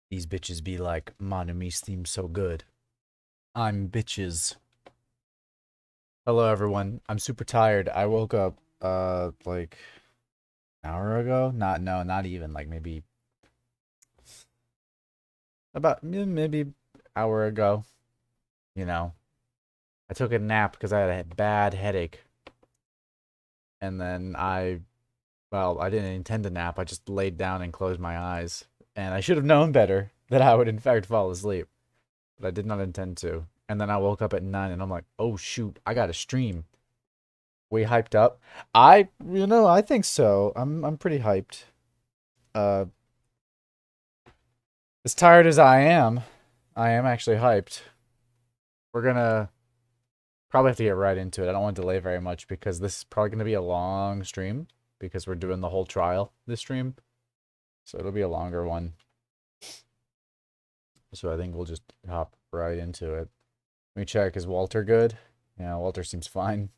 These bitches be like, Monome's theme so good. I'm bitches. Hello everyone. I'm super tired. I woke up like an hour ago. Not even, like maybe about maybe hour ago. You know. I took a nap because I had a bad headache. And then I didn't intend to nap. I just laid down and closed my eyes. And I should have known better that I would in fact fall asleep. But I did not intend to. And then I woke up at 9 and I'm like, oh shoot, I gotta stream. We hyped up. I think so. I'm pretty hyped. Uh, as tired as I am actually hyped. We're gonna probably have to get right into it. I don't want to delay very much because this is probably gonna be a long stream because we're doing the whole trial this stream. So it'll be a longer one. So I think we'll just hop right into it. Let me check, is Walter good? Yeah, Walter seems fine.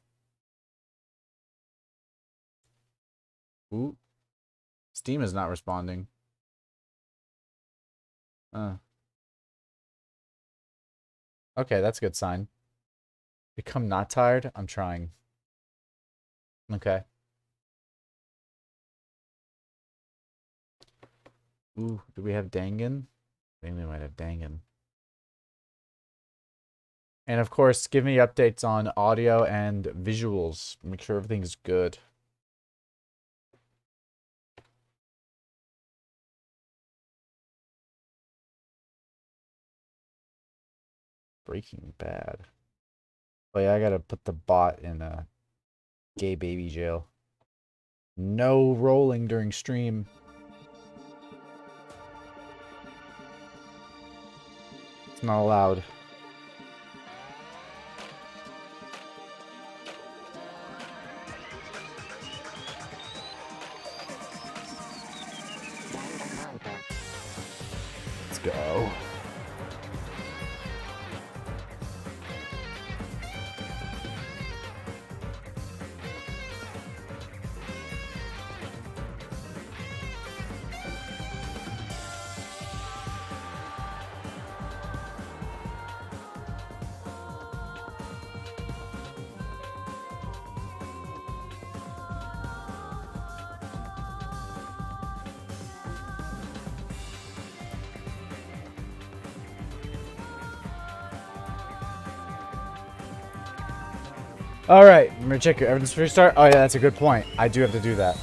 Ooh. Steam is not responding. Okay, that's a good sign. Become not tired? I'm trying. Okay. Ooh, do we have Dangan? I think we might have Dangan. And of course, give me updates on audio and visuals. Make sure everything's good. Breaking Bad. Oh yeah, I gotta put the bot in a gay baby jail. No rolling during stream. It's not allowed. Let's go. Alright, I'm gonna check your evidence for restart. Oh yeah, that's a good point. I do have to do that.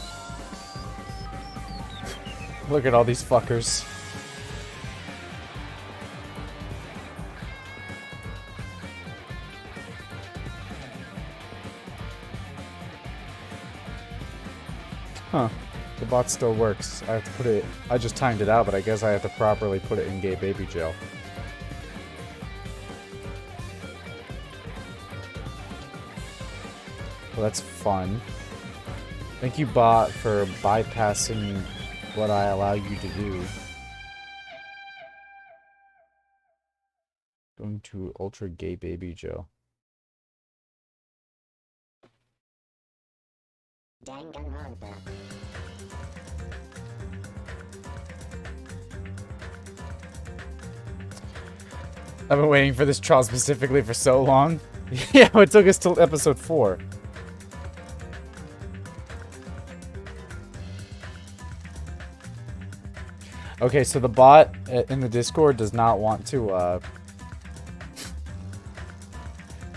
Look at all these fuckers. Huh. The bot still works. I have to put it... I just timed it out, but I guess I have to properly put it in gay baby jail. Well, that's fun. Thank you, bot, for bypassing what I allow you to do. Going to ultra gay baby jail. Danganronpa. I've been waiting for this trial specifically for so long. Yeah, it took us till episode 4. Okay, so the bot in the Discord does not want to,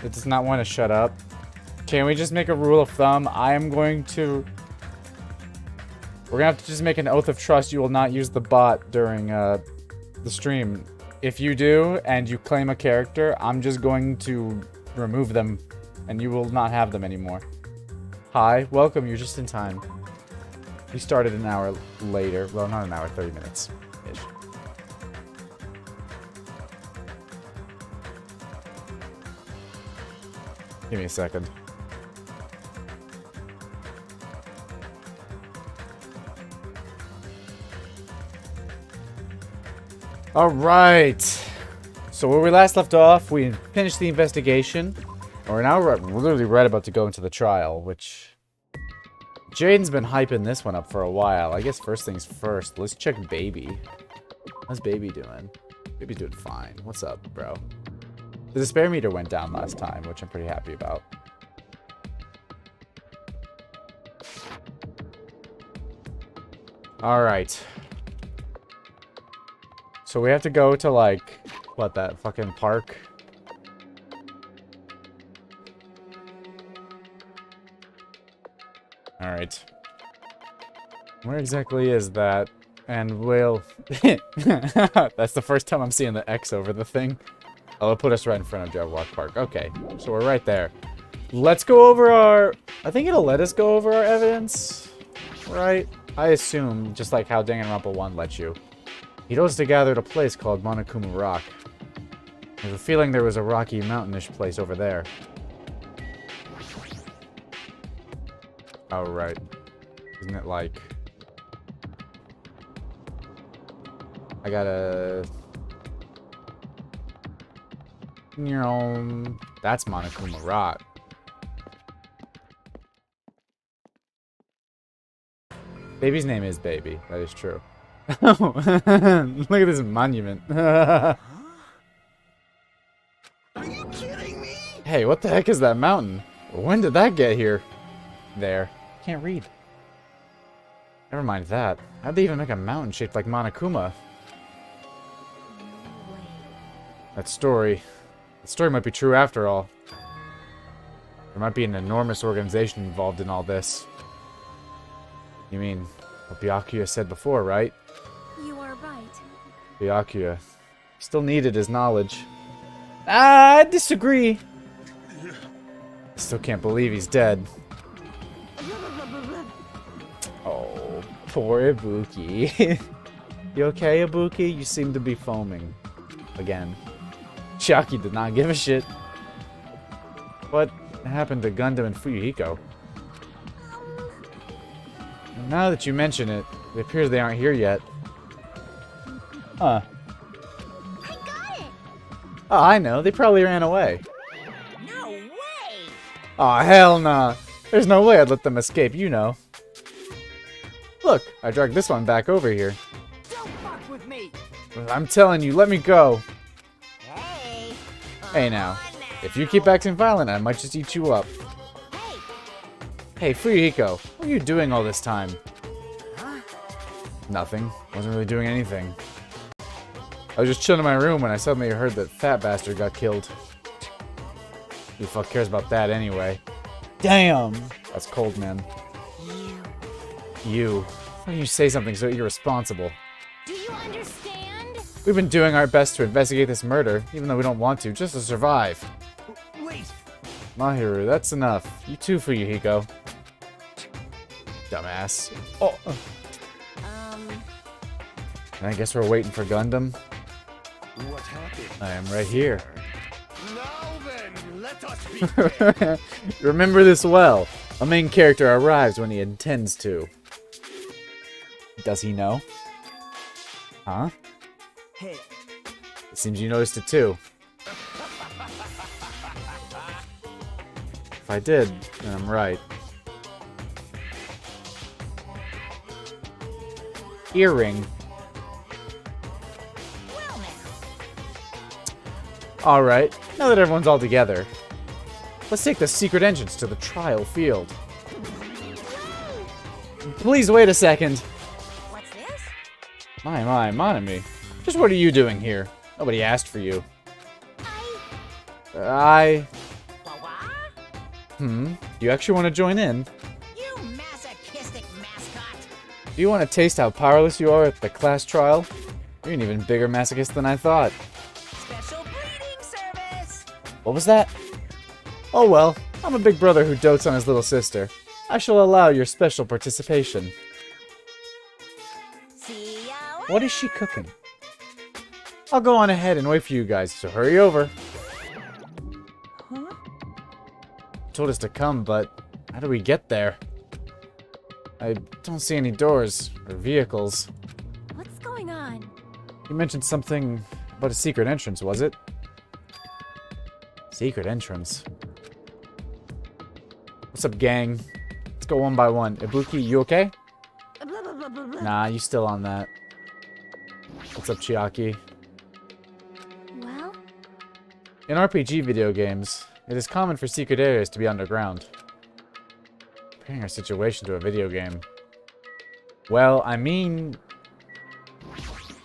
it does not want to shut up. Can we just make a rule of thumb? We're gonna have to just make an oath of trust you will not use the bot during, the stream. If you do, and you claim a character, I'm just going to remove them, and you will not have them anymore. Hi, welcome, you're just in time. We started an hour later. Well, not an hour, 30 minutes-ish. Give me a second. Alright. So where we last left off, we finished the investigation. And we're now literally right about to go into the trial, which... Jaden's been hyping this one up for a while. I guess first things first. Let's check Baby. How's Baby doing? Baby's doing fine. What's up, bro? The despair meter went down last time, which I'm pretty happy about. Alright. So we have to go to, like, what, that fucking park? Alright. Where exactly is that? And we'll... That's the first time I'm seeing the X over the thing. Oh, it'll put us right in front of Jabberwock Park. Okay, so we're right there. Let's go over our... I think it'll let us go over our evidence. Right? I assume, just like how Danganronpa 1 lets you. He goes to gather at a place called Monokuma Rock. I have a feeling there was a rocky, mountainish place over there. Oh, right. Isn't it like... I gotta... You know... That's Monokuma Rock. Baby's name is Baby. That is true. Oh, look at this monument. Are you kidding me? Hey, what the heck is that mountain? When did that get here? There. Can't read. Never mind that. How'd they even make a mountain shaped like Monokuma? That story might be true after all. There might be an enormous organization involved in all this. You mean what Byakuya said before, right? You are right. Byakuya still needed his knowledge. I disagree. I still can't believe he's dead. Oh, poor Ibuki. You okay, Ibuki? You seem to be foaming. Again. Chiaki did not give a shit. What happened to Gundam and Fuyuhiko? Now that you mention it, it appears they aren't here yet. Huh. I got it! Oh, I know. They probably ran away. No way! Aw, hell nah. There's no way I'd let them escape, you know. Look, I dragged this one back over here. Don't fuck with me! I'm telling you, let me go. Hey! Hey now, if you keep acting violent, I might just eat you up. Hey! Hey, Fuyuhiko, what are you doing all this time? Huh? Nothing. Wasn't really doing anything. I was just chilling in my room when I suddenly heard that fat bastard got killed. Who the fuck cares about that anyway? Damn! That's cold, man. You. Why don't you say something so irresponsible? Do you understand? We've been doing our best to investigate this murder, even though we don't want to, just to survive. Wait. Mahiru, that's enough. You too, Fuyuhiko. Dumbass. Oh. And I guess we're waiting for Gundam. What happened? I am right here. Now then, let us be. Remember this well. A main character arrives when he intends to. Does he know? Huh? Hey. It seems you noticed it too. If I did, then I'm right. Earring. Well now. Alright, now that everyone's all together, let's take the secret entrance to the trial field. Please wait a second. What's this? My, Monami. Just what are you doing here? Nobody asked for you. Wah-wah? Do you actually want to join in? You masochistic mascot! Do you want to taste how powerless you are at the class trial? You're an even bigger masochist than I thought. Special breeding service! What was that? Oh well, I'm a big brother who dotes on his little sister. I shall allow your special participation. See ya What is she cooking? I'll go on ahead and wait for you guys, so hurry over. Huh? Told us to come, but how do we get there? I don't see any doors or vehicles. What's going on? You mentioned something about a secret entrance, was it? Secret entrance. What's up, gang? Let's go one by one. Ibuki, you okay? Blah, blah, blah, blah, blah. Nah, you still on that. What's up, Chiaki? Well? In RPG video games, it is common for secret areas to be underground. Comparing our situation to a video game. Well, I mean...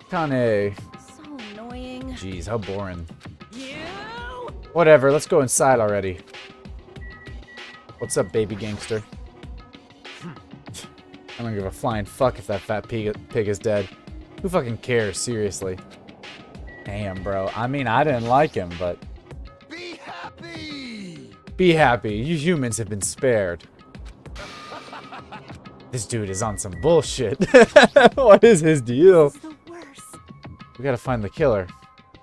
Kane. So annoying. Jeez, how boring. You! Whatever, let's go inside already. What's up, baby gangster? I don't give a flying fuck if that fat pig is dead. Who fucking cares, seriously? Damn, bro. I mean, I didn't like him, but... Be happy. Be happy, you humans have been spared. This dude is on some bullshit. What is his deal? This is the worst. We gotta find the killer.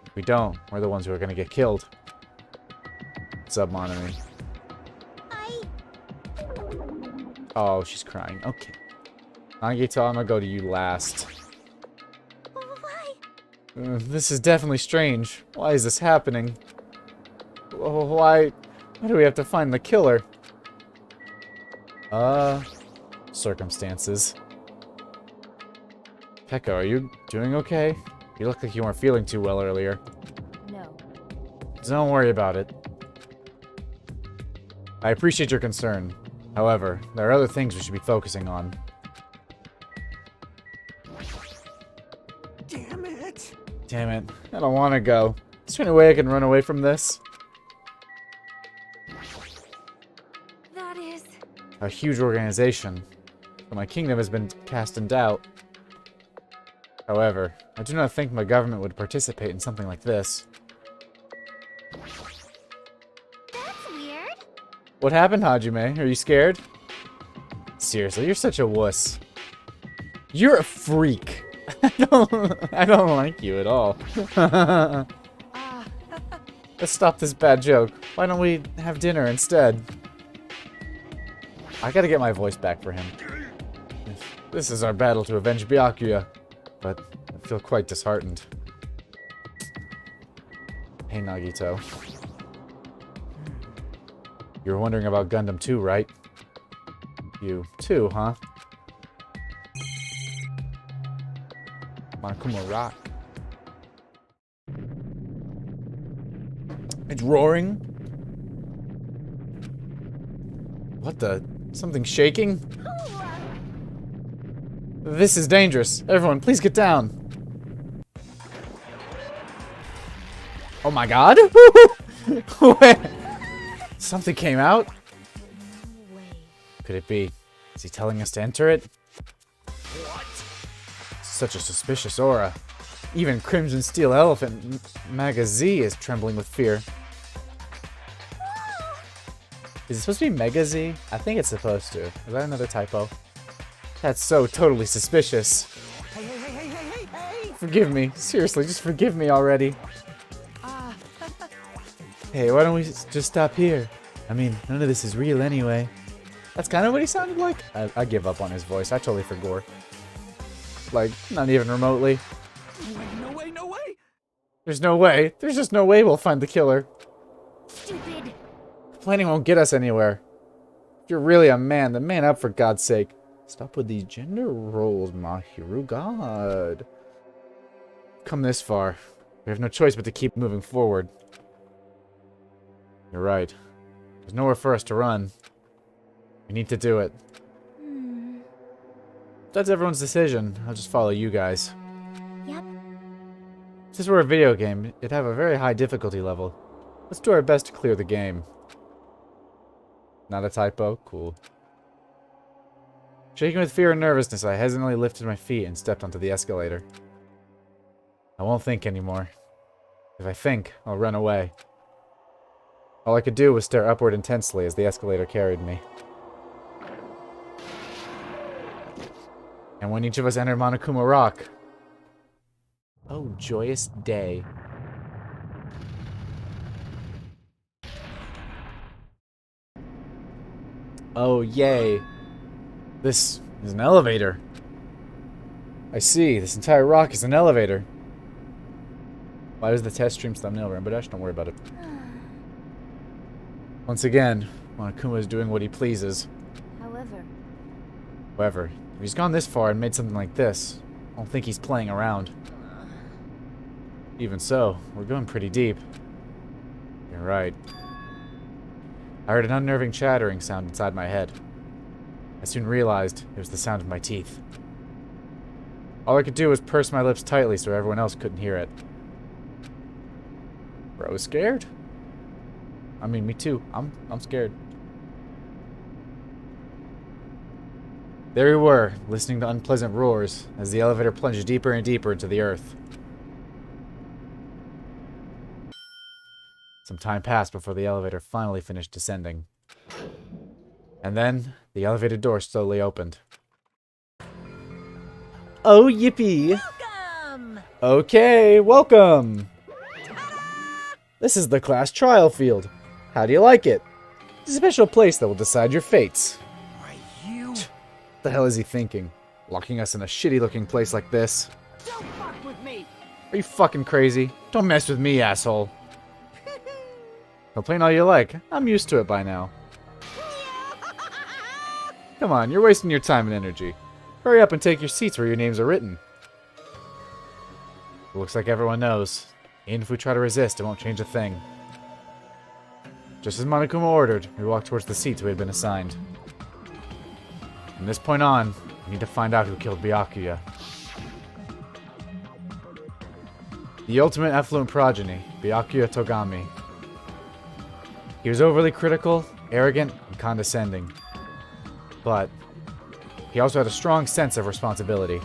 If we don't, we're the ones who are gonna get killed. What's up, Monami? Oh, she's crying. Okay. Nagito, I'm gonna go to you last. Why? This is definitely strange. Why is this happening? Why do we have to find the killer? Circumstances. Pekka, are you doing okay? You look like you weren't feeling too well earlier. No. Don't worry about it. I appreciate your concern. However, there are other things we should be focusing on. Damn it. Damn it. I don't want to go. Is there any way I can run away from this? That is... A huge organization. But my kingdom has been cast in doubt. However, I do not think my government would participate in something like this. That's weird. What happened, Hajime? Are you scared? Seriously, you're such a wuss. You're a freak. I don't like you at all. Let's stop this bad joke. Why don't we have dinner instead? I gotta get my voice back for him. This is our battle to avenge Byakuya, but I feel quite disheartened. Hey, Nagito. You were wondering about Gundam 2, right? You too, huh? Monokuma Rock. It's roaring? What the? Something shaking? This is dangerous. Everyone, please get down. Oh my god? Wait. Something came out? No way. Could it be? Is he telling us to enter it? Such a suspicious aura. Even Crimson Steel Elephant Mega-Z is trembling with fear. Is it supposed to be Mega-Z? I think it's supposed to. Is that another typo? That's so totally suspicious. Hey! Forgive me. Seriously, just forgive me already. Hey, why don't we just stop here? I mean, none of this is real anyway. That's kind of what he sounded like. I give up on his voice. I totally forgot. Like, not even remotely. No way! There's no way. There's just no way we'll find the killer. Stupid. Complaining won't get us anywhere. If you're really a man, then man up for God's sake. Stop with these gender roles, Mahiru. God. Come this far. We have no choice but to keep moving forward. You're right. There's nowhere for us to run. We need to do it. That's everyone's decision. I'll just follow you guys. Yep. If this were a video game, it'd have a very high difficulty level. Let's do our best to clear the game. Not a typo? Cool. Shaking with fear and nervousness, I hesitantly lifted my feet and stepped onto the escalator. I won't think anymore. If I think, I'll run away. All I could do was stare upward intensely as the escalator carried me. And when each of us entered Monokuma Rock... Oh, joyous day. Oh, yay. This is an elevator. I see. This entire rock is an elevator. Why does the test stream's thumbnail run? But don't worry about it. Once again, Monokuma is doing what he pleases. However, if he's gone this far and made something like this, I don't think he's playing around. Even so, we're going pretty deep. You're right. I heard an unnerving chattering sound inside my head. I soon realized it was the sound of my teeth. All I could do was purse my lips tightly so everyone else couldn't hear it. Bro was scared? I mean, me too. I'm scared. There we were, listening to unpleasant roars as the elevator plunged deeper and deeper into the earth. Some time passed before the elevator finally finished descending. And then, the elevator door slowly opened. Oh, yippee! Welcome! Okay, welcome! This is the class trial field. How do you like it? It's a special place that will decide your fates. Are you? What the hell is he thinking? Locking us in a shitty-looking place like this? Don't fuck with me! Are you fucking crazy? Don't mess with me, asshole. Complain all you like. I'm used to it by now. Come on, you're wasting your time and energy. Hurry up and take your seats where your names are written. It looks like everyone knows. Even if we try to resist, it won't change a thing. Just as Monokuma ordered, we walked towards the seats we had been assigned. From this point on, we need to find out who killed Byakuya. The ultimate affluent progeny, Byakuya Togami. He was overly critical, arrogant, and condescending. But he also had a strong sense of responsibility.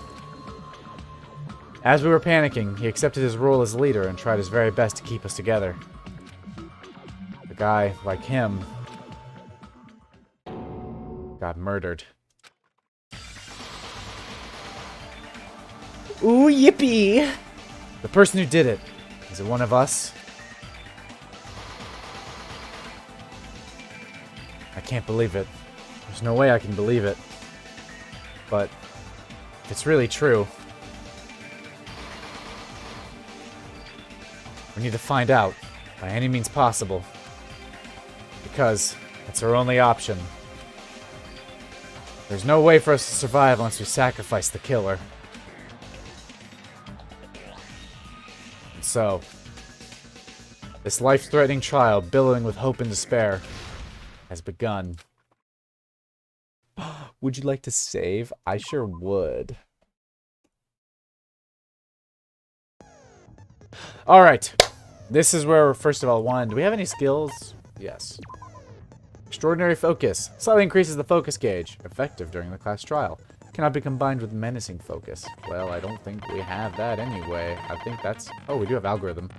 As we were panicking, he accepted his role as leader and tried his very best to keep us together. A guy like him got murdered. Ooh, yippee! The person who did it, is it one of us? I can't believe it. There's no way I can believe it. But if it's really true, we need to find out by any means possible. Because it's our only option. There's no way for us to survive unless we sacrifice the killer. And so, this life-threatening trial, billowing with hope and despair, has begun. Would you like to save? I sure would. Alright. This is where, first of all, one, do we have any skills? Yes. Extraordinary focus. Slightly increases the focus gauge. Effective during the class trial. Cannot be combined with menacing focus. Well, I don't think we have that anyway. I think that's... Oh, we do have algorithm.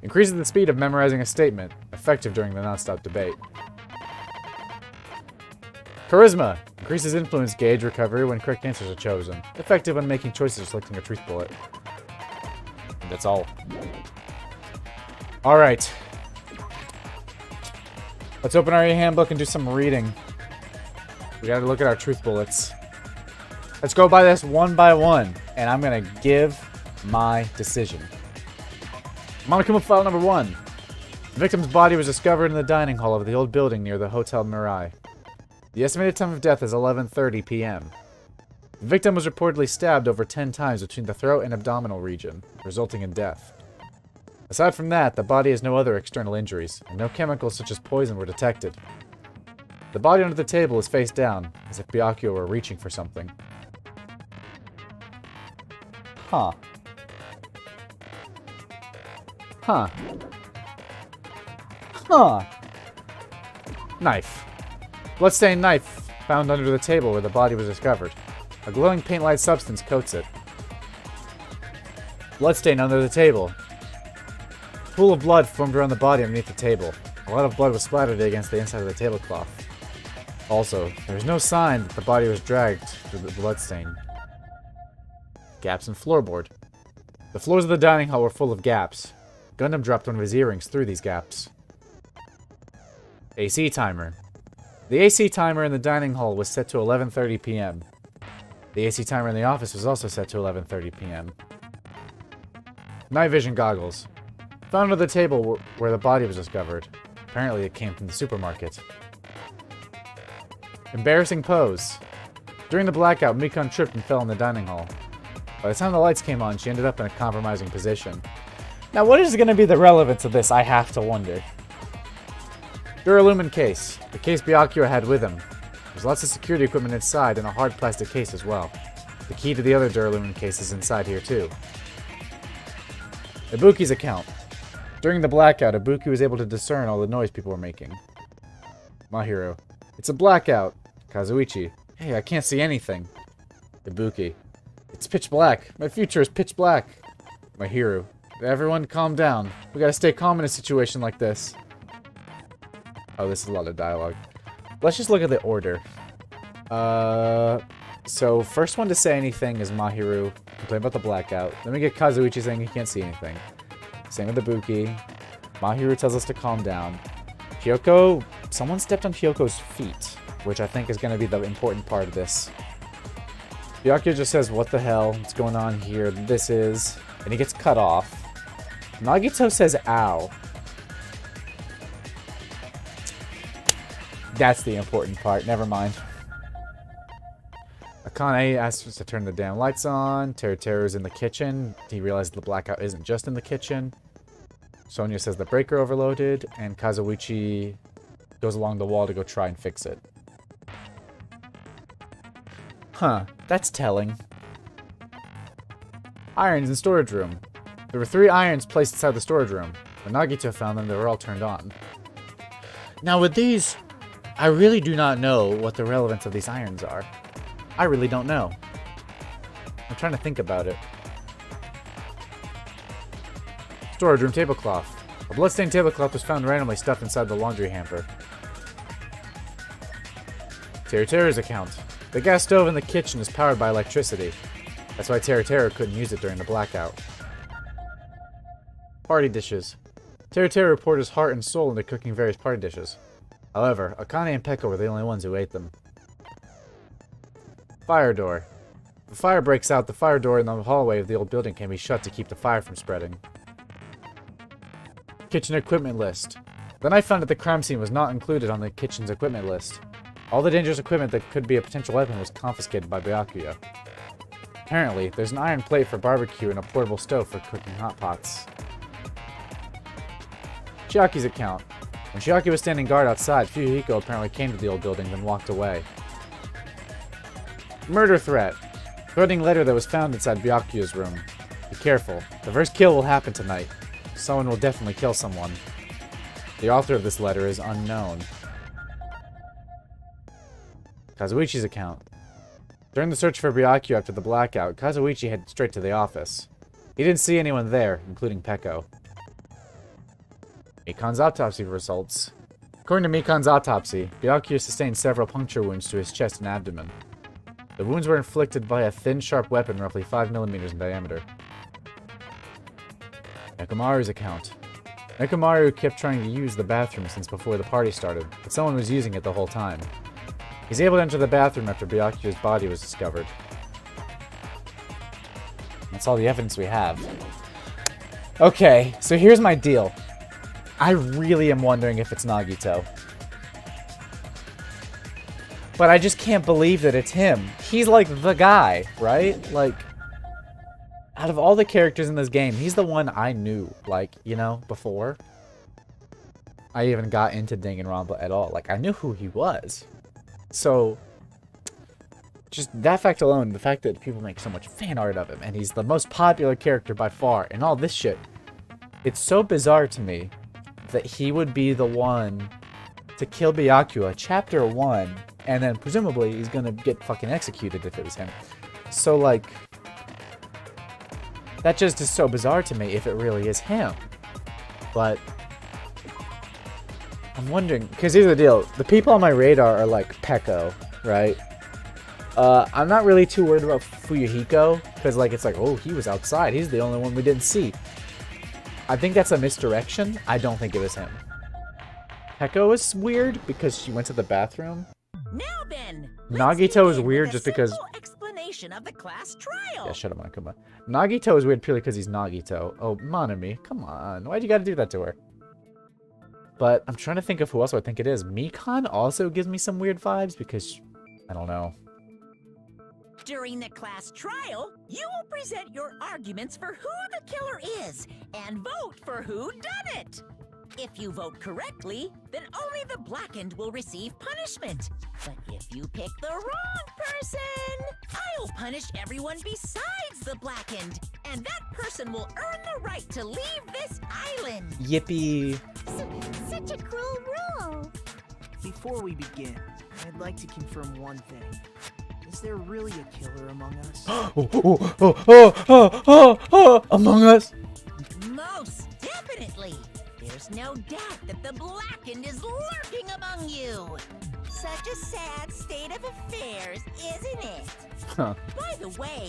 Increases the speed of memorizing a statement. Effective during the non-stop debate. Charisma. Increases influence gauge recovery when correct answers are chosen. Effective when making choices or selecting a truth bullet. And that's all. Alright. Let's open our handbook and do some reading. We gotta look at our truth bullets. Let's go by this one by one. And I'm gonna give my decision. Monokuma file number 1. The victim's body was discovered in the dining hall of the old building near the Hotel Mirai. The estimated time of death is 11:30 p.m. The victim was reportedly stabbed over 10 times between the throat and abdominal region, resulting in death. Aside from that, the body has no other external injuries, and no chemicals such as poison were detected. The body under the table is face down, as if Byakuya were reaching for something. Huh. Huh. Huh. Knife. Bloodstained knife found under the table where the body was discovered. A glowing paint-like substance coats it. Bloodstain under the table. A pool of blood formed around the body underneath the table. A lot of blood was splattered against the inside of the tablecloth. Also, there is no sign that the body was dragged through the bloodstain. Gaps in floorboard. The floors of the dining hall were full of gaps. Gundam dropped one of his earrings through these gaps. AC timer. The AC timer in the dining hall was set to 11:30 p.m. The AC timer in the office was also set to 11:30 p.m. Night vision goggles. Found under the table where the body was discovered. Apparently it came from the supermarket. Embarrassing pose. During the blackout, Mikon tripped and fell in the dining hall. By the time the lights came on, she ended up in a compromising position. Now, what is going to be the relevance of this, I have to wonder. Duralumin case. The case Byakuya had with him. There's lots of security equipment inside and a hard plastic case as well. The key to the other Duralumin case is inside here too. Ibuki's account. During the blackout, Ibuki was able to discern all the noise people were making. Mahiru. It's a blackout. Kazuichi. Hey, I can't see anything. Ibuki. It's pitch black. My future is pitch black. Mahiru. Everyone calm down. We gotta stay calm in a situation like this. Oh, this is a lot of dialogue. Let's just look at the order. So first one to say anything is Mahiru. Complain about the blackout. Then we get Kazuichi saying he can't see anything. Same with Ibuki. Mahiru tells us to calm down. Hyoko, someone stepped on Hyoko's feet, which I think is going to be the important part of this. Byakuya just says, what the hell, what's going on here, this is, and he gets cut off. Nagito says, ow. That's the important part, never mind. Akane asks us to turn the damn lights on. Teruteru's in the kitchen. He realizes the blackout isn't just in the kitchen. Sonia says the breaker overloaded, and Kazuichi goes along the wall to go try and fix it. Huh, that's telling. Irons in storage room. There were 3 irons placed inside the storage room. When Nagito found them, they were all turned on. Now with these, I really do not know what the relevance of these irons are. I really don't know. I'm trying to think about it. Storage room tablecloth. A bloodstained tablecloth was found randomly stuffed inside the laundry hamper. Teru's account. The gas stove in the kitchen is powered by electricity. That's why Teru couldn't use it during the blackout. Party dishes. Teru poured his heart and soul into cooking various party dishes. However, Akane and Pekka were the only ones who ate them. Fire door. If a fire breaks out, the fire door in the hallway of the old building can be shut to keep the fire from spreading. Kitchen equipment list. Then I found that the crime scene was not included on the kitchen's equipment list. All the dangerous equipment that could be a potential weapon was confiscated by Byakuya. Apparently, there's an iron plate for barbecue and a portable stove for cooking hot pots. Chiaki's account. When Chiaki was standing guard outside, Fuyuhiko apparently came to the old building, then walked away. Murder threat. Threatening letter that was found inside Byakuya's room. Be careful. The first kill will happen tonight. Someone will definitely kill someone. The author of this letter is unknown. Kazuichi's account. During the search for Byakuya after the blackout, Kazuichi headed straight to the office. He didn't see anyone there, including Peko. Mikan's autopsy results. According to Mikan's autopsy, Byakuya sustained several puncture wounds to his chest and abdomen. The wounds were inflicted by a thin, sharp weapon roughly 5 millimeters in diameter. Nekomaru's account. Nekomaru kept trying to use the bathroom since before the party started, but someone was using it the whole time. He's able to enter the bathroom after Byakuya's body was discovered. That's all the evidence we have. Okay, so here's my deal. I really am wondering if it's Nagito. But I just can't believe that it's him. He's like the guy, right? Like, out of all the characters in this game, he's the one I knew, like, you know, before I even got into Danganronpa at all. Like, I knew who he was. So, just that fact alone, the fact that people make so much fan art of him, and he's the most popular character by far, and all this shit, it's so bizarre to me that he would be the one to kill Byakuya, chapter 1, and then presumably he's gonna get fucking executed if it was him. So, like, that just is so bizarre to me if it really is him. But I'm wondering, because here's the deal. The people on my radar are like Peko, right? I'm not really too worried about Fuyuhiko, because like it's like, oh, he was outside. He's the only one we didn't see. I think that's a misdirection. I don't think it was him. Peko is weird because she went to the bathroom. Now then, Nagito is weird just because... explanation of the class trial. Yeah, shut up, Monokuma. Nagito is weird purely because he's Nagito. Oh, Monami, come on. Why'd you gotta do that to her? But I'm trying to think of who else I think it is. Mikan also gives me some weird vibes because... I don't know. During the class trial, you will present your arguments for who the killer is and vote for who done it. If you vote correctly, then only the blackened will receive punishment. But if you pick the wrong person, I'll punish everyone besides the blackened, and that person will earn the right to leave this island. Yippee. Such a cruel rule. Before we begin, I'd like to confirm one thing. Is there really a killer among us? Among Us? Most definitely. There's no doubt that the blackened is lurking among you. Such a sad state of affairs, isn't it? Huh. By the way,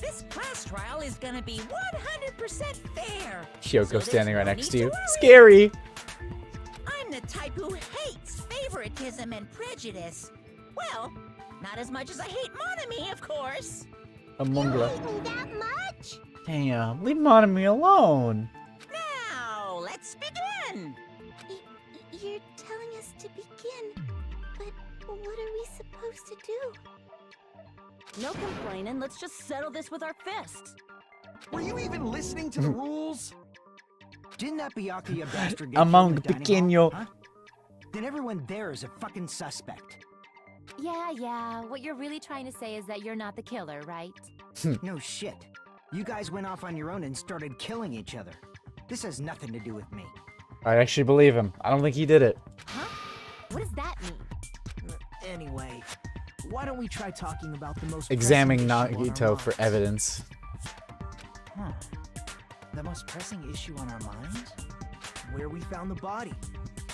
this class trial is gonna be 100% fair. Kyoko there's standing right no next need to you. worry. Scary! I'm the type who hates favoritism and prejudice. Well, not as much as I hate Monami, of course. Among Us. Hate me that much? Damn, leave Monami alone. Now, let's begin. You're telling us to begin, but what are we supposed to do? No complaining, let's just settle this with our fists. Were you even listening to the rules? Didn't that Byakuya bastard get Among killed in the dining pequeño. hall, huh? Then everyone there is a fucking suspect. Yeah, what you're really trying to say is that you're not the killer, right? No shit. You guys went off on your own and started killing each other. This has nothing to do with me. I actually believe him. I don't think he did it. Huh? What does that mean? Anyway, why don't we try talking about the most Examining pressing issue on Nagito our for minds? evidence. Huh. The most pressing issue on our minds? Where we found the body.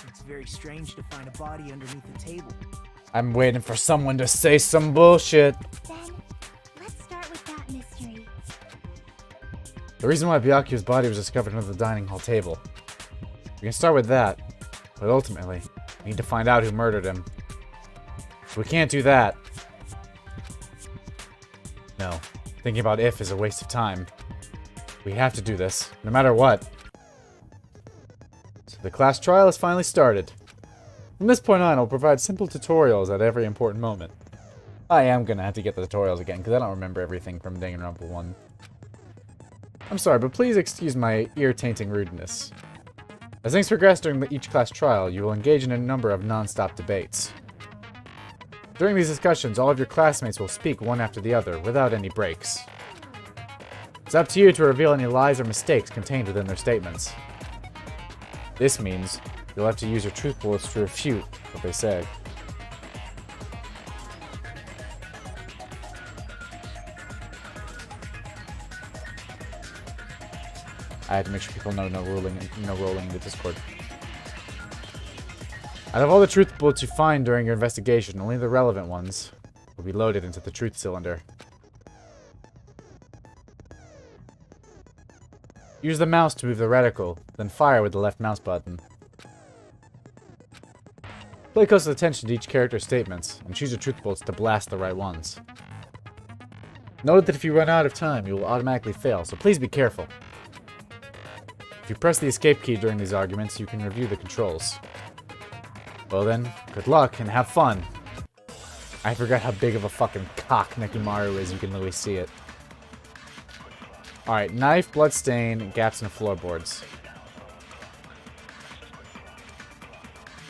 It's very strange to find a body underneath the table. I'm waiting for someone to say some bullshit. Then, let's start with that mystery. The reason why Byakuya's body was discovered under the dining hall table. We can start with that, but ultimately, we need to find out who murdered him. If we can't do that, no, thinking about if is a waste of time. We have to do this, no matter what. So the class trial has finally started. From this point on, I'll provide simple tutorials at every important moment. I am gonna have to get the tutorials again, because I don't remember everything from Danganronpa 1. I'm sorry, but please excuse my ear-tainting rudeness. As things progress during each class trial, you will engage in a number of non-stop debates. During these discussions, all of your classmates will speak one after the other, without any breaks. It's up to you to reveal any lies or mistakes contained within their statements. This means you'll have to use your truth bullets to refute what they say. I had to make sure people know no rolling in the Discord. Out of all the truth bullets you find during your investigation, only the relevant ones will be loaded into the truth cylinder. Use the mouse to move the reticle, then fire with the left mouse button. Pay close attention to each character's statements, and choose your truth bullets to blast the right ones. Note that if you run out of time, you will automatically fail, so please be careful. If you press the escape key during these arguments, you can review the controls. Well then, good luck and have fun. I forgot how big of a fucking cock Nekimaru is, you can literally see it. Alright, knife, bloodstain, gaps in the floorboards.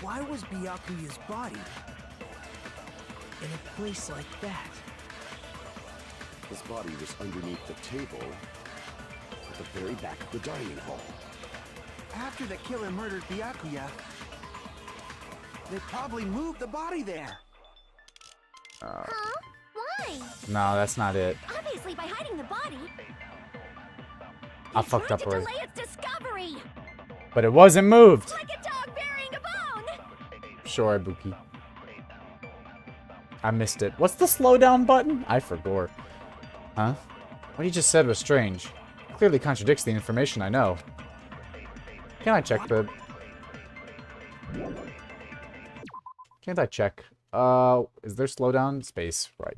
Why was Byakuya's body in a place like that? His body was underneath the table at the very back of the dining hall. After the killer murdered Byakuya, they probably moved the body there. Huh? Why? No, that's not it. Obviously by hiding the body. I fucked up already. Delay its discovery. But it wasn't moved! Like a dog burying a bone. Sure, Ibuki. I missed it. What's the slowdown button? I forgot. Huh? What he just said was strange. Clearly contradicts the information I know. Can I check the... Can't I check? Is there slowdown? Space. Right.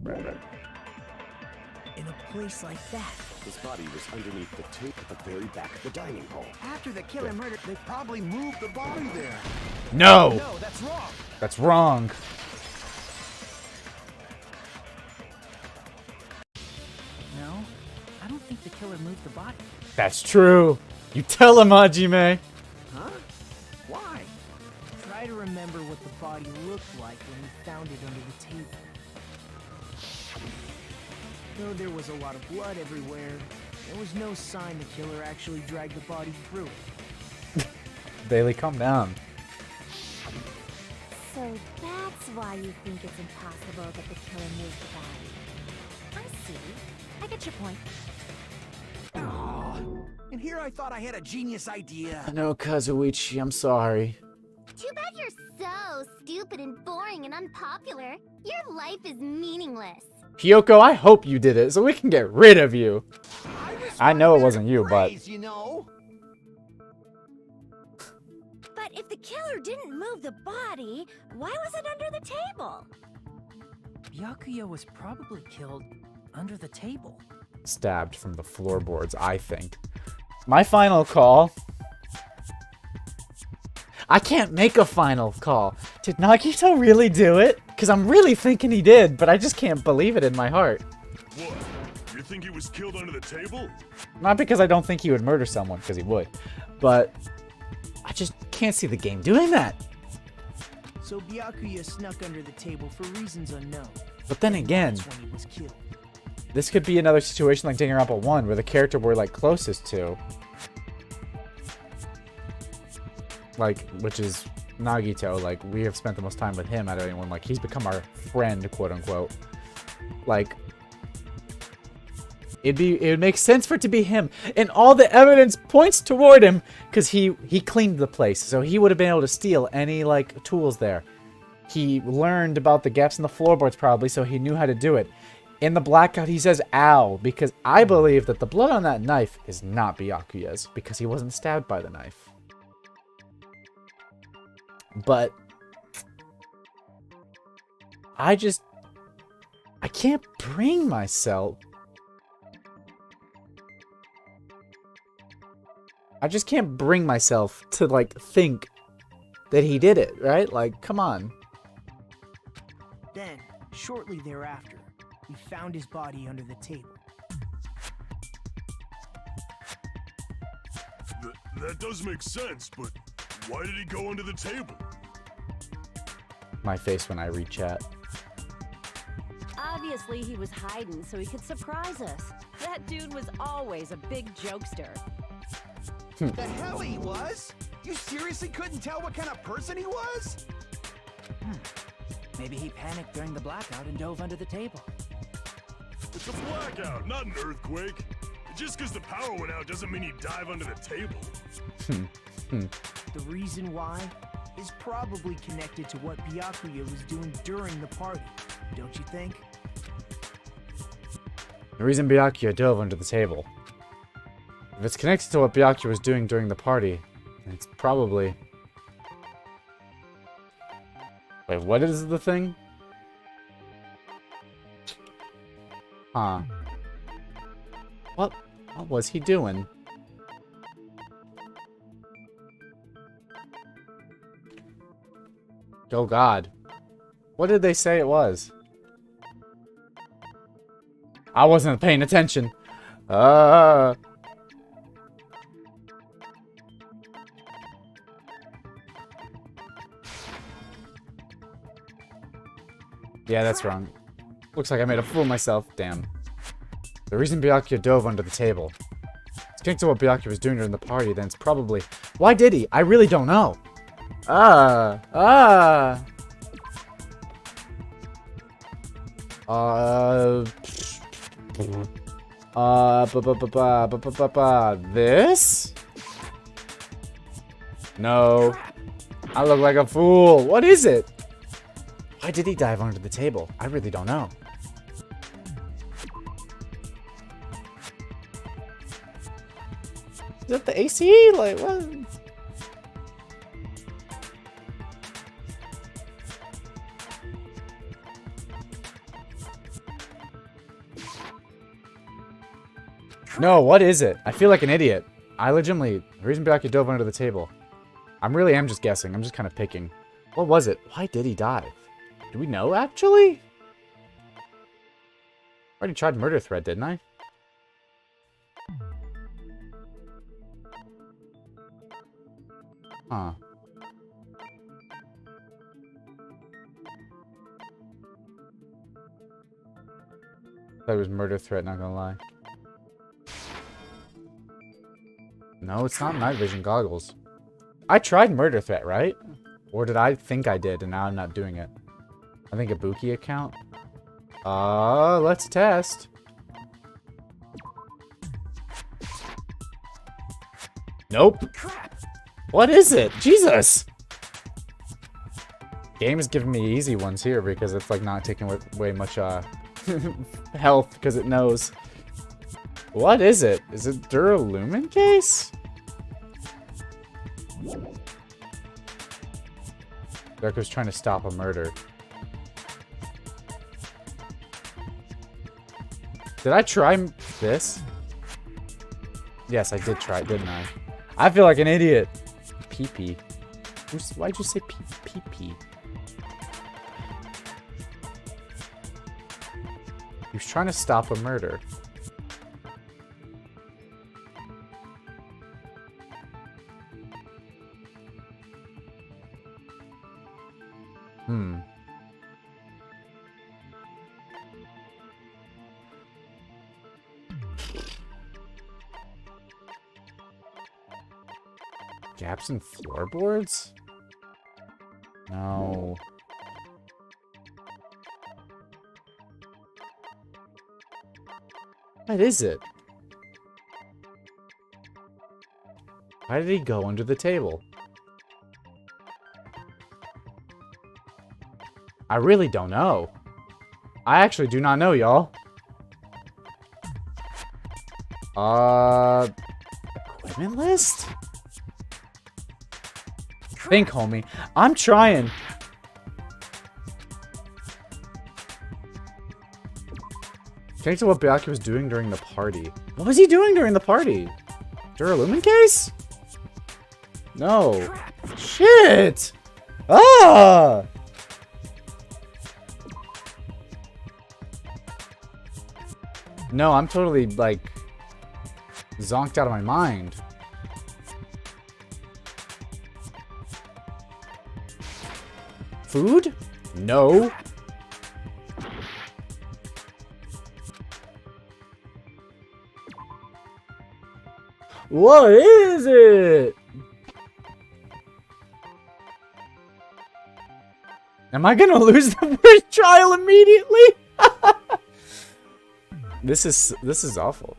In a place like that. His body was underneath the table at the very back of the dining hall. After the killer murdered, they probably moved the body there. No! No, that's wrong. That's wrong. No, I don't think the killer moved the body. That's true. You tell him, Hajime. Huh? Why? Try to remember what the body looked like when we found it under the table. Though there was a lot of blood everywhere, there was no sign the killer actually dragged the body through it. Bailey, calm down. So that's why you think it's impossible that the killer moved the body. I see. I get your point. Aw, and here I thought I had a genius idea. No, Kazuichi, I'm sorry. Too bad you're so stupid and boring and unpopular. Your life is meaningless. Hiyoko, I hope you did it so we can get rid of you. I know it wasn't you, but... You know? But if the killer didn't move the body, why was it under the table? Byakuya was probably killed under the table. Stabbed from the floorboards, I think. My final call... I can't make a final call. Did Nagito really do it? Because I'm really thinking he did, but I just can't believe it in my heart. What? You think he was killed under the table? Not because I don't think he would murder someone, because he would. But I just can't see the game doing that. So Byakuya snuck under the table for reasons unknown. But then again, That's when he was killed. This could be another situation like Danganronpa 1, where the character we're, like, closest to, like, which is Nagito, like, we have spent the most time with him out of anyone. Like, he's become our friend, quote-unquote. Like, it would make sense for it to be him. And all the evidence points toward him, because he cleaned the place. So he would have been able to steal any, like, tools there. He learned about the gaps in the floorboards, probably, so he knew how to do it. In the blackout, he says, ow, because I believe that the blood on that knife is not Byakuya's, because he wasn't stabbed by the knife. But I can't bring myself. I just can't bring myself to, like, think that he did it, right? Like, come on. Then, shortly thereafter, we found his body under the table. That does make sense, but why did he go under the table? My face when I read chat. Obviously, he was hiding so he could surprise us. That dude was always a big jokester. The hell he was? You seriously couldn't tell what kind of person he was? Maybe he panicked during the blackout and dove under the table. It's a blackout, not an earthquake. Just because the power went out doesn't mean you dive under the table. The reason why is probably connected to what Byakuya was doing during the party, don't you think? The reason Byakuya dove under the table. If it's connected to what Byakuya was doing during the party, it's probably... Wait, what is the thing? Huh. What was he doing? Oh God. What did they say it was? I wasn't paying attention. Yeah, that's wrong. Looks like I made a fool of myself. Damn. The reason Byakuya dove under the table. It's connected to what Byakuya was doing during the party, then it's probably... Why did he? I really don't know. This? No. I look like a fool. What is it? Why did he dive under the table? I really don't know. Is that the AC? Like, what? No, what is it? I feel like an idiot. I legitimately... The reason Byakuya dove under the table. I really am just guessing. I'm just kind of picking. What was it? Why did he dive? Do we know, actually? I already tried murder threat, didn't I? Huh. That was murder threat, not gonna lie. No, it's not night vision goggles. I tried murder threat, right? Or did I think I did and now I'm not doing it? I think a Buki account. Let's test. Nope. Crap! What is it? Jesus! Game is giving me easy ones here because it's like not taking way much health because it knows. What is it? Is it Duralumin case? Darko's trying to stop a murder. Did I try this? Yes, I did try it, didn't I? I feel like an idiot. Pee-pee. Why'd you say pee-pee? He was trying to stop a murder. Gaps in floorboards? No. What is it? Why did he go under the table? I really don't know. I actually do not know, y'all. Equipment list? Think, homie. I'm trying. Think to what Byakuya was doing during the party. What was he doing during the party? Duralumin case? No. Crap. Shit! Ah! No, I'm totally, like, zonked out of my mind. Food? No. What is it? Am I gonna lose the first trial immediately? This is awful.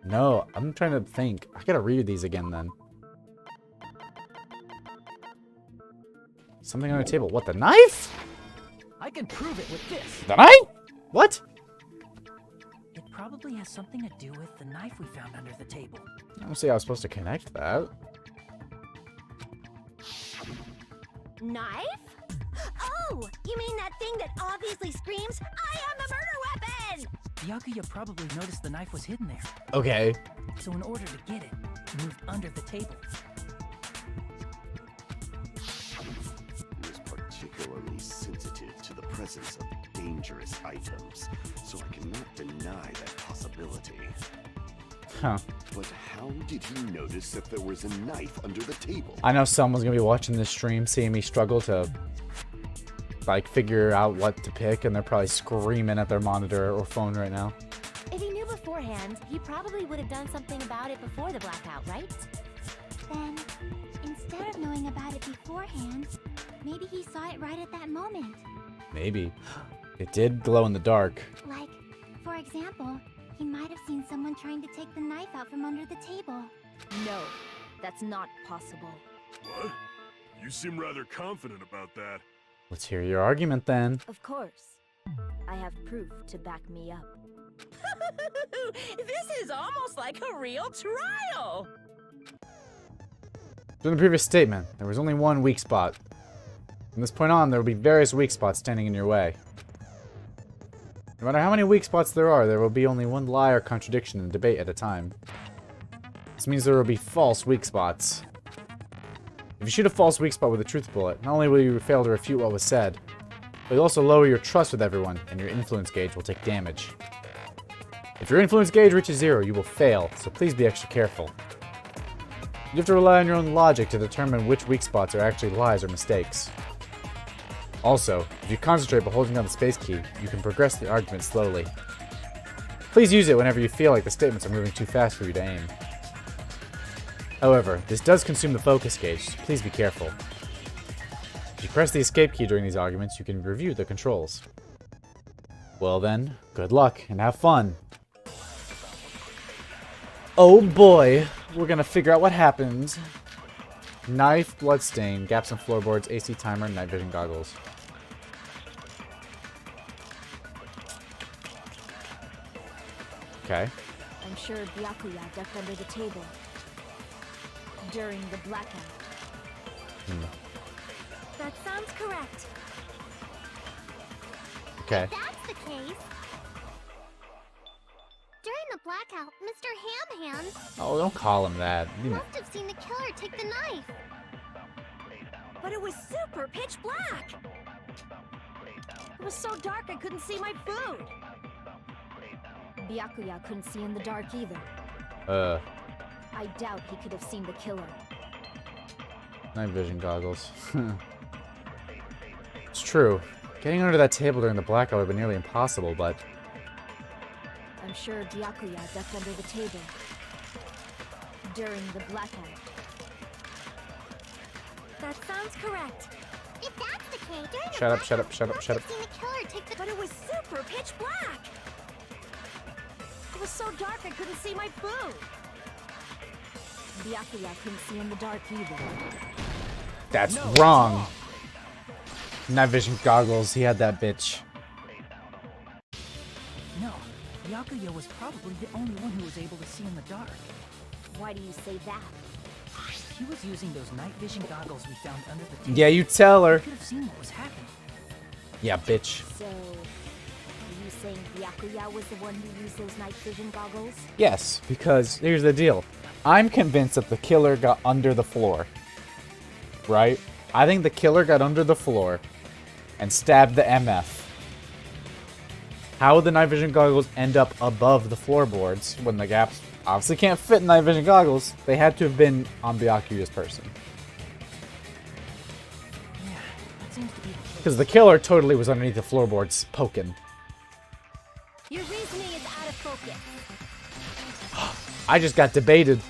No, I'm trying to think. I gotta read these again then. Something on the table. What, the knife? I can prove it with this. The knife? What? It probably has something to do with the knife we found under the table. I don't see how I was supposed to connect that. Knife? Oh, you mean that thing that obviously screams, I am the murder weapon! Byakuya probably noticed the knife was hidden there. Okay. So in order to get it, he moved under the table. He was particularly sensitive to the presence of dangerous items, so I cannot deny that possibility. Huh. But how did he notice that there was a knife under the table? I know someone's gonna be watching this stream, seeing me struggle to, like, figure out what to pick, and they're probably screaming at their monitor or phone right now. If he knew beforehand, he probably would have done something about it before the blackout, right? Then, instead of knowing about it beforehand, maybe he saw it right at that moment. Maybe. It did glow in the dark. Like, for example, he might have seen someone trying to take the knife out from under the table. No, that's not possible. What? You seem rather confident about that. Let's hear your argument then. Of course. I have proof to back me up. This is almost like a real trial. In the previous statement, there was only one weak spot. From this point on, there will be various weak spots standing in your way. No matter how many weak spots there will be only one lie or contradiction in the debate at a time. This means there will be false weak spots. If you shoot a false weak spot with a truth bullet, not only will you fail to refute what was said, but you'll also lower your trust with everyone, and your influence gauge will take damage. If your influence gauge reaches 0, you will fail, so please be extra careful. You have to rely on your own logic to determine which weak spots are actually lies or mistakes. Also, if you concentrate by holding down the space key, you can progress the argument slowly. Please use it whenever you feel like the statements are moving too fast for you to aim. However, this does consume the focus gauge, so please be careful. If you press the escape key during these arguments, you can review the controls. Well then, good luck and have fun. Oh boy, we're gonna figure out what happened. Knife, bloodstain, gaps in floorboards, AC timer, night vision goggles. Okay. I'm sure Byakuya ducked under the table during the blackout. That sounds correct. Okay. That's the case. During the blackout, Mr. Ham-Hands Oh, don't call him that. must have seen the killer take the knife. But it was super pitch black! It was so dark I couldn't see my food! Byakuya couldn't see in the dark either. I doubt he could have seen the killer. Night vision goggles. It's true. Getting under that table during the blackout would have been nearly impossible, but... I'm I'm sure Byakuya ducked under the table during the blackout. That sounds correct. If that's the case, during the Shut up, blackout, shut up, shut up, must shut have up. seen the killer take the. But it was super pitch black. It was so dark I couldn't see my food. Byakuya couldn't see in the dark either. That's wrong. Night vision goggles. He had that bitch. No, Byakuya was probably the only one who was able to see in the dark. Why do you say that? He was using those night vision goggles we found under the table. Yeah, you tell her. He could have seen what was happening. Yeah, bitch. So, are you saying Byakuya was the one who used those night vision goggles? Yes, because here's the deal. I'm convinced that the killer got under the floor. Right? I think the killer got under the floor and stabbed the MF. How would the night vision goggles end up above the floorboards when the gaps obviously can't fit in night vision goggles? They had to have been on Byakuya's person. Yeah, that seems to be the case. Because the killer totally was underneath the floorboards poking. Your reasoning is out of focus. I just got debated.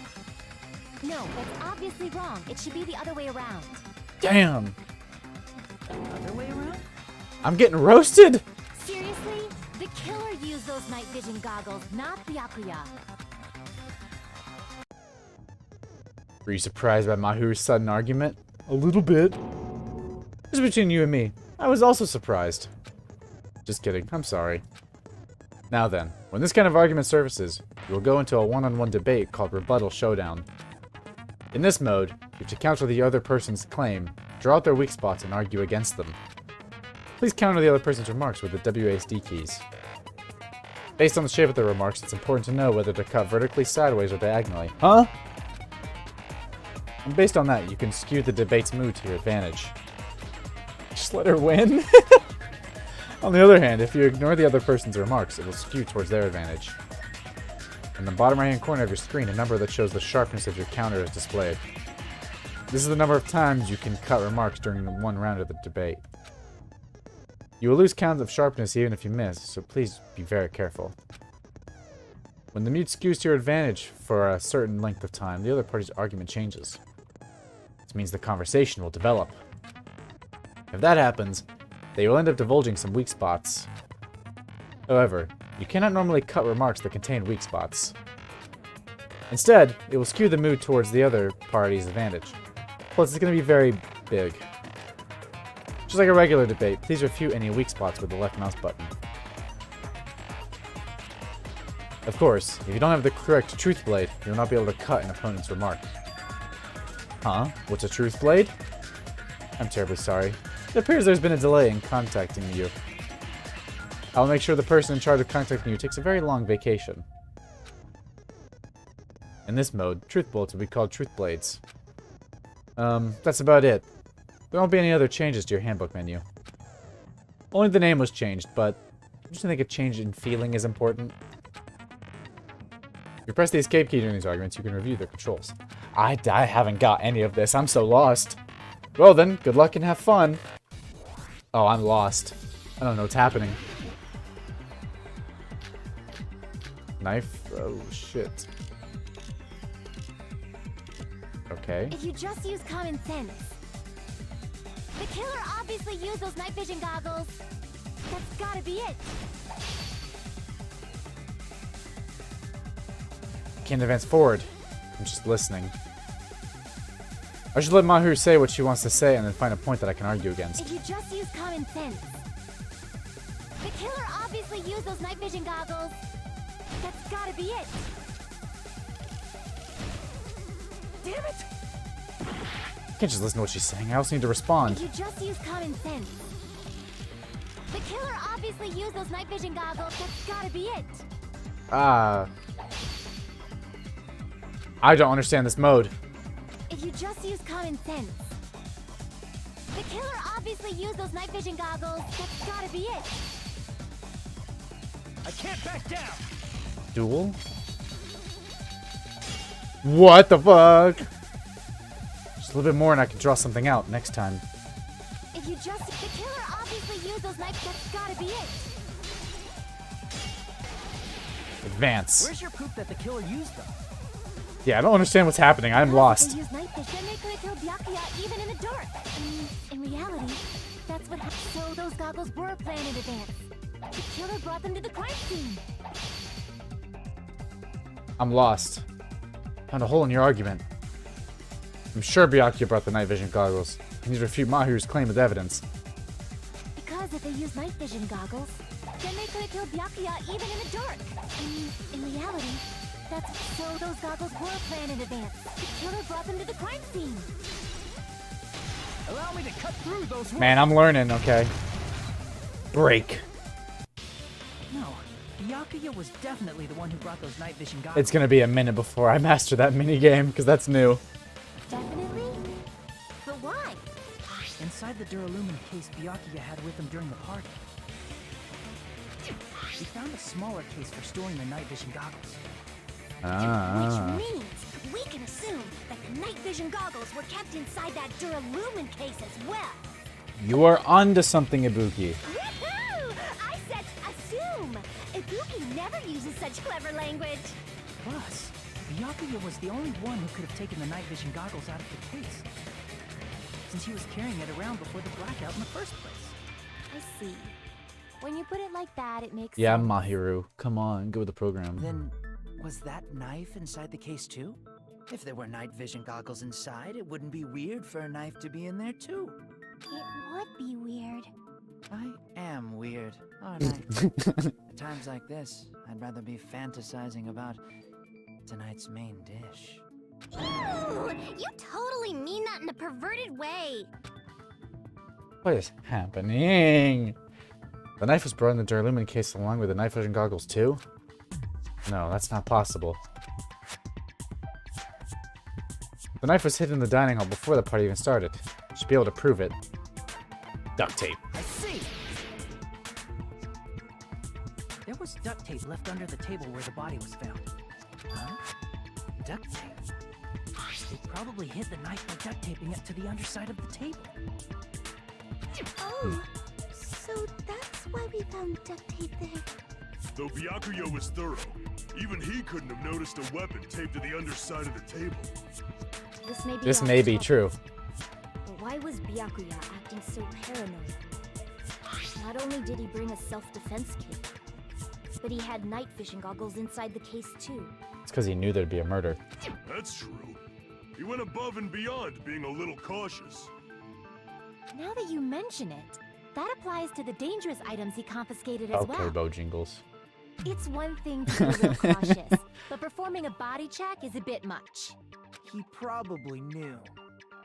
No, that's obviously wrong. It should be the other way around. Damn. The other way around? I'm getting roasted. Seriously? The killer used those night vision goggles, not Byakuya. Were you surprised by Mahu's sudden argument? A little bit. This is between you and me. I was also surprised. Just kidding. I'm sorry. Now then, when this kind of argument surfaces, you will go into a one-on-one debate called Rebuttal Showdown. In this mode, you have to counter the other person's claim, draw out their weak spots, and argue against them. Please counter the other person's remarks with the WASD keys. Based on the shape of the remarks, it's important to know whether to cut vertically, sideways, or diagonally. Huh? And based on that, you can skew the debate's mood to your advantage. Just let her win? On the other hand, if you ignore the other person's remarks, it will skew towards their advantage. In the bottom right-hand corner of your screen, a number that shows the sharpness of your counter is displayed. This is the number of times you can cut remarks during one round of the debate. You will lose count of sharpness even if you miss, so please be very careful. When the mute skews to your advantage for a certain length of time, the other party's argument changes. This means the conversation will develop. If that happens, they will end up divulging some weak spots. However, you cannot normally cut remarks that contain weak spots. Instead, it will skew the mood towards the other party's advantage. Plus, it's going to be very big. Just like a regular debate, please refute any weak spots with the left mouse button. Of course, if you don't have the correct truth blade, you will not be able to cut an opponent's remark. Huh? What's a truth blade? I'm terribly sorry. It appears there's been a delay in contacting you. I'll make sure the person in charge of contacting you takes a very long vacation. In this mode, truth bullets will be called truth blades. That's about it. There won't be any other changes to your handbook menu. Only the name was changed, but I just think a change in feeling is important. If you press the escape key during these arguments, you can review their controls. I haven't got any of this. I'm so lost. Well then, good luck and have fun. Oh, I'm lost. I don't know what's happening. Knife? Oh, shit. Okay. If you just use common sense. The killer obviously used those night vision goggles. That's gotta be it. Can't advance forward. I'm just listening. I should let Mahu say what she wants to say and then find a point that I can argue against. If you just use common sense. The killer obviously used those night vision goggles. That's gotta be it. Damn it! I can't just listen to what she's saying. I also need to respond. If you just use common sense. The killer obviously used those night vision goggles. That's gotta be it. I don't understand this mode. If you just use common sense. The killer obviously used those night vision goggles. That's gotta be it. I can't back down! Duel? What the fuck? Just a little bit more and I can draw something out next time. If you just... The killer obviously used those night... That's gotta be it. Advance. Where's your proof that the killer used them? Yeah, I don't understand what's happening. I'm lost. They use night vision, then they could have killed Byakuya even in the dark. I mean, in reality, that's what happened. So those goggles were planned in advance. The killer brought them to the crime scene. I'm lost. Found a hole in your argument. I'm sure Byakuya brought the night vision goggles. I need to refute Mahiru's claim with evidence. Because if they used night vision goggles, then they could have killed Byakuya even in the dark. I mean, in reality, that's so those goggles were planned in advance. The killer brought them to the crime scene. Allow me to cut through those. Man, I'm learning, okay? Break. No, Byakuya was definitely the one who brought those night vision goggles. It's gonna be a minute before I master that minigame, because that's new. Definitely? But why? Inside the Duralumin case Byakuya had with him during the party, we found a smaller case for storing the night vision goggles. Ah. Which means we can assume that the night vision goggles were kept inside that Duralumin case as well. You are onto something, Ibuki. Woohoo! I said assume. Ibuki never uses such clever language. Plus, Byakuya was the only one who could have taken the night vision goggles out of the case, since he was carrying it around before the blackout in the first place. I see. When you put it like that, it makes Yeah, sense. Mahiru. Come on, go with the program. Then, was that knife inside the case too? If there were night vision goggles inside, it wouldn't be weird for a knife to be in there too. It would be weird. I am weird, aren't I? At times like this, I'd rather be fantasizing about tonight's main dish. Ooh, you totally mean that in a perverted way. What is happening? The knife was brought in the Duralumin case along with the night vision goggles too? No, that's not possible. The knife was hidden in the dining hall before the party even started. Should be able to prove it. Duct tape. I see! There was duct tape left under the table where the body was found. Huh? Duct tape? They probably hid the knife by duct taping it to the underside of the table. Oh, so that's why we found duct tape there. Though Byakuya was thorough, even he couldn't have noticed a weapon taped to the underside of the table. This may be true. But why was Byakuya acting so paranoid? Not only did he bring a self-defense kit, but he had night vision goggles inside the case too. It's because he knew there'd be a murder. That's true. He went above and beyond being a little cautious. Now that you mention it, that applies to the dangerous items he confiscated as Okay, well. Bojingles. It's one thing to be a little cautious, but performing a body check is a bit much. He probably knew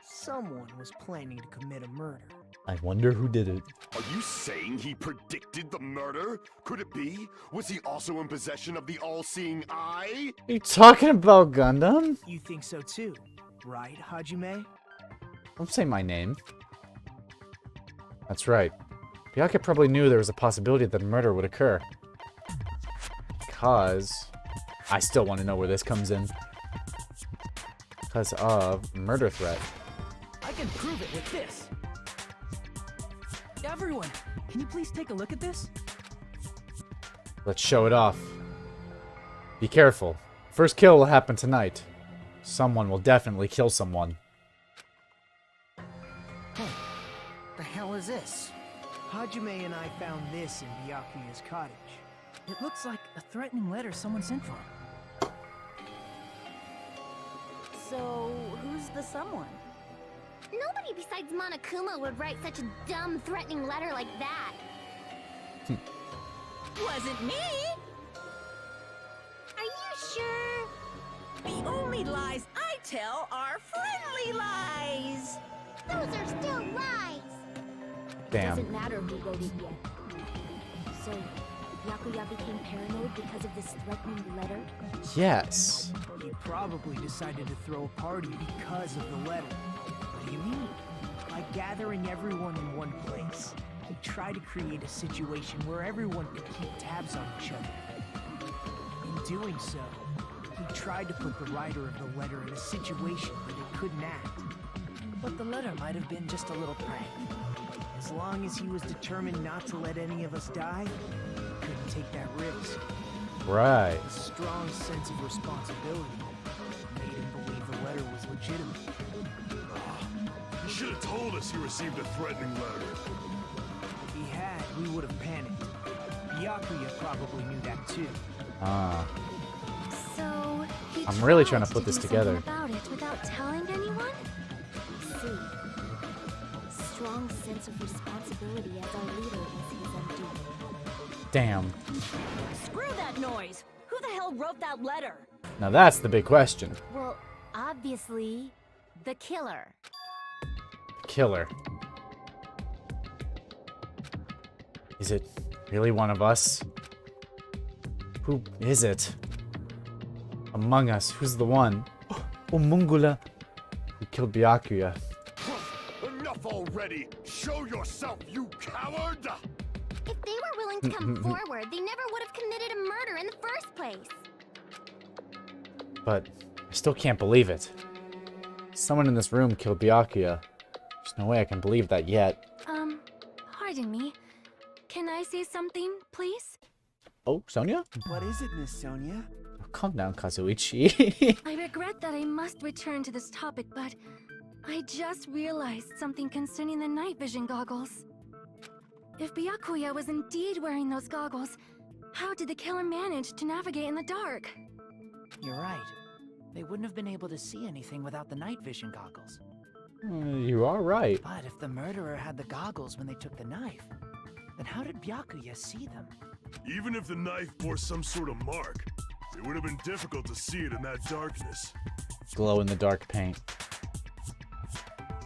someone was planning to commit a murder. I wonder who did it. Are you saying he predicted the murder? Could it be? Was he also in possession of the all-seeing eye? Are you talking about Gundam? You think so too, right, Hajime? Don't say my name. That's right. Byakuya probably knew there was a possibility that a murder would occur. Because... I still want to know where this comes in. Because of murder threat. I can prove it with this. Everyone, can you please take a look at this? Let's show it off. Be careful. First kill will happen tonight. Someone will definitely kill someone. Hey, the hell is this? Hajime and I found this in Byakuya's cottage. It looks like a threatening letter someone sent for him. So, who's the someone? Nobody besides Monokuma would write such a dumb, threatening letter like that. Wasn't me! Are you sure? The only lies I tell are friendly lies! Those are still lies. Damn. Doesn't matter who wrote it yet. So, Byakuya became paranoid because of this threatening letter? Yes. He probably decided to throw a party because of the letter. What do you mean? By gathering everyone in one place, he tried to create a situation where everyone could keep tabs on each other. In doing so, he tried to put the writer of the letter in a situation where they couldn't act. But the letter might have been just a little prank. As long as he was determined not to let any of us die, he couldn't take that risk. Right. A strong sense of responsibility made him believe the letter was legitimate. You should have told us you received a threatening letter. If he had, we would have panicked. Byakuya probably knew that too. Ah. So he I'm really tried trying to put this do together. something about it without telling anyone? See. Strong sense of responsibility as our leader was his undoing. Damn. Screw that noise! Who the hell wrote that letter? Now that's the big question. Well, obviously, the killer. Killer. Is it really one of us? Who is it? Among us, who's the one? Omungula, who killed Byakuya. Enough already! Show yourself, you coward! If they were willing to come forward, they never would have committed a murder in the first place. But I still can't believe it. Someone in this room killed Byakuya. There's no way I can believe that yet. Pardon me. Can I say something, please? Oh, Sonia? What is it, Miss Sonia? Oh, calm down, Kazuichi. I regret that I must return to this topic, but I just realized something concerning the night vision goggles. If Byakuya was indeed wearing those goggles, how did the killer manage to navigate in the dark? You're right. They wouldn't have been able to see anything without the night vision goggles. You are right. But if the murderer had the goggles when they took the knife, then how did Byakuya see them? Even if the knife bore some sort of mark, it would have been difficult to see it in that darkness. Glow in the dark paint.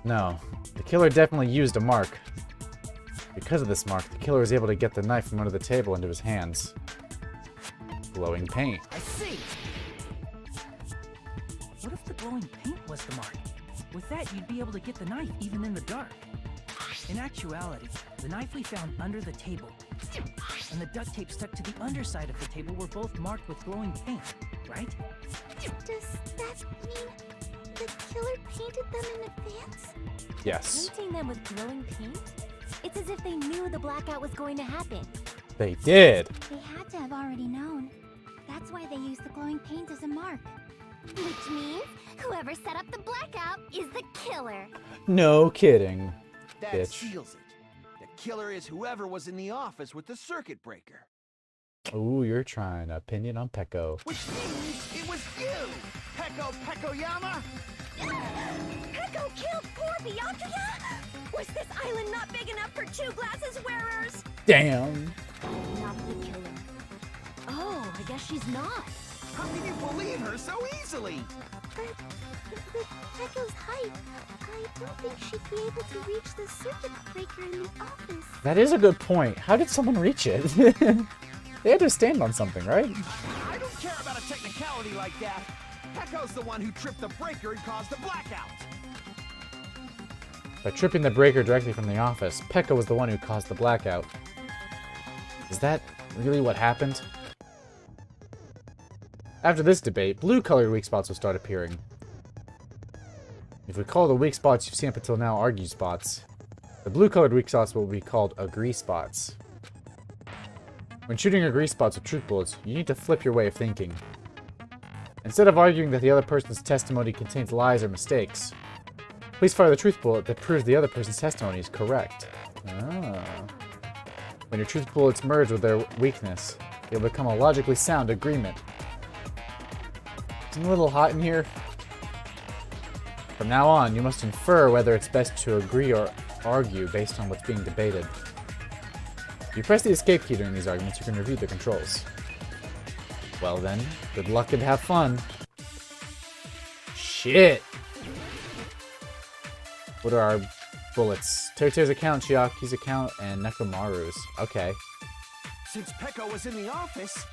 No, the killer definitely used a mark. Because of this mark, the killer was able to get the knife from under the table into his hands. Glowing paint. I see! What if the glowing paint was the mark? With that, you'd be able to get the knife even in the dark. In actuality, the knife we found under the table and the duct tape stuck to the underside of the table were both marked with glowing paint, right? Does that mean the killer painted them in advance? Yes, Painting them with glowing paint? It's as if they knew the blackout was going to happen. they did. They had to have already known. That's why they used the glowing paint as a mark. Which means whoever set up the blackout is the killer. No kidding. That Bitch. seals it. The killer is whoever was in the office with the circuit breaker. Ooh, you're trying opinion on Peko. Which means it was you, Pekoyama! Peko killed poor Byakuya? Was this island not big enough for two glasses wearers? Damn. Not the killer. Oh, I guess she's not. How can you believe her so easily? But with Peko's height, I don't think she'd be able to reach the circuit breaker in the office. That is a good point. How did someone reach it? They had to stand on something, right? I don't care about a technicality like that. Peko's the one who tripped the breaker and caused the blackout. By tripping the breaker directly from the office, Pekka was the one who caused the blackout. Is that really what happened? After this debate, blue-colored weak spots will start appearing. If we call the weak spots you've seen up until now argue spots, the blue-colored weak spots will be called agree spots. When shooting agree spots with truth bullets, you need to flip your way of thinking. Instead of arguing that the other person's testimony contains lies or mistakes, please fire the truth bullet that proves the other person's testimony is correct. Ah. When your truth bullets merge with their weakness, they'll become a logically sound agreement. Isn't it a little hot in here? From now on, you must infer whether it's best to agree or argue based on what's being debated. If you press the escape key during these arguments, you can review the controls. Well then, good luck and have fun. Shit! What are our bullets? Teruteru's account, Chiaki's account, and Nekomaru's. Okay. Since Peko was in the office,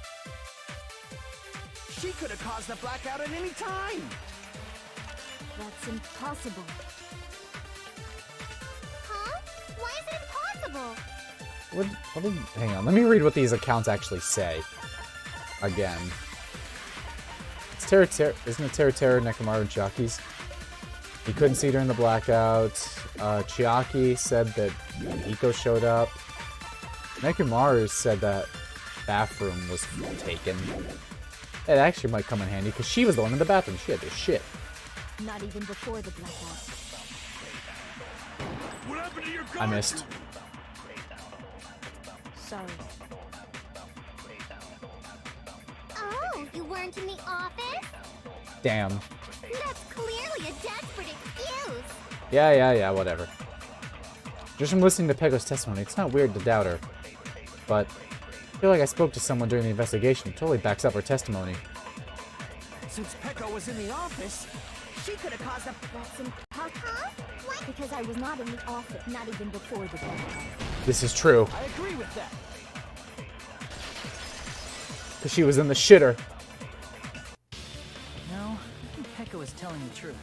she could have caused the blackout at any time. That's impossible. Huh? Why is it impossible? Hang on, let me read what these accounts actually say. Again. It's Teruteru, isn't it Teruteru, Nekomaru, and Chiaki's? He couldn't see during the blackout. Chiaki said that Hiko showed up. Nekomaru said that bathroom was taken. It actually might come in handy because she was the one in the bathroom. She had to shit. Not even before the blackout. What happened to your I missed. Sorry. Oh, you weren't in the office? Damn. That's clearly a desperate excuse. Yeah, whatever. Just from listening to Pecco's testimony, it's not weird to doubt her. But I feel like I spoke to someone during the investigation. It totally backs up her testimony. Since Pecco was in the office, she could have caused a... That's impossible. What? Because I was not in the office, not even before the blackout. This is true. I agree with that. Because she was in the shitter. No, I think Pecco is telling the truth.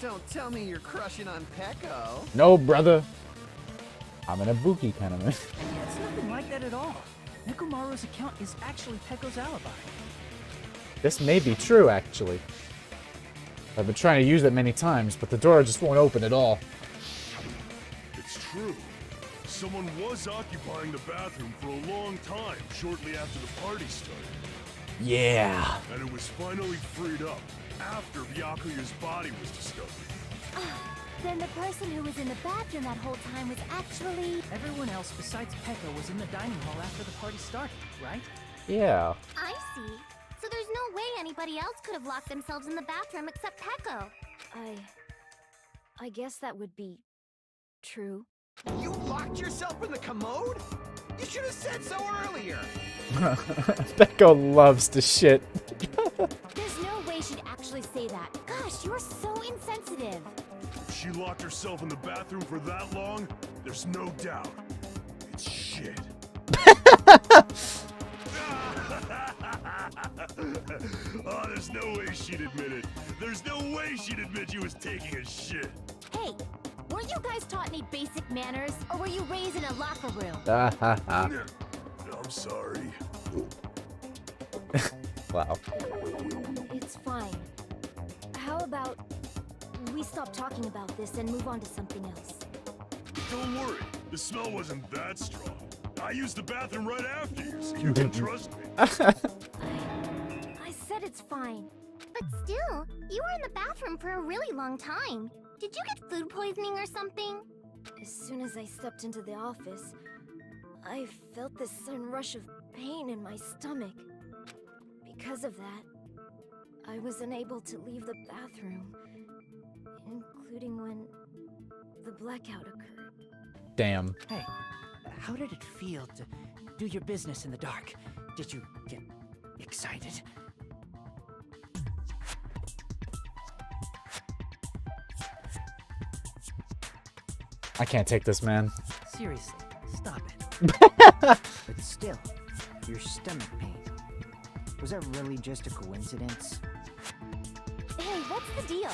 Don't tell me you're crushing on Pecco. No, brother. I'm in a Buki kind of mood. It's nothing like that at all. Nekomaru's account is actually Pecco's alibi. This may be true, actually. I've been trying to use it many times, but the door just won't open at all. It's true. Someone was occupying the bathroom for a long time shortly after the party started. Yeah. And it was finally freed up after Byakuya's body was discovered. Then the person who was in the bathroom that whole time was actually... Everyone else besides Pecco was in the dining hall after the party started, right? Yeah. I see. So there's no way anybody else could have locked themselves in the bathroom except Pecco. I guess that would be... true. You locked yourself in the commode? You should have said so earlier. Pecco loves to shit. There's no way she'd actually say that. Gosh, you're so insensitive. If she locked herself in the bathroom for that long, there's no doubt. It's shit. Oh, there's no way she'd admit it. There's no way she'd admit she was taking a shit. Hey, weren't you guys taught any basic manners? Or were you raised in a locker room? I'm sorry. Wow. It's fine. How about we stop talking about this and move on to something else? Don't worry, the smell wasn't that strong. I used the bathroom right after you, so you can trust me. I said it's fine. But still, you were in the bathroom for a really long time. Did you get food poisoning or something? As soon as I stepped into the office, I felt this sudden rush of pain in my stomach. Because of that, I was unable to leave the bathroom, including when the blackout occurred. Damn. Hey, how did it feel to do your business in the dark? Did you get excited? I can't take this, man. Seriously, stop it. But still, your stomach pain. Was that really just a coincidence? Hey, what's the deal?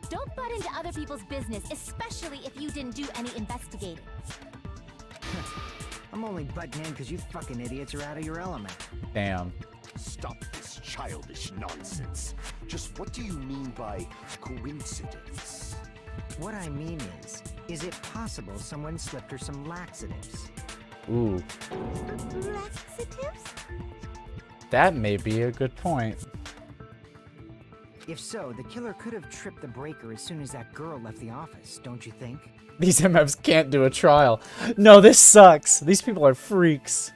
Don't butt into other people's business, especially if you didn't do any investigating. I'm only butting in because you fucking idiots are out of your element. Damn. Stop this childish nonsense. Just what do you mean by coincidence? What I mean is it possible someone slipped her some laxatives? Ooh. Laxatives? That may be a good point. If so, the killer could have tripped the breaker as soon as that girl left the office, don't you think? These MFs can't do a trial. No, this sucks. These people are freaks.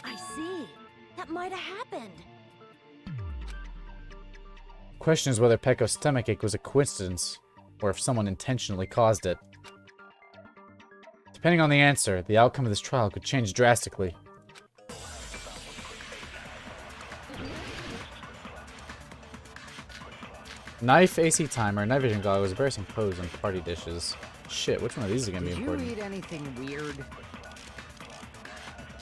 I see. That might have happened. Question is whether Pecco's stomachache was a coincidence, or if someone intentionally caused it. Depending on the answer, the outcome of this trial could change drastically. Knife, AC timer, night vision goggles, embarrassing pose, and party dishes. Shit, which one of these is gonna be Did you important? eat anything weird?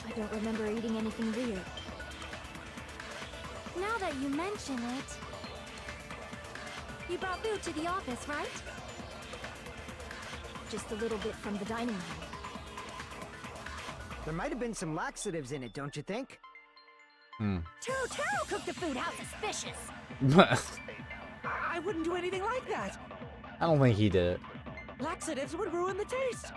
I don't remember eating anything weird. Now that you mention it... You brought food to the office, right? Just a little bit from the dining hall. There might have been some laxatives in it, don't you think? Taro cooked the food. How suspicious! I wouldn't do anything like that. I don't think he did it. Laxatives would ruin the taste.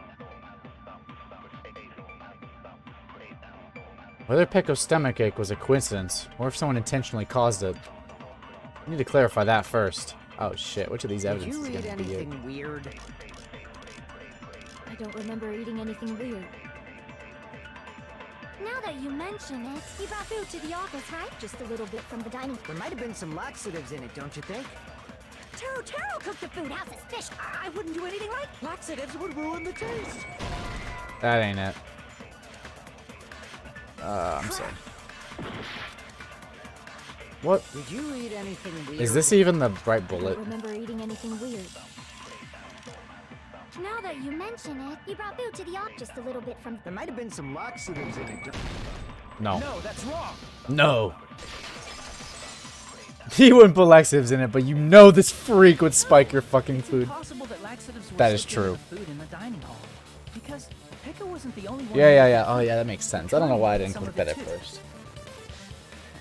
Whether Pecco's stomachache was a coincidence, or if someone intentionally caused it. I need to clarify that first. Oh shit, which of these Did evidence you is read gonna be it? anything weird? I don't remember eating anything weird. Now that you mention it, you brought food to the office, right? Just a little bit from the dining. There might have been some laxatives in it, don't you think? Taro cooked the food. How suspicious. I wouldn't do anything like laxatives would ruin the taste. That ain't it. I'm sorry. What? Did you read anything weird? Is this even the right I bullet? don't remember eating anything weird. Now that you mention it, you brought food to the office. Just a little bit from. There might have been some laxatives in it. No. No, that's wrong. No. He wouldn't put laxatives in it, but you know this freak would spike your fucking It's food. impossible that laxatives were That is sitting in true. the food in the dining hall. Because Pekka wasn't the only one. Yeah. Oh yeah, that makes sense. I don't know why I didn't click that at first.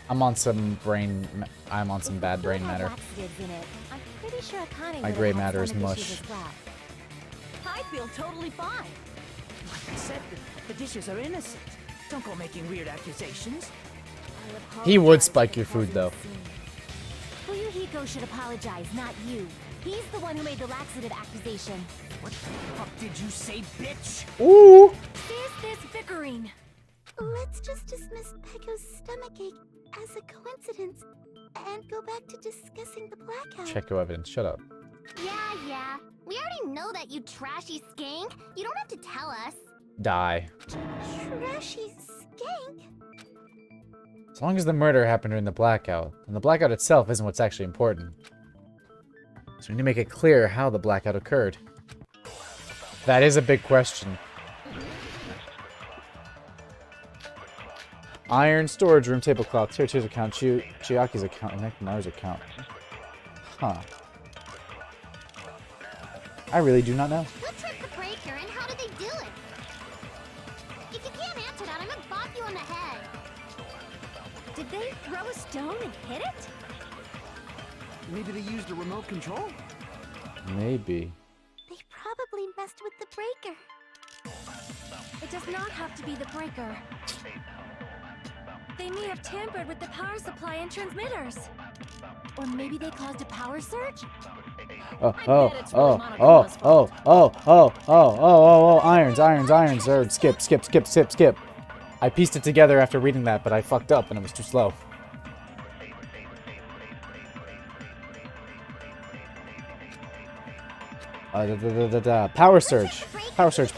I'm on some bad brain It had matter. laxatives in it. I'm pretty sure Akane My would gray have had matter is stomach mush. issues as well. I feel totally fine. Like I said, the dishes are innocent. Don't go making weird accusations. I He would apologize spike for your food, causing a though. scene. Fuyuhiko should apologize, not you. He's the one who made the laxative accusation. What the fuck did you say, bitch? Ooh. Is this bickering? Let's just dismiss Pecco's stomachache as a coincidence and go back to discussing the blackout. Check your evidence. Shut up. Yeah. We already know that, you trashy skank. You don't have to tell us. Die. Trashy skank? As long as the murder happened during the blackout, and the blackout itself isn't what's actually important. So we need to make it clear how the blackout occurred. That is a big question. Iron storage room tablecloth, Tier 2's account, Chiaki's account, and Nekunar's account. Huh. I really do not know. Who tripped the breaker and how did they do it? If you can't answer that, I'm gonna bop you on the head. Did they throw a stone and hit it? Maybe they used a remote control? Maybe. They probably messed with the breaker. It does not have to be the breaker. They may have tampered with the power supply and transmitters. Or maybe they caused a power surge? Oh, bet it's really Monogoma's irons, skip. I pieced it together after reading that, but I fucked up and it was too slow. Power surge. Power surge.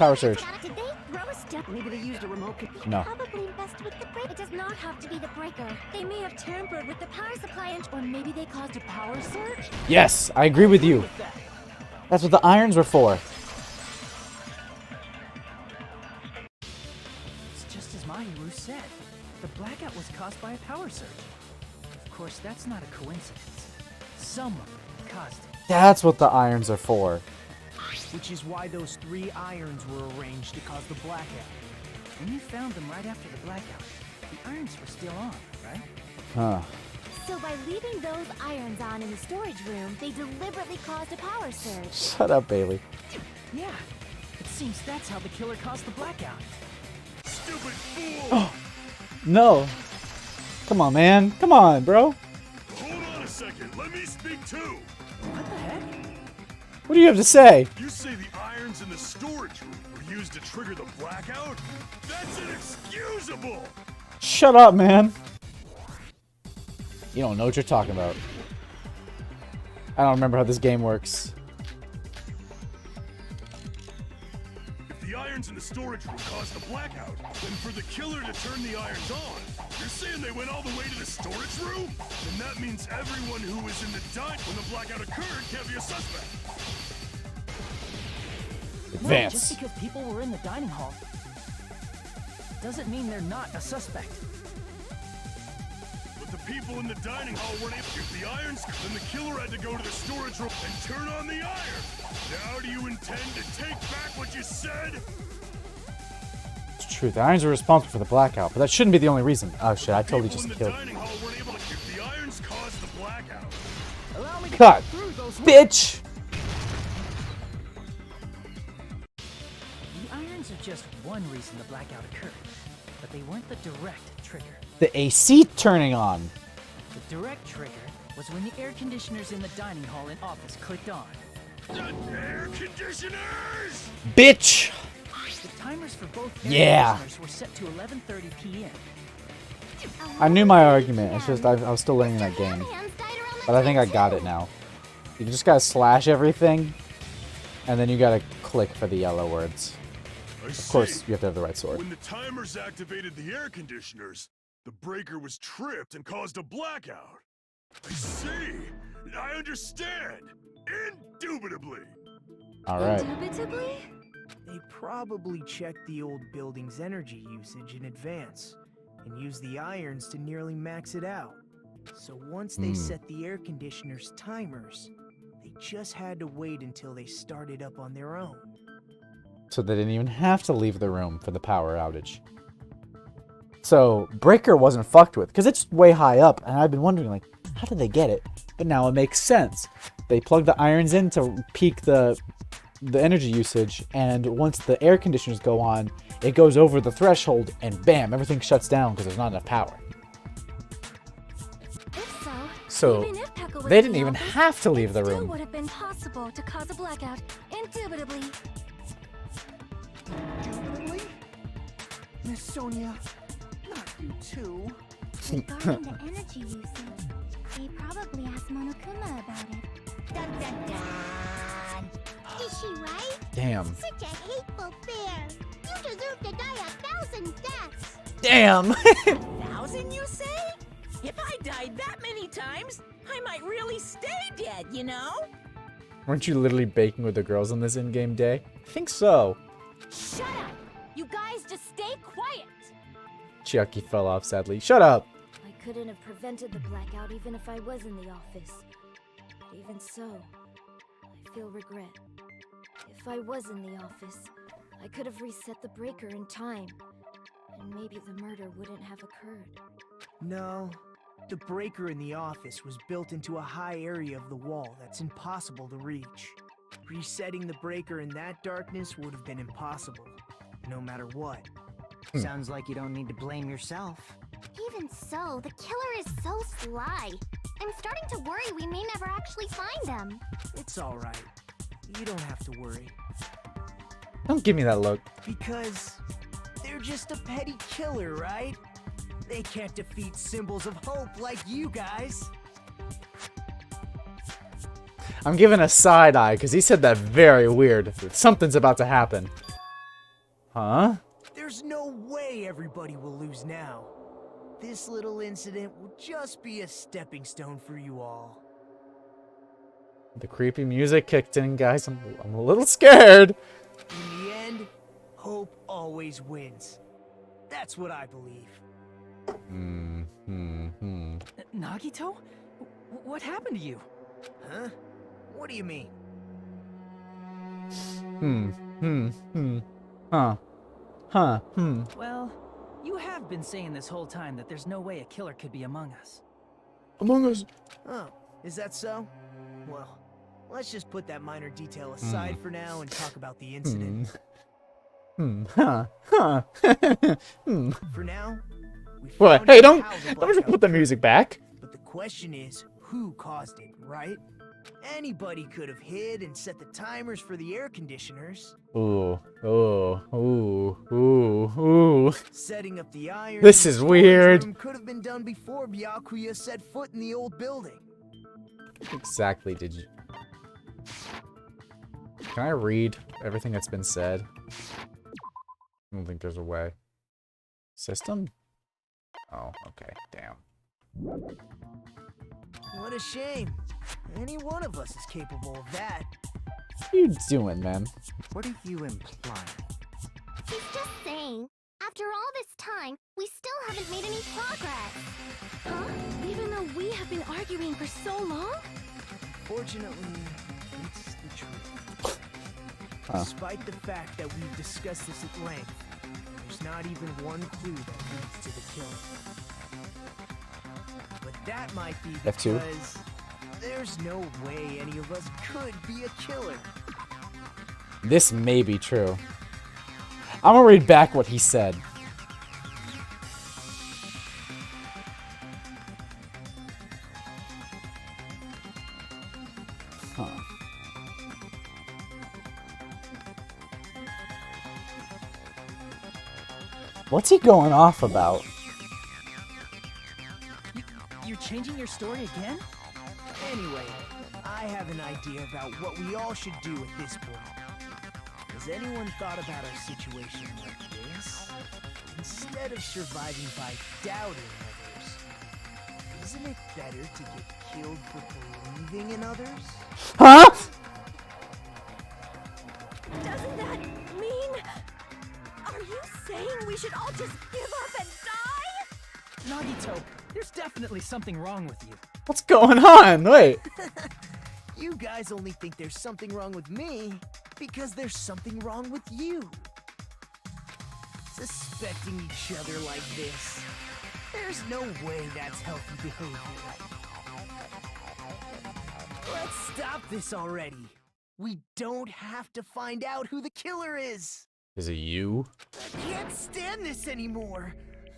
Did they throw a stone? Maybe they used a remote control. No. Probably messed with the breaker. It does not have to be the breaker. They may have tampered with the power supply and... Or maybe they caused a power surge? Yes, I agree with you. With that. That's what the irons were for. It's just as Mahiru said. The blackout was caused by a power surge. Of course, that's not a coincidence. Someone caused it. That's what the irons are for. Which is why those 3 irons were arranged to cause the blackout. When you found them right after the blackout, the irons were still on, right? Huh. So by leaving those irons on in the storage room, they deliberately caused a power surge. Shut up, Bailey. Yeah. It seems that's how the killer caused the blackout. Stupid fool! No. Come on, man. Come on, bro. Hold on a second, let me speak too! What the heck? What do you have to say? You say the irons in the storage room were used to trigger the blackout? That's inexcusable! Shut up, man. You don't know what you're talking about. I don't remember how this game works. If the irons in the storage room caused the blackout, then for the killer to turn the irons on, you're saying they went all the way to the storage room? Then that means everyone who was in the dining when the blackout occurred can't be a suspect. No, Advance. just because people were in the dining hall doesn't mean they're not a suspect. But the people in the dining hall weren't able to get the irons, then the killer had to go to the storage room and turn on the iron. Now do you intend to take back what you said? It's true. The irons were responsible for the blackout, but that shouldn't be the only reason. Oh shit, I totally People just in the killed. dining hall weren't able to get the irons caused the blackout. Allow me to Cut. get through those Bitch! The irons are just one reason the blackout occurred, but they weren't the direct trigger. The AC turning on. The direct trigger was when the air conditioners in the dining hall and office clicked on. The air conditioners! Bitch! The timers for both air Yeah. conditioners were set to 11:30 p.m. I knew my argument. It's just I was still learning that game. But I think I got it now. You just gotta slash everything, and then you gotta click for the yellow words. Of course, you have to have the right sword. When the timers activated the air conditioners, the breaker was tripped and caused a blackout. I see. I understand. Indubitably. All right. Indubitably? They probably checked the old building's energy usage in advance and used the irons to nearly max it out. So once they set the air conditioner's timers, they just had to wait until they started up on their own. So they didn't even have to leave the room for the power outage. So breaker wasn't fucked with because it's way high up, and I've been wondering, like, how did they get it? But now it makes sense. They plug the irons in to peak the energy usage, and once the air conditioners go on, it goes over the threshold, and bam, everything shuts down because there's not enough power. If So even if Pekka was they in didn't the even office, have to leave the it still room. would have been possible to cause a blackout, indubitably. Indubitably? Miss Sonia, not you too. Regarding the energy usage, they probably asked Monokuma about it. Dun dun dun! Is she right? Damn. Such a hateful bear. You deserve to die 1,000 deaths. Damn. 1,000, you say? If I died that many times, I might really stay dead, you know? Weren't you literally baking with the girls on this in-game day? I think so. Shut up! You guys just stay quiet! Chucky fell off sadly. Shut up. I couldn't have prevented the blackout even if I was in the office. But even so, I feel regret. If I was in the office, I could have reset the breaker in time, and maybe the murder wouldn't have occurred. No, the breaker in the office was built into a high area of the wall that's impossible to reach. Resetting the breaker in that darkness would have been impossible, no matter what. Sounds like you don't need to blame yourself. Even so, the killer is so sly. I'm starting to worry we may never actually find them. It's alright. You don't have to worry. Don't give me that look. Because they're just a petty killer, right? They can't defeat symbols of hope like you guys. I'm giving a side eye because he said that very weird. Something's about to happen. Huh? There's no way everybody will lose now. This little incident will just be a stepping stone for you all. The creepy music kicked in, guys. I'm a little scared. In the end, hope always wins. That's what I believe. Nagito? What happened to you? Huh? What do you mean? Well, you have been saying this whole time that there's no way a killer could be among us. Among Us. Oh, is that so? Well, let's just put that minor detail aside for now and talk about the incident. For now, we What? found Hey, out don't how the just blackout put the music back. But the question is, who caused it, right? Anybody could have hid and set the timers for the air conditioners. Ooh, ooh, ooh, ooh, ooh. Setting up the irons. This in is the storage weird. room could have been done before Byakuya set foot in the old building. Exactly, did you? Can I read everything that's been said? I don't think there's a way. System? Oh, okay, damn. What a shame. Any one of us is capable of that. What are you doing, man? What are you implying? He's just saying, after all this time, we still haven't made any progress. Huh? Even though we have been arguing for so long? Fortunately, it's the truth. Despite the fact that we've discussed this at length, there's not even one clue that leads to the killing. But that might be F2. because there's no way any of us could be a killer. This may be true. I'm gonna read back what he said. Huh. What's he going off about? You're changing your story again? Anyway, I have an idea about what we all should do at this point. Has anyone thought about our situation like this? Instead of surviving by doubting others, isn't it better to get killed for believing in others? Huh? Doesn't that mean... Are you saying we should all just give up and die? Nagito, there's definitely something wrong with you. What's going on? Wait. You guys only think there's something wrong with me because there's something wrong with you. Suspecting each other like this. There's no way that's healthy behavior. Let's stop this already. We don't have to find out who the killer is. Is it you? I can't stand this anymore.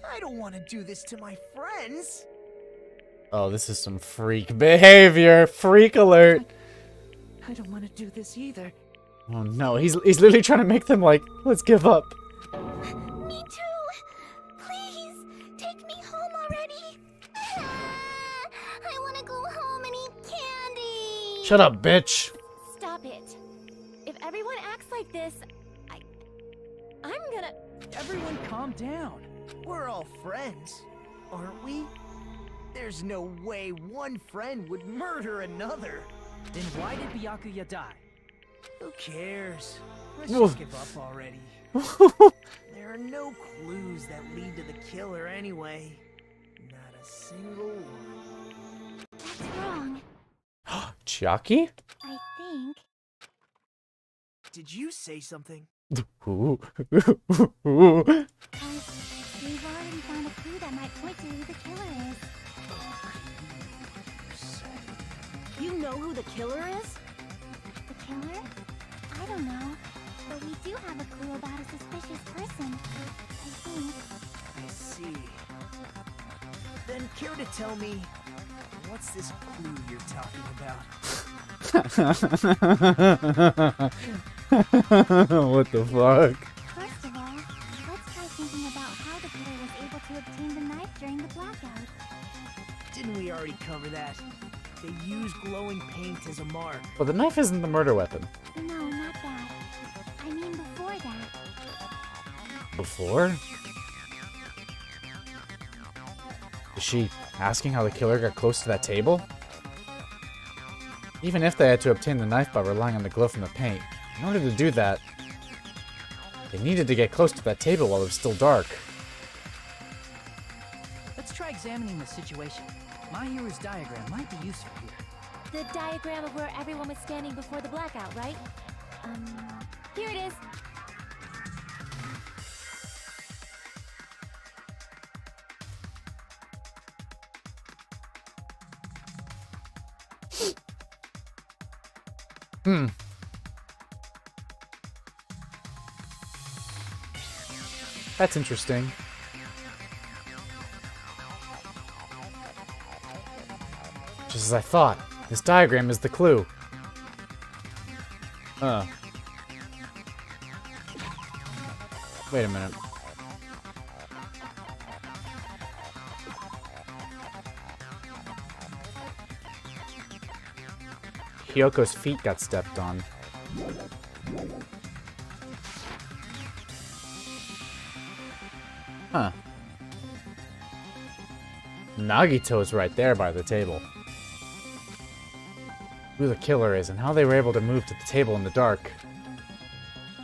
I don't want to do this to my friends. Oh, this is some freak behavior. Freak alert. I don't want to do this either. Oh no, he's literally trying to make them like, let's give up. Me too. Please, take me home already. I want to go home and eat candy. Shut up, bitch. Stop it. If everyone acts like this, I'm gonna... Everyone calm down. We're all friends, aren't we? There's no way one friend would murder another. Then why did Byakuya die? Who cares? Let's Oof. just give up already. There are no clues that lead to the killer anyway. Not a single one. That's wrong, Chiaki? I think. Did you say something? Ooh. We've already found a clue that might point to who the killer is. You know who the killer is? The killer? I don't know. But we do have a clue about a suspicious person. I think. I see. Then care to tell me, what's this clue you're talking about? What the fuck? First of all, let's try thinking about how the killer was able to obtain the knife during the blackout. Didn't we already cover that? They use glowing paint as a mark. Well, the knife isn't the murder weapon. No, not that. I mean before that. Before? Is she asking how the killer got close to that table? Even if they had to obtain the knife by relying on the glow from the paint, in order to do that, they needed to get close to that table while it was still dark. Let's try examining the situation. My hero's diagram might be useful here. The diagram of where everyone was standing before the blackout, right? Here it is. That's interesting. Just as I thought, this diagram is the clue. Wait a minute. Hyoko's feet got stepped on. Huh. Nagito's right there by the table. Who the killer is and how they were able to move to the table in the dark.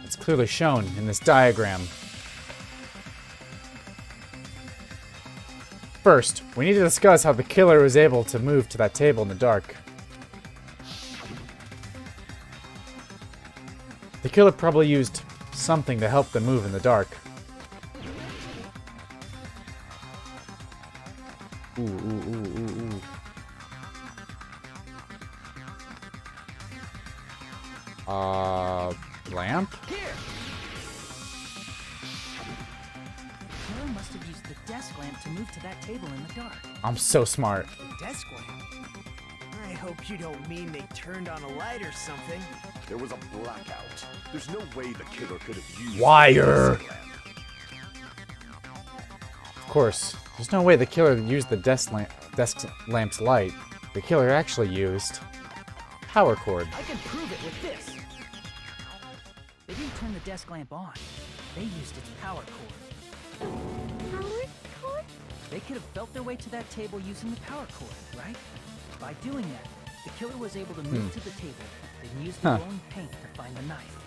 It's clearly shown in this diagram. First, we need to discuss how the killer was able to move to that table in the dark. The killer probably used something to help them move in the dark. Ooh. Lamp? Here! The killer must have used the desk lamp to move to that table in the dark. I'm so smart. The desk lamp? I hope you don't mean they turned on a light or something. There was a blackout. There's no way the killer could have used Wire. the desk lamp. Of course, there's no way the killer used the desk lamp's light. The killer actually used power cord. I can prove it with this. They didn't turn the desk lamp on. They used its power cord. Power cord? They could have felt their way to that table using the power cord, right? By doing that, the killer was able to move to the table, then use the glowing paint to find the knife.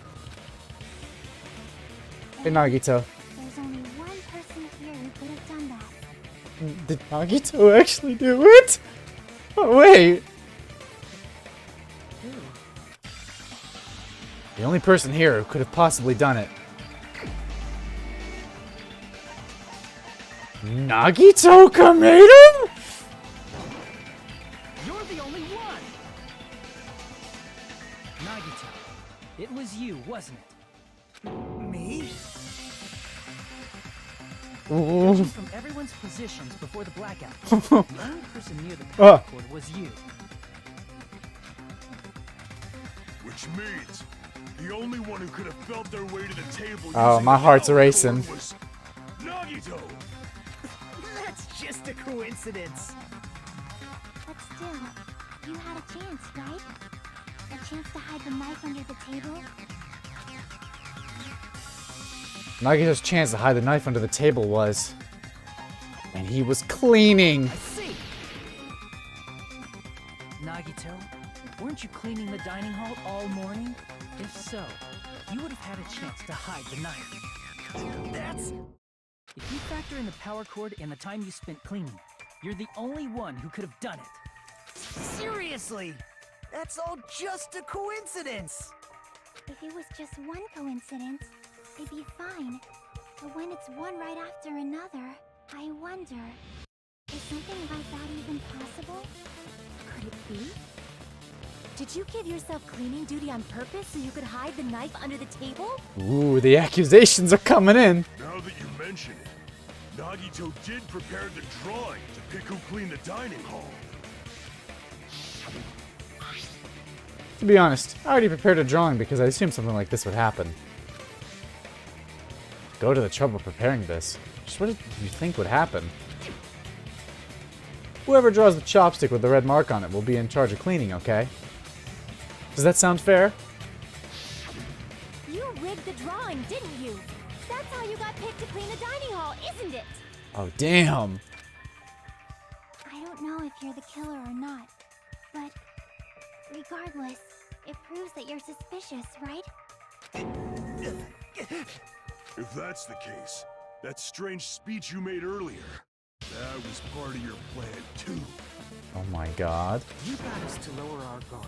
Hey Nagito. There's only one person here who could have done that. Did Nagito actually do it? Oh, wait. Who? The only person here who could have possibly done it. Nagito Kamado? You're the only one! Nagito, it was you, wasn't it? Me? Judging from everyone's positions before the blackout, the only person near the power cord was you. Which means the only one who could have felt their way to the table. Oh, using my the heart's power racing. cord was Nagito. That's just a coincidence. But still, you had a chance, right? A chance to hide the knife under the table? Nagito's chance to hide the knife under the table was... And he was cleaning. I see! Nagito, weren't you cleaning the dining hall all morning? If so, you would have had a chance to hide the knife. That's... If you factor in the power cord and the time you spent cleaning, you're the only one who could have done it. Seriously! That's all just a coincidence! If it was just one coincidence, it'd be fine. But when it's one right after another, I wonder, is something like that even possible? Could it be? Did you give yourself cleaning duty on purpose so you could hide the knife under the table? Ooh, the accusations are coming in. Now that you mention it, Nagito did prepare the drawing to pick who cleaned the dining hall. To be honest, I already prepared a drawing because I assumed something like this would happen. Go to the trouble of preparing this. Just what did you think would happen? Whoever draws the chopstick with the red mark on it will be in charge of cleaning, okay? Does that sound fair? You rigged the drawing, didn't you? That's how you got picked to clean the dining hall, isn't it? Oh, damn. I don't know if you're the killer or not, but regardless, it proves that you're suspicious, right? If that's the case, that strange speech you made earlier, that was part of your plan too. Oh my god. You got us to lower our guard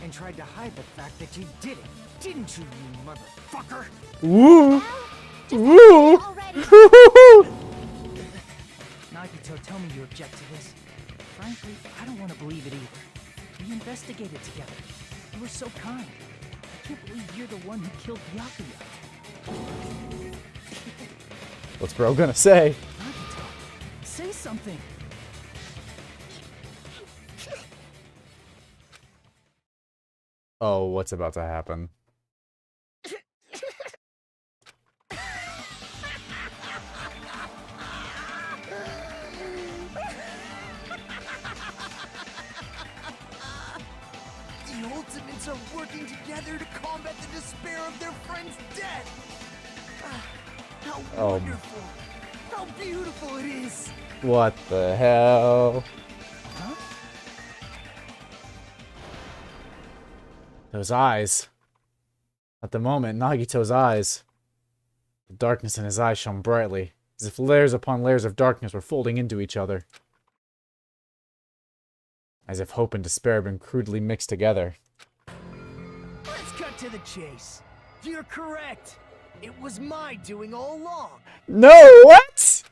and tried to hide the fact that you did it, didn't you, you motherfucker? Woo! Woo! Nagito, tell me you object to this. Frankly, I don't want to believe it either. We investigated together. You were so kind. I can't believe you're the one who killed Byakuya. What's bro gonna say? Nagito, say something. Oh, what's about to happen? The Ultimates are working together to combat the despair of their friend's death! How wonderful! How beautiful it is! What the hell? Huh? Those eyes. At the moment, Nagito's eyes. The darkness in his eyes shone brightly, as if layers upon layers of darkness were folding into each other. As if hope and despair had been crudely mixed together. Let's cut to the chase. You're correct. It was my doing all along. No, what?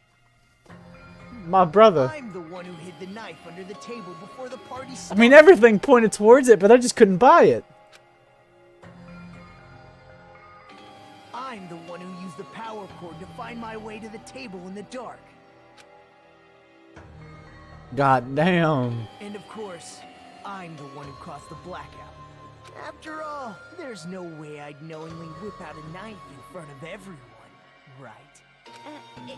My brother. I'm the one who hid the knife under the table before the party I started. mean, everything pointed towards it, but I just couldn't buy it. I'm the one who used the power cord to find my way to the table in the dark. God damn. And of course, I'm the one who caused the blackout. After all, there's no way I'd knowingly whip out a knife in front of everyone, right?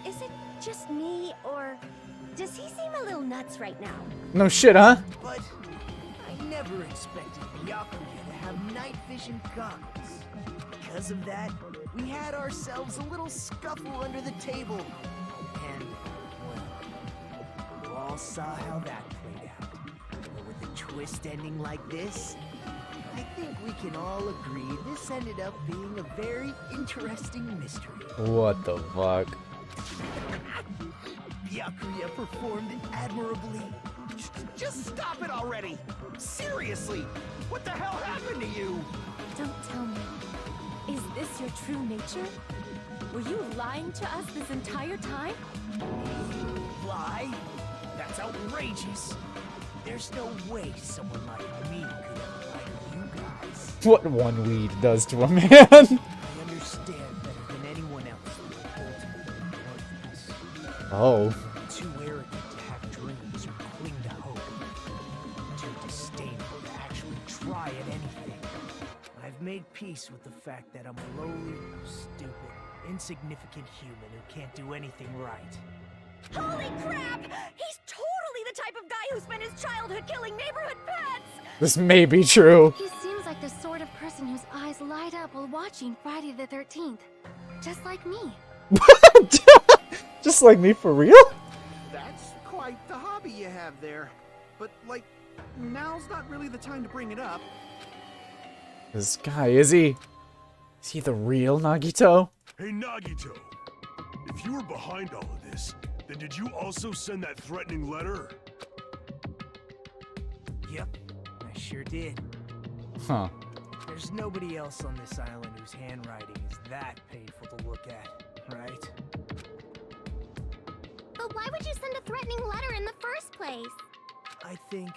Is it just me, or does he seem a little nuts right now? No shit, huh? But I never expected Byakuya to have night vision goggles. Because of that, we had ourselves a little scuffle under the table. And, well, you all saw how that played out. But with a twist ending like this, I think we can all agree this ended up being a very interesting mystery. What the fuck? Byakuya performed admirably. Just stop it already! Seriously! What the hell happened to you? Don't tell me. Is this your true nature? Were you lying to us this entire time? Lie? That's outrageous. There's no way someone like me could ever lie to you guys. What one weed does to a man? I understand better than anyone else the ultimate worthless. Oh. Too arrogant to have dreams or cling to hope. Too disdainful to actually try at anything. I've made peace with the fact that I'm a lowly, stupid, insignificant human who can't do anything right. Holy crap! He's totally the type of guy who spent his childhood killing neighborhood pets! This may be true. He seems like the sort of person whose eyes light up while watching Friday the 13th. Just like me. Just like me, for real? That's quite the hobby you have there. But, like, now's not really the time to bring it up. This guy, is he the real Nagito? Hey, Nagito. If you were behind all of this, then did you also send that threatening letter? Yep, I sure did. Huh. There's nobody else on this island whose handwriting is that painful to look at, right? But why would you send a threatening letter in the first place? I think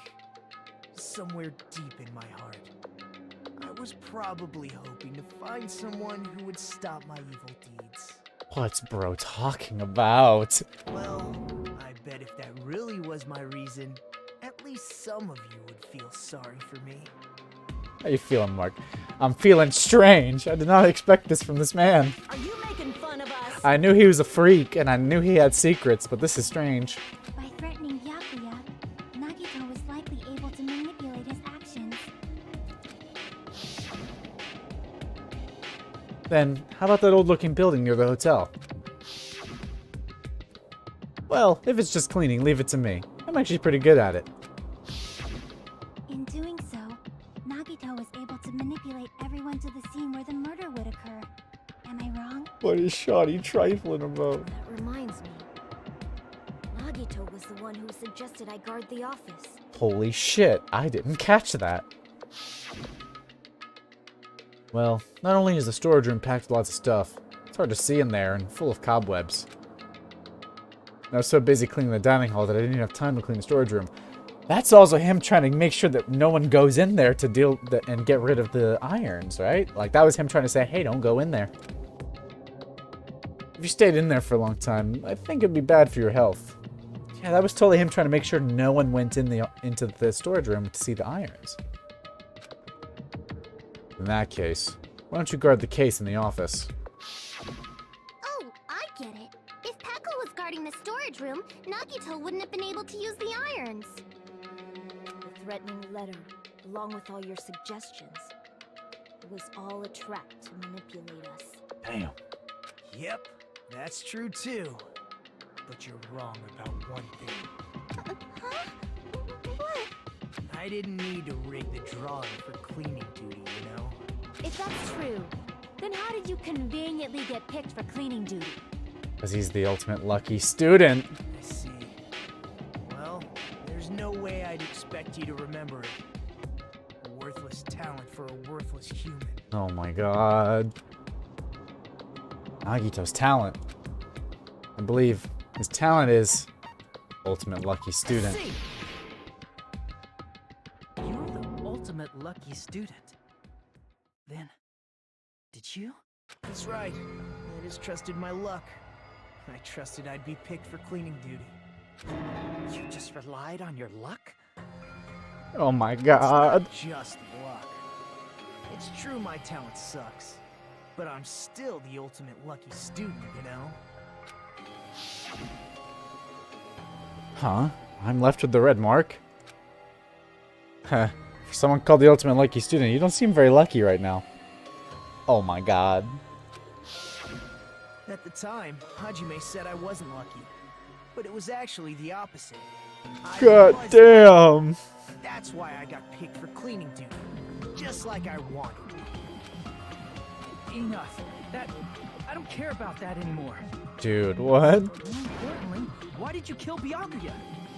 somewhere deep in my heart, I was probably hoping to find someone who would stop my evil deeds. What's bro talking about? Well, I bet if that really was my reason, at least some of you would feel sorry for me. How you feeling, Mark? I'm feeling strange. I did not expect this from this man. Are you making fun of us? I knew he was a freak, and I knew he had secrets, but this is strange. By threatening Byakuya, Nagito was likely able to manipulate his actions. Then, how about that old-looking building near the hotel? Well, if it's just cleaning, leave it to me. I'm actually pretty good at it. In doing so, Nagito was able to manipulate everyone to the scene where the murder would occur. Am I wrong? What is Shoddy trifling about? That reminds me. Nagito was the one who suggested I guard the office. Holy shit, I didn't catch that. Well, not only is the storage room packed with lots of stuff, it's hard to see in there and full of cobwebs. I was so busy cleaning the dining hall that I didn't have time to clean the storage room. That's also him trying to make sure that no one goes in there to and get rid of the irons, right? Like, that was him trying to say, hey, don't go in there. If you stayed in there for a long time, I think it'd be bad for your health. Yeah, that was totally him trying to make sure no one went into the storage room to see the irons. In that case, why don't you guard the case in the office? Oh, I get it. If Pekka was guarding the storage room, Nagito wouldn't have been able to use the irons. The threatening letter, along with all your suggestions, it was all a trap to manipulate us. Damn. Yep, that's true too. But you're wrong about one thing. Huh? What? I didn't need to rig the drawing for cleaning duty, you know? If that's true, then how did you conveniently get picked for cleaning duty? Because he's the ultimate lucky student. I see. Well, there's no way I'd expect you to remember it. A worthless talent for a worthless human. Oh my god. Nagito's talent. I believe his talent is ultimate lucky student. See. You're the ultimate lucky student. Then, did you? That's right. I just trusted my luck. I trusted I'd be picked for cleaning duty. You just relied on your luck? Oh my It's god. not just luck. It's true my talent sucks, but I'm still the ultimate lucky student, you know? Huh? I'm left with the red mark? Huh. For someone called the ultimate lucky student, you don't seem very lucky right now. Oh my god. At the time, Hajime said I wasn't lucky, but it was actually the opposite. I God was damn. lucky. That's why I got picked for cleaning duty, just like I wanted. Enough. I don't care about that anymore. Dude, what? More importantly, why did you kill Byakuya?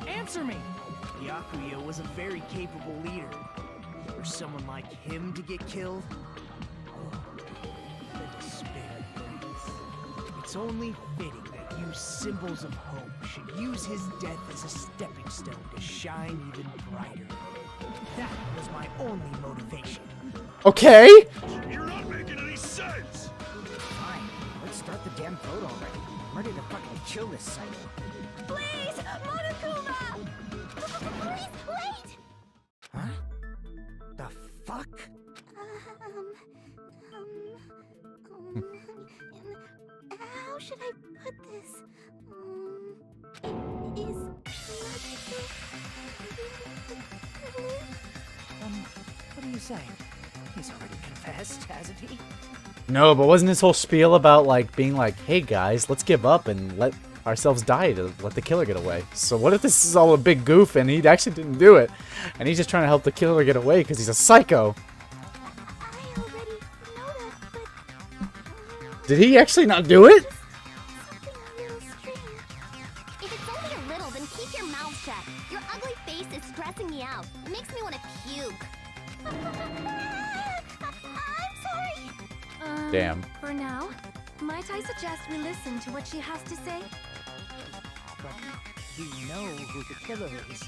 Answer me! Byakuya was a very capable leader. For someone like him to get killed, oh, the despair burns. It's only fitting that you symbols of hope should use his death as a stepping stone to shine even brighter. That was my only motivation. Okay. You're not making any sense! Fine, let's start the damn vote already. I'm ready to fucking kill this cycle. Please, Monokuma! Please, wait! Huh? The fuck? How should I put this? Is What are you saying? He's already confessed, hasn't he? No, but wasn't his whole spiel about like being like, hey guys, let's give up and let ourselves die to let the killer get away? So what if this is all a big goof and he actually didn't do it? And he's just trying to help the killer get away because he's a psycho. I already know that, but Did he actually not do it? something a little strange. If it's only a little, then keep your mouth shut. Your ugly face is stressing me out. It makes me want to puke. I'm sorry. Damn. For now, might I suggest we listen to what she has to say? But you know who the killer is.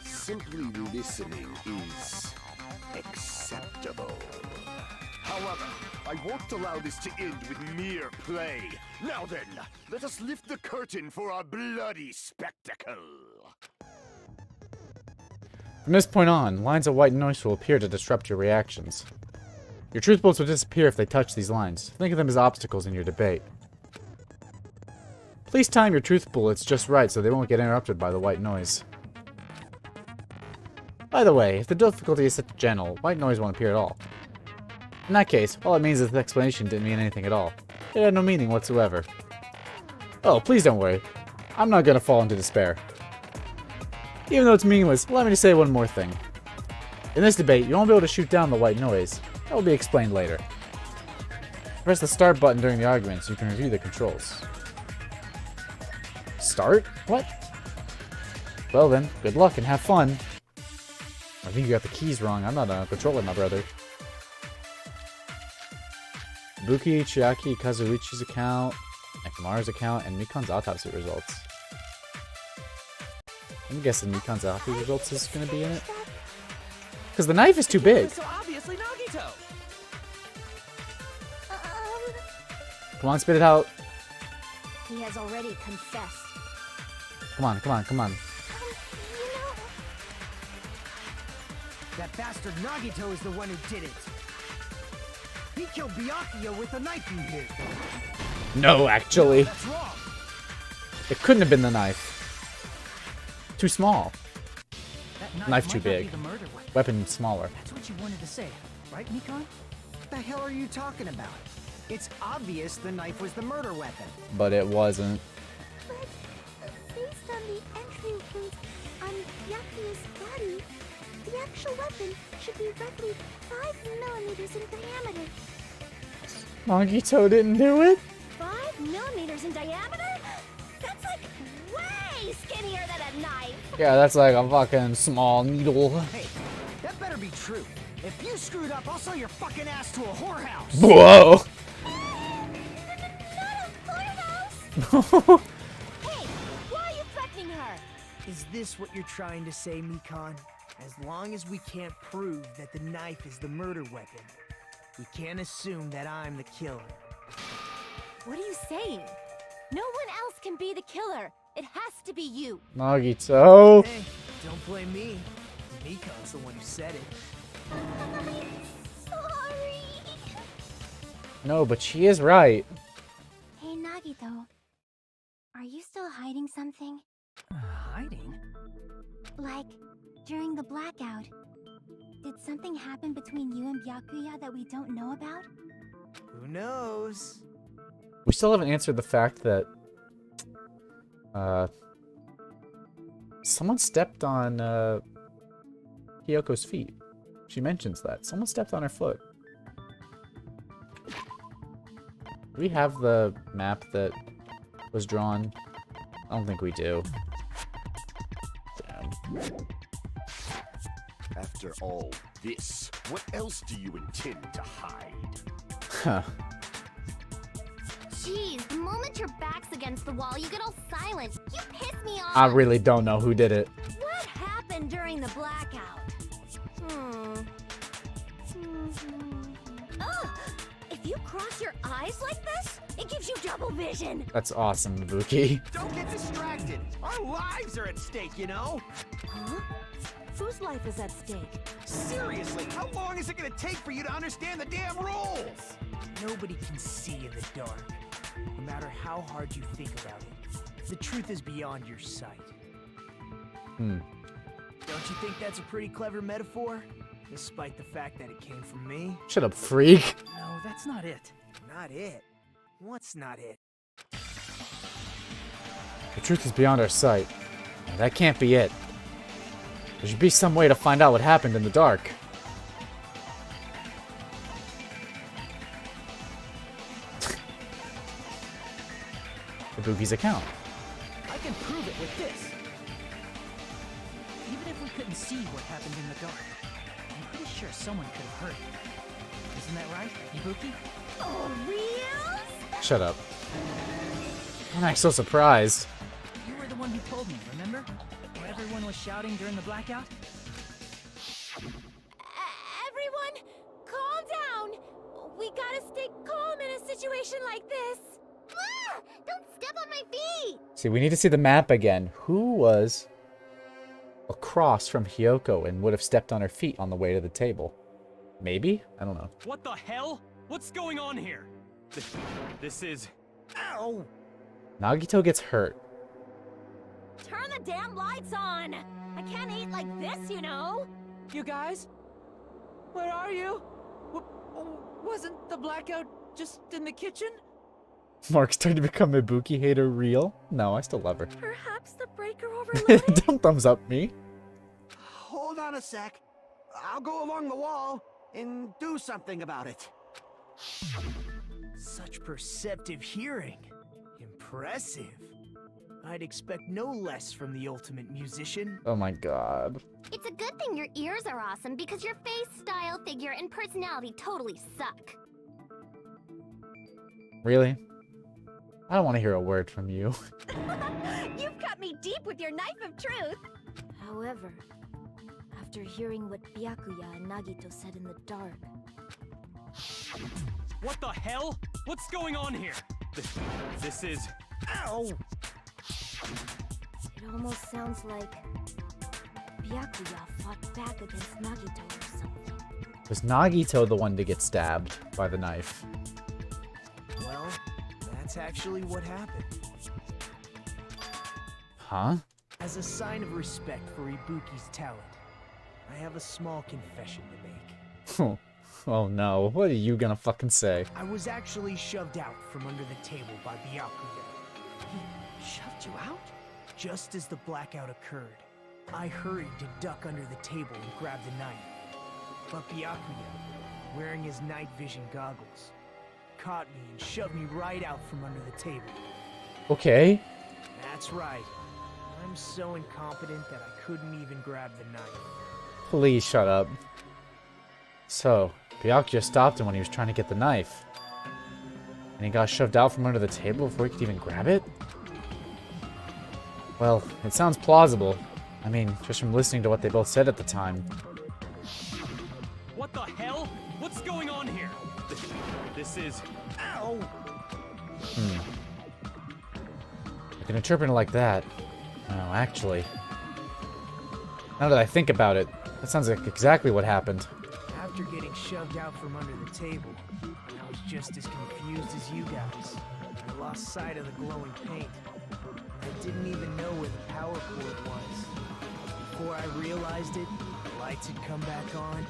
Simply listening is acceptable. However, I won't allow this to end with mere play. Now then, let us lift the curtain for our bloody spectacle. From this point on, lines of white noise will appear to disrupt your reactions. Your truth bullets will disappear if they touch these lines. Think of them as obstacles in your debate. Please time your truth bullets just right so they won't get interrupted by the white noise. By the way, if the difficulty is set to gentle, white noise won't appear at all. In that case, all it means is the explanation didn't mean anything at all. It had no meaning whatsoever. Oh, please don't worry. I'm not gonna fall into despair. Even though it's meaningless, allow me to say one more thing. In this debate, you won't be able to shoot down the white noise. That will be explained later. Press the start button during the argument so you can review the controls. Start? What? Well then, good luck and have fun. I think you got the keys wrong. I'm not a controller, my brother. Buki, Chiaki, Kazuichi's account, Nekomaru's account, and Mikan's autopsy results. I'm guessing Mikan's autopsy results is going to be in it. Because the knife is too big. So obviously Nagito! Come on, spit it out. He has already confessed. Come on, come on, come on. That bastard Nagito is the one who did it. He killed Byakuya with the knife you hid. No, actually. That's wrong. It couldn't have been the knife. Too small. That Knife might too not big. be the murder weapon. Weapon smaller. That's what you wanted to say, right, Mikon? What the hell are you talking about? It's obvious the knife was the murder weapon. But it wasn't. But based on the entry wounds on Byakuya's body, the actual weapon should be roughly 5 millimeters in diameter. Nagito didn't do it? 5 millimeters in diameter? That's like way skinnier than a knife. Yeah, that's like a fucking small needle. Hey, that better be true. If you screwed up, I'll sell your fucking ass to a whorehouse. Whoa! Hey, why are you threatening her? Is this what you're trying to say, Mikon? As long as we can't prove that the knife is the murder weapon, we can't assume that I'm the killer. What are you saying? No one else can be the killer. It has to be you. Nagito. Hey, don't blame me. Mikon's the one who said it. Sorry. No, but she is right. Hey, Nagito. Are you still hiding something? Hiding? Like, during the blackout, did something happen between you and Byakuya that we don't know about? Who knows? We still haven't answered the fact that someone stepped on Hyoko's feet. She mentions that. Someone stepped on her foot. Do we have the map that was drawn? I don't think we do. Damn. After all this, what else do you intend to hide? Huh. Jeez, the moment your back's against the wall, you get all silent. You piss me off. I really don't know who did it. What happened during the blackout? Ugh! If you cross your eyes like this, it gives you double vision. That's awesome, Ibuki. Don't get distracted. Our lives are at stake, you know? Huh? Whose life is at stake? Seriously, how long is it gonna take for you to understand the damn rules? Nobody can see in the dark, no matter how hard you think about it. The truth is beyond your sight. Hmm. Don't you think that's a pretty clever metaphor? Despite the fact that it came from me? Shut up, freak. No, that's not it. Not it. What's not it? The truth is beyond our sight. And that can't be it. There should be some way to find out what happened in the dark. Ibuki's account. I can prove it with this. Even if we couldn't see what happened in the dark, I'm pretty sure someone could have heard it. Isn't that right, Ibuki? Oh, real? Shut up. I'm not so surprised. You were the one who told me, remember? Where everyone was shouting during the blackout? Everyone, calm down. We gotta stay calm in a situation like this. Ah! Don't step on my feet. See, we need to see the map again. Who was across from Hyoko and would have stepped on her feet on the way to the table? Maybe? I don't know. What the hell? What's going on here? This is... Ow! Nagito gets hurt. Turn the damn lights on. I can't eat like this, you know. You guys? Where are you? Wasn't the blackout just in the kitchen? Mark's starting to become Ibuki hater real? No, I still love her. Perhaps the breaker overloaded? Don't thumbs up me. Hold on a sec. I'll go along the wall and do something about it. Such perceptive hearing. Impressive. I'd expect no less from the ultimate musician. Oh my god. It's a good thing your ears are awesome because your face, style, figure, and personality totally suck. Really? I don't want to hear a word from you. You've cut me deep with your knife of truth. However, after hearing what Byakuya and Nagito said in the dark... What the hell? What's going on here? This is... Ow! It almost sounds like Byakuya fought back against Nagito or something. Was Nagito the one to get stabbed by the knife? Well, that's actually what happened. Huh? As a sign of respect for Ibuki's talent, I have a small confession to make. Oh no, what are you gonna fucking say? I was actually shoved out from under the table by Byakuya. He shoved you out? Just as the blackout occurred, I hurried to duck under the table and grab the knife. But Byakuya, wearing his night vision goggles, caught me and shoved me right out from under the table. Okay. That's right. I'm so incompetent that I couldn't even grab the knife. Please shut up. So, Byakuya stopped him when he was trying to get the knife. And he got shoved out from under the table before he could even grab it? Well, it sounds plausible. I mean, just from listening to what they both said at the time. What the hell? What's going on here? This is... Ow! I can interpret it like that. No, actually. Now that I think about it, That sounds like exactly what happened. After getting shoved out from under the table, I was just as confused as you guys. I lost sight of the glowing paint. I didn't even know where the power cord was. Before I realized it, the lights had come back on.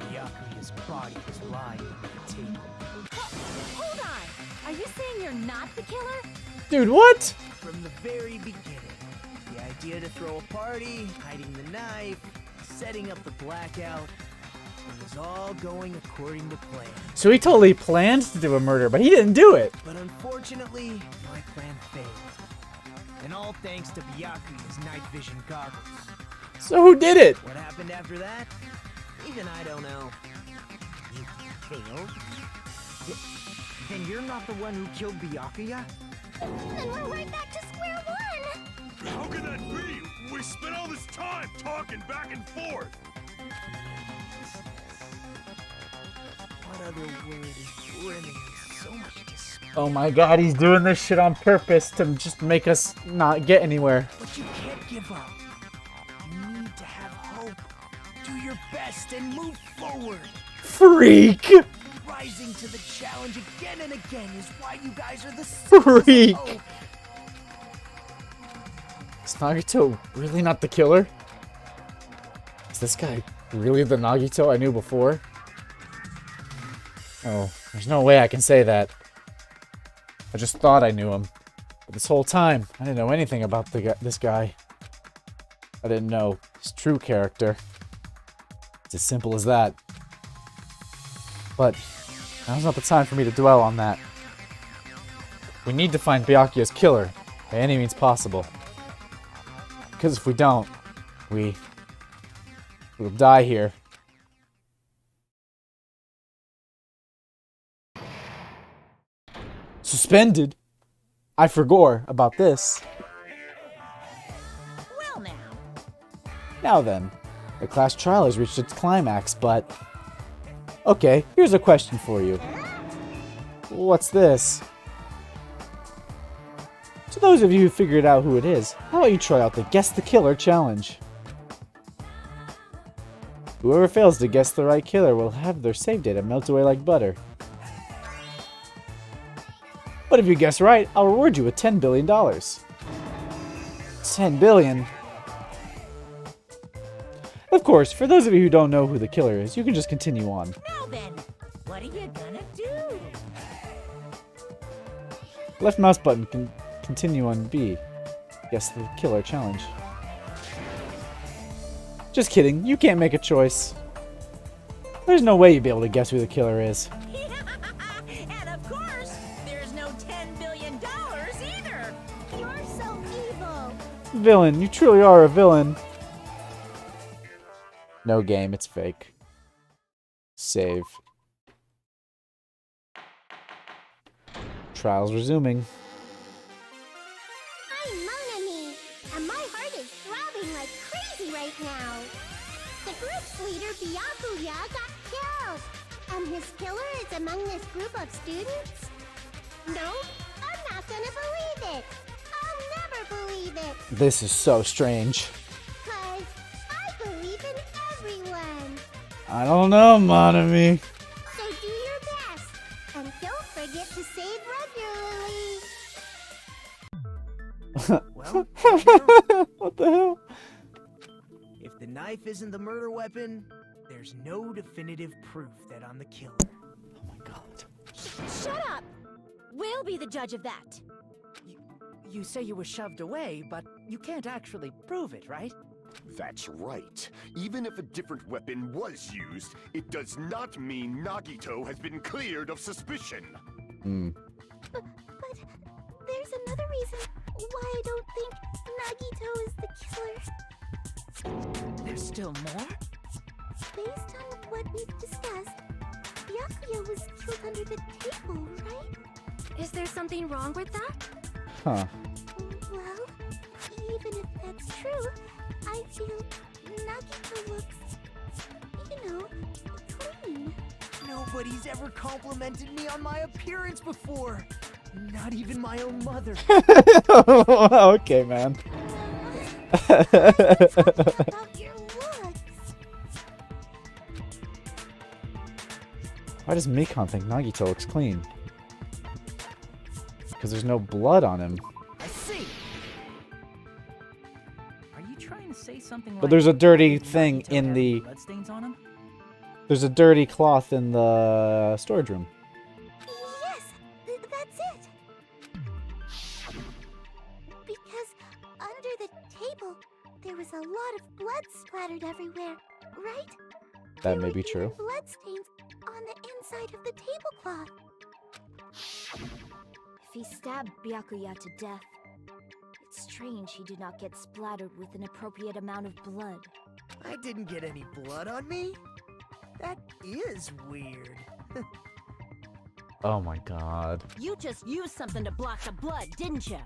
Byakuya's body was lying on the table. Hold on! Are you saying you're not the killer? Dude, what? From the very beginning, the idea to throw a party, hiding the knife, setting up the blackout, it was all going according to plan. So he totally planned to do a murder, but he didn't do it. But unfortunately, my plan failed. And all thanks to Byakuya's night vision goggles. So who did it? What happened after that? Even I don't know. You failed? Then you're not the one who killed Byakuya? Then we're right back to square one! How can that be? We spent all this time talking back and forth. What other word is brimming with so much despair? Oh my god, he's doing this shit on purpose to just make us not get anywhere. But you can't give up. You need to have hope. Do your best and move forward. Freak! Rising to the challenge again and again is why you guys are the Freak! hope. Is Nagito really not the killer? Is this guy really the Nagito I knew before? Oh, there's no way I can say that. I just thought I knew him. But this whole time, I didn't know anything about this guy. I didn't know his true character. It's as simple as that. But now's not the time for me to dwell on that. We need to find Byakuya's killer by any means possible. Because if we don't, we'll die here. Suspended? I forgot about this. Well now. Now then, the class trial has reached its climax, but... Okay, here's a question for you. What's this? To those of you who figured out who it is, how about you try out the Guess the Killer challenge? Whoever fails to guess the right killer will have their save data melt away like butter. But if you guess right, I'll reward you with $10 billion. 10 billion? Of course, for those of you who don't know who the killer is, you can just continue on. Now then, what are you gonna do? Left mouse button can continue on B. Guess the killer challenge. Just kidding, you can't make a choice. There's no way you'd be able to guess who the killer is. And of course, there's no $10 billion either. You're so evil! Villain, you truly are a villain. No game, it's fake. Save. Trials resuming. I'm Monami, and my heart is throbbing like crazy right now. The group's leader, Byakuya, got killed. And his killer is among this group of students? No, I'm not gonna believe it. I'll never believe it. This is so strange. 'Cause I believe in everyone. I don't know, Monami. So do your best. And don't forget to save regularly. Well, What the hell? if the knife isn't the murder weapon, there's no definitive proof that I'm the killer. Oh my god. Shut up! We'll be the judge of that. You say you were shoved away, but you can't actually prove it, right? That's right. Even if a different weapon was used, it does not mean Nagito has been cleared of suspicion. But there's another reason why I don't think Nagito is the killer. There's still more? Based on what we've discussed, Byakuya was killed under the table, right? Is there something wrong with that? Huh. Well, even if that's true, I feel Nagito looks, clean. Nobody's ever complimented me on my appearance before. Not even my own mother. Okay, man. About your looks. Why does Mikon think Nagito looks clean? Because there's no blood on him. I see. Are you trying to say something like? But there's a dirty Nagito thing in had the... bloodstains on him? There's a dirty cloth in the storage room. Yes, that's it. Because under the table, there was a lot of blood splattered everywhere, right? That There may were be true. even bloodstains on the inside of the tablecloth. If he stabbed Byakuya to death, it's strange he did not get splattered with an appropriate amount of blood. I didn't get any blood on me? That is weird. Oh my god. You just used something to block the blood, didn't you?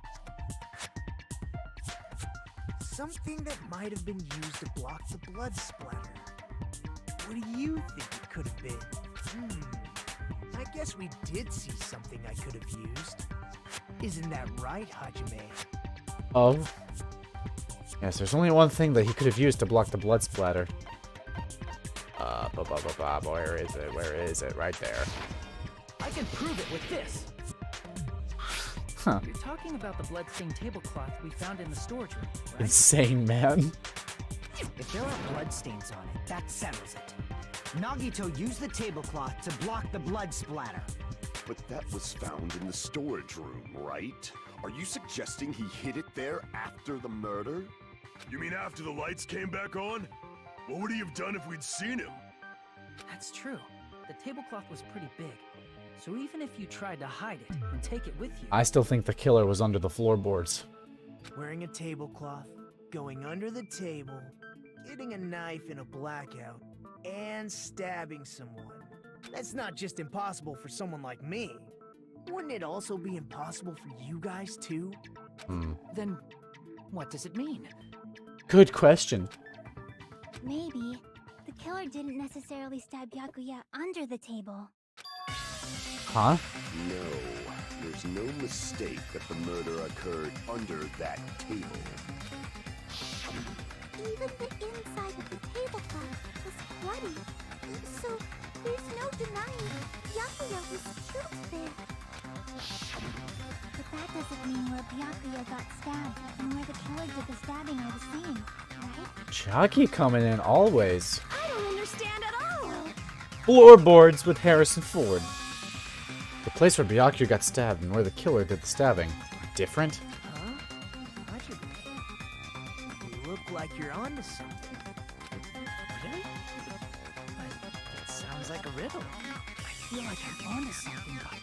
Something that might have been used to block the blood splatter. What do you think it could have been? I guess we did see something I could have used. Isn't that right, Hajime? Oh. Yes, there's only one thing that he could have used to block the blood splatter. Where is it? Where is it? Right there. I can prove it with this. Huh. You're talking about the bloodstained tablecloth we found in the storage room, right? Insane, man. If there are bloodstains on it, that settles it. Nagito used the tablecloth to block the blood splatter. But that was found in the storage room, right? Are you suggesting he hid it there after the murder? You mean after the lights came back on? What would he have done if we'd seen him? That's true. The tablecloth was pretty big. So even if you tried to hide it and take it with you... I still think the killer was under the floorboards. Wearing a tablecloth, going under the table, getting a knife in a blackout, and stabbing someone. That's not just impossible for someone like me. Wouldn't it also be impossible for you guys too? Then what does it mean? Good question. Maybe the killer didn't necessarily stab Byakuya under the table. Huh? No, there's no mistake that the murder occurred under that table. Even the inside of the tablecloth was bloody, so there's no denying Byakuya was killed there. But that doesn't mean where Byakuya got stabbed and where the killer did the stabbing are the same, right? Chucky coming in always. I don't understand at all! Floorboards with Harrison Ford. The place where Byakuya got stabbed and where the killer did the stabbing. Different? Huh? Hajime, you look like you're onto something. Really? But that sounds like a riddle. I feel like I'm onto something, but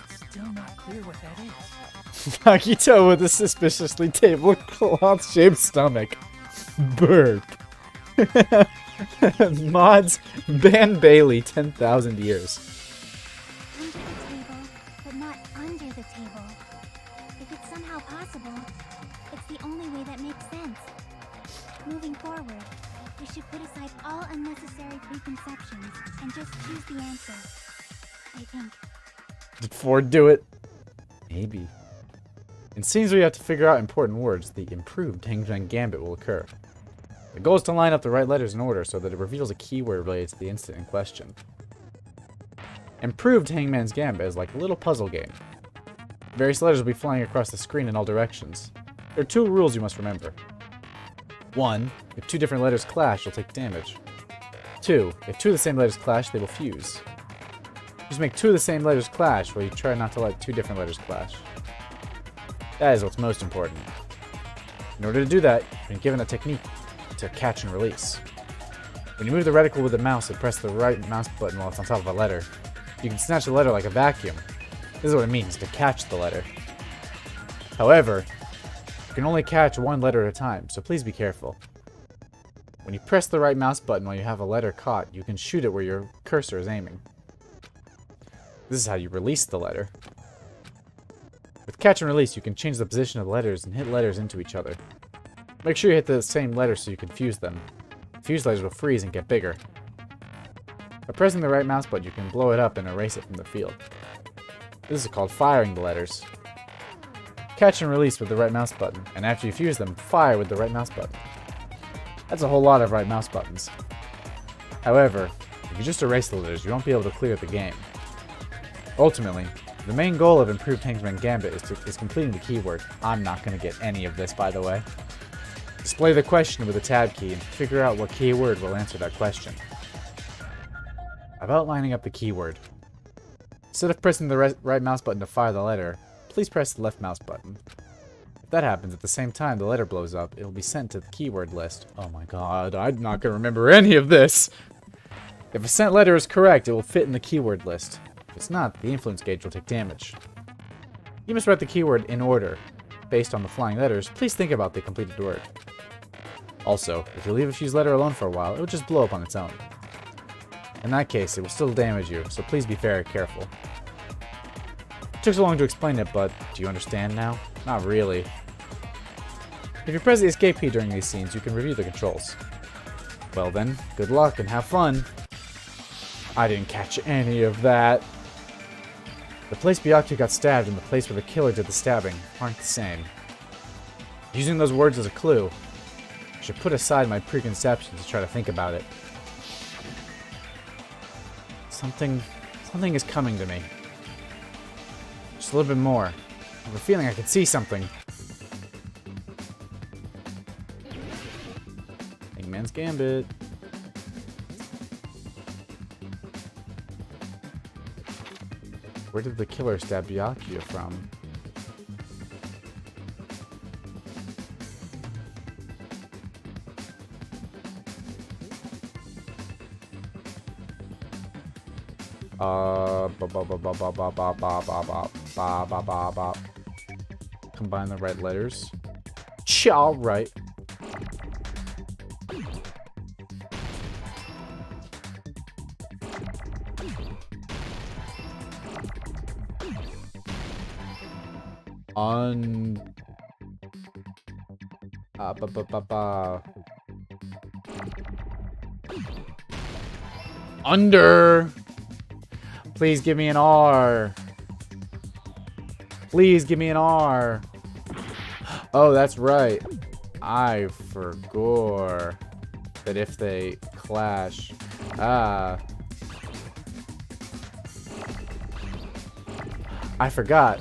it's still not clear what that is. Nagito with a suspiciously tablecloth-shaped stomach. Burp. Mods ban Bailey 10,000 years. Under the table, but not under the table. If it's somehow possible, it's the only way that makes sense. Moving forward, we should put aside all unnecessary preconceptions and just choose the answer. I think. Did Ford do it? Maybe. In scenes where you have to figure out important words, the improved Hangman Gambit will occur. The goal is to line up the right letters in order so that it reveals a keyword related to the incident in question. Improved Hangman's Gambit is like a little puzzle game. Various letters will be flying across the screen in all directions. There are two rules you must remember. 1. If two different letters clash, you'll take damage. 2. If two of the same letters clash, they will fuse. Just make two of the same letters clash while you try not to let two different letters clash. That is what's most important. In order to do that, you've been given a technique to catch and release. When you move the reticle with the mouse and press the right mouse button while it's on top of a letter, you can snatch the letter like a vacuum. This is what it means, to catch the letter. However, you can only catch one letter at a time, so please be careful. When you press the right mouse button while you have a letter caught, you can shoot it where your cursor is aiming. This is how you release the letter. With catch and release, you can change the position of letters and hit letters into each other. Make sure you hit the same letters so you can fuse them. Fused letters will freeze and get bigger. By pressing the right mouse button, you can blow it up and erase it from the field. This is called firing the letters. Catch and release with the right mouse button, and after you fuse them, fire with the right mouse button. That's a whole lot of right mouse buttons. However, If you just erase the letters, you won't be able to clear the game. Ultimately, the main goal of Improved Hangman Gambit is completing the keyword. I'm not going to get any of this, by the way. Display the question with a tab key and figure out what keyword will answer that question. About lining up the keyword. Instead of pressing the right mouse button to fire the letter, please press the left mouse button. If that happens at the same time the letter blows up, it will be sent to the keyword list. Oh my god, I'm not going to remember any of this! If a sent letter is correct, it will fit in the keyword list. If it's not, the influence gauge will take damage. You must write the keyword in order. Based on the flying letters, please think about the completed word. Also, if you leave a fused letter alone for a while, it will just blow up on its own. In that case, it will still damage you, so please be very careful. It took so long to explain it, but do you understand now? Not really. If you press the escape key during these scenes, you can review the controls. Well then, good luck and have fun. I didn't catch any of that. The place Byakuya got stabbed and the place where the killer did the stabbing aren't the same. Using those words as a clue, I should put aside my preconceptions to try to think about it. Something is coming to me. Just a little bit more. I have a feeling I can see something. Hangman's Gambit. Where did the killer stab Byakuya from? Combine the right letters. All right. Under. Please give me an R. Please give me an R. Oh, that's right. I forgot that if they clash. I forgot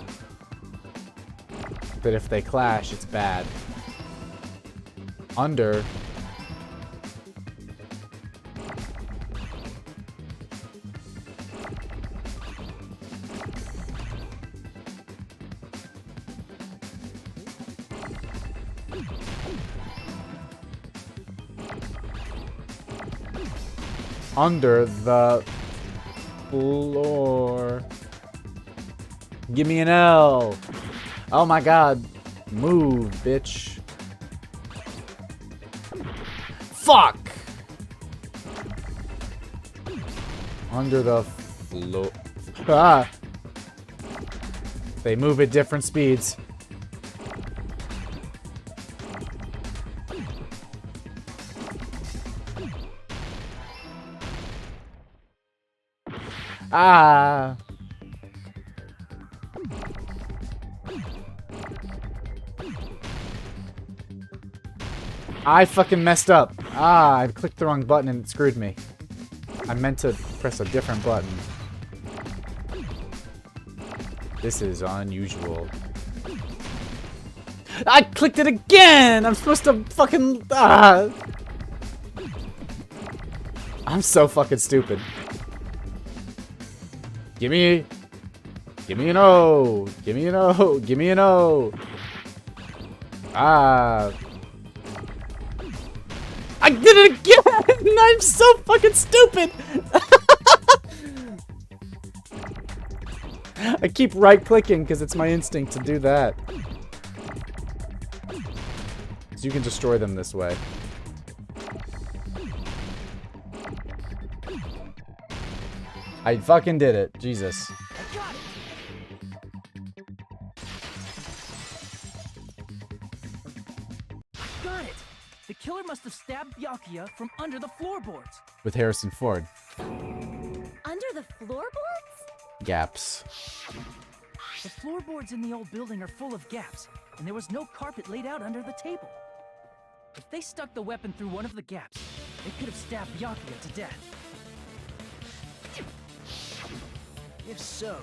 that if they clash, it's bad. Under. Under the floor. Give me an L. Oh my god. Move, bitch. Fuck! Under the floor. Ah! They move at different speeds. Ah! I fucking messed up. Ah, I clicked the wrong button and it screwed me. I meant to press a different button. This is unusual. I clicked it again! I'm supposed to fucking... Ah! I'm so fucking stupid. Give me an O. Give me an O. Give me an O. Ah. I did it again! I'm so fucking stupid! I keep right-clicking because it's my instinct to do that. So you can destroy them this way. I fucking did it. Jesus. I got it. Got it. The killer must have stabbed Byakuya from under the floorboards. With Harrison Ford. Under the floorboards? Gaps. The floorboards in the old building are full of gaps, and there was no carpet laid out under the table. If they stuck the weapon through one of the gaps, they could have stabbed Byakuya to death. If so,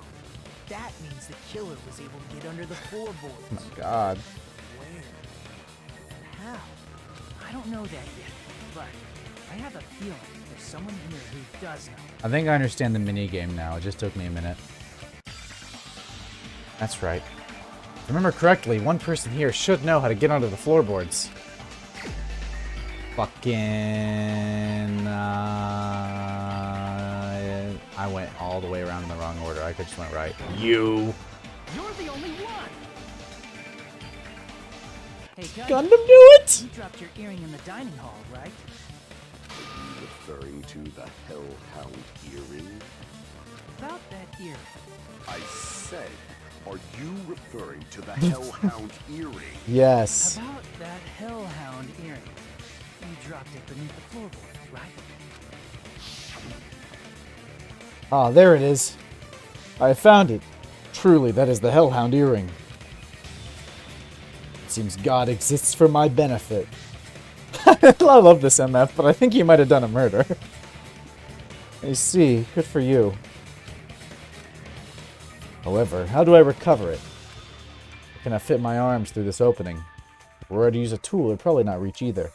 that means the killer was able to get under the floorboards. Oh my god. Where? How? I don't know that yet, but I have a feeling there's someone here who does know. I think I understand the mini game now. It just took me a minute. That's right. If I remember correctly, one person here should know how to get onto the floorboards. Fucking... I went all the way around in the wrong order. I just went right. You! You're the only one! Hey, Gundam, do it! You dropped your earring in the dining hall, right? Referring to the Hellhound earring? About that earring. I said, are you referring to the Hellhound earring? Yes. About that Hellhound earring. You dropped it beneath the floorboards, right? Ah, there it is. I found it. Truly, that is the Hellhound earring. It seems God exists for my benefit. I love this MF, but I think you might have done a murder. I see. Good for you. However, how do I recover it? Can I fit my arms through this opening? If I were to use a tool, it'd probably not reach either.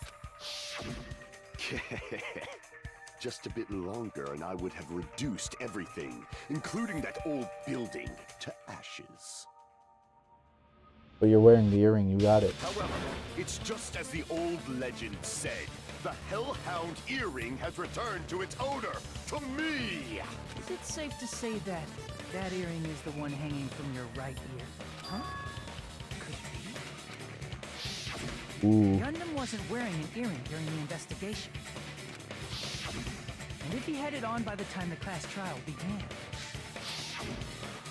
Just a bit longer and I would have reduced everything, including that old building, to ashes. But you're wearing the earring, you got it. However, it's just as the old legend said. The Hellhound earring has returned to its owner, to me! Is it safe to say that that earring is the one hanging from your right ear? Huh? Could be. Ooh. Gundam wasn't wearing an earring during the investigation. And if he had it on by the time the class trial began,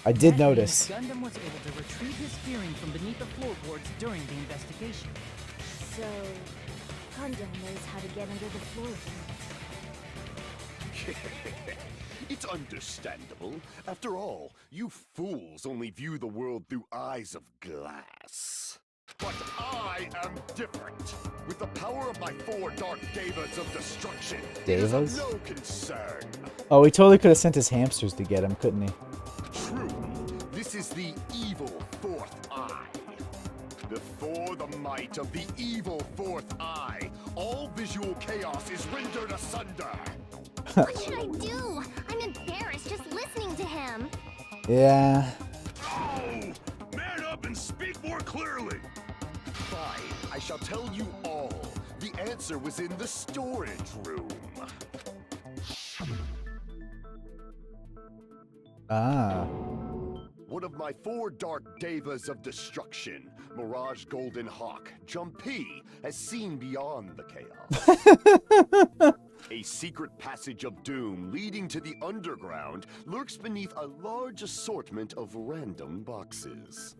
I did that notice. means Gundam was able to retrieve his earring from beneath the floorboards during the investigation. So, Gundam knows how to get under the floorboards. It's understandable. After all, you fools only view the world through eyes of glass. But I am different. With the power of my 4 dark devas of destruction, it is Devas? of no concern. Oh, he totally could have sent his hamsters to get him, couldn't he? Truly, this is the evil 4th eye. Before the might of the evil 4th eye, all visual chaos is rendered asunder. What should I do? I'm embarrassed just listening to him. Yeah. Oh! Man up and speak more clearly! Fine, I shall tell you all. The answer was in the storage room. Ah. One of my 4 dark devas of destruction, Mirage Golden Hawk, Jumpy, has seen beyond the chaos. A secret passage of doom leading to the underground lurks beneath a large assortment of random boxes.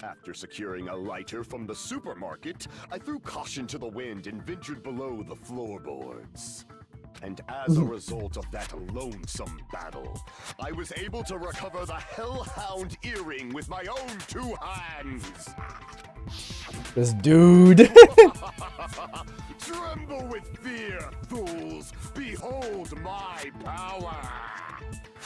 After securing a lighter from the supermarket, I threw caution to the wind and ventured below the floorboards. And as a result of that lonesome battle, I was able to recover the Hellhound earring with my own 2 hands. This dude. Tremble with fear, fools! Behold my power!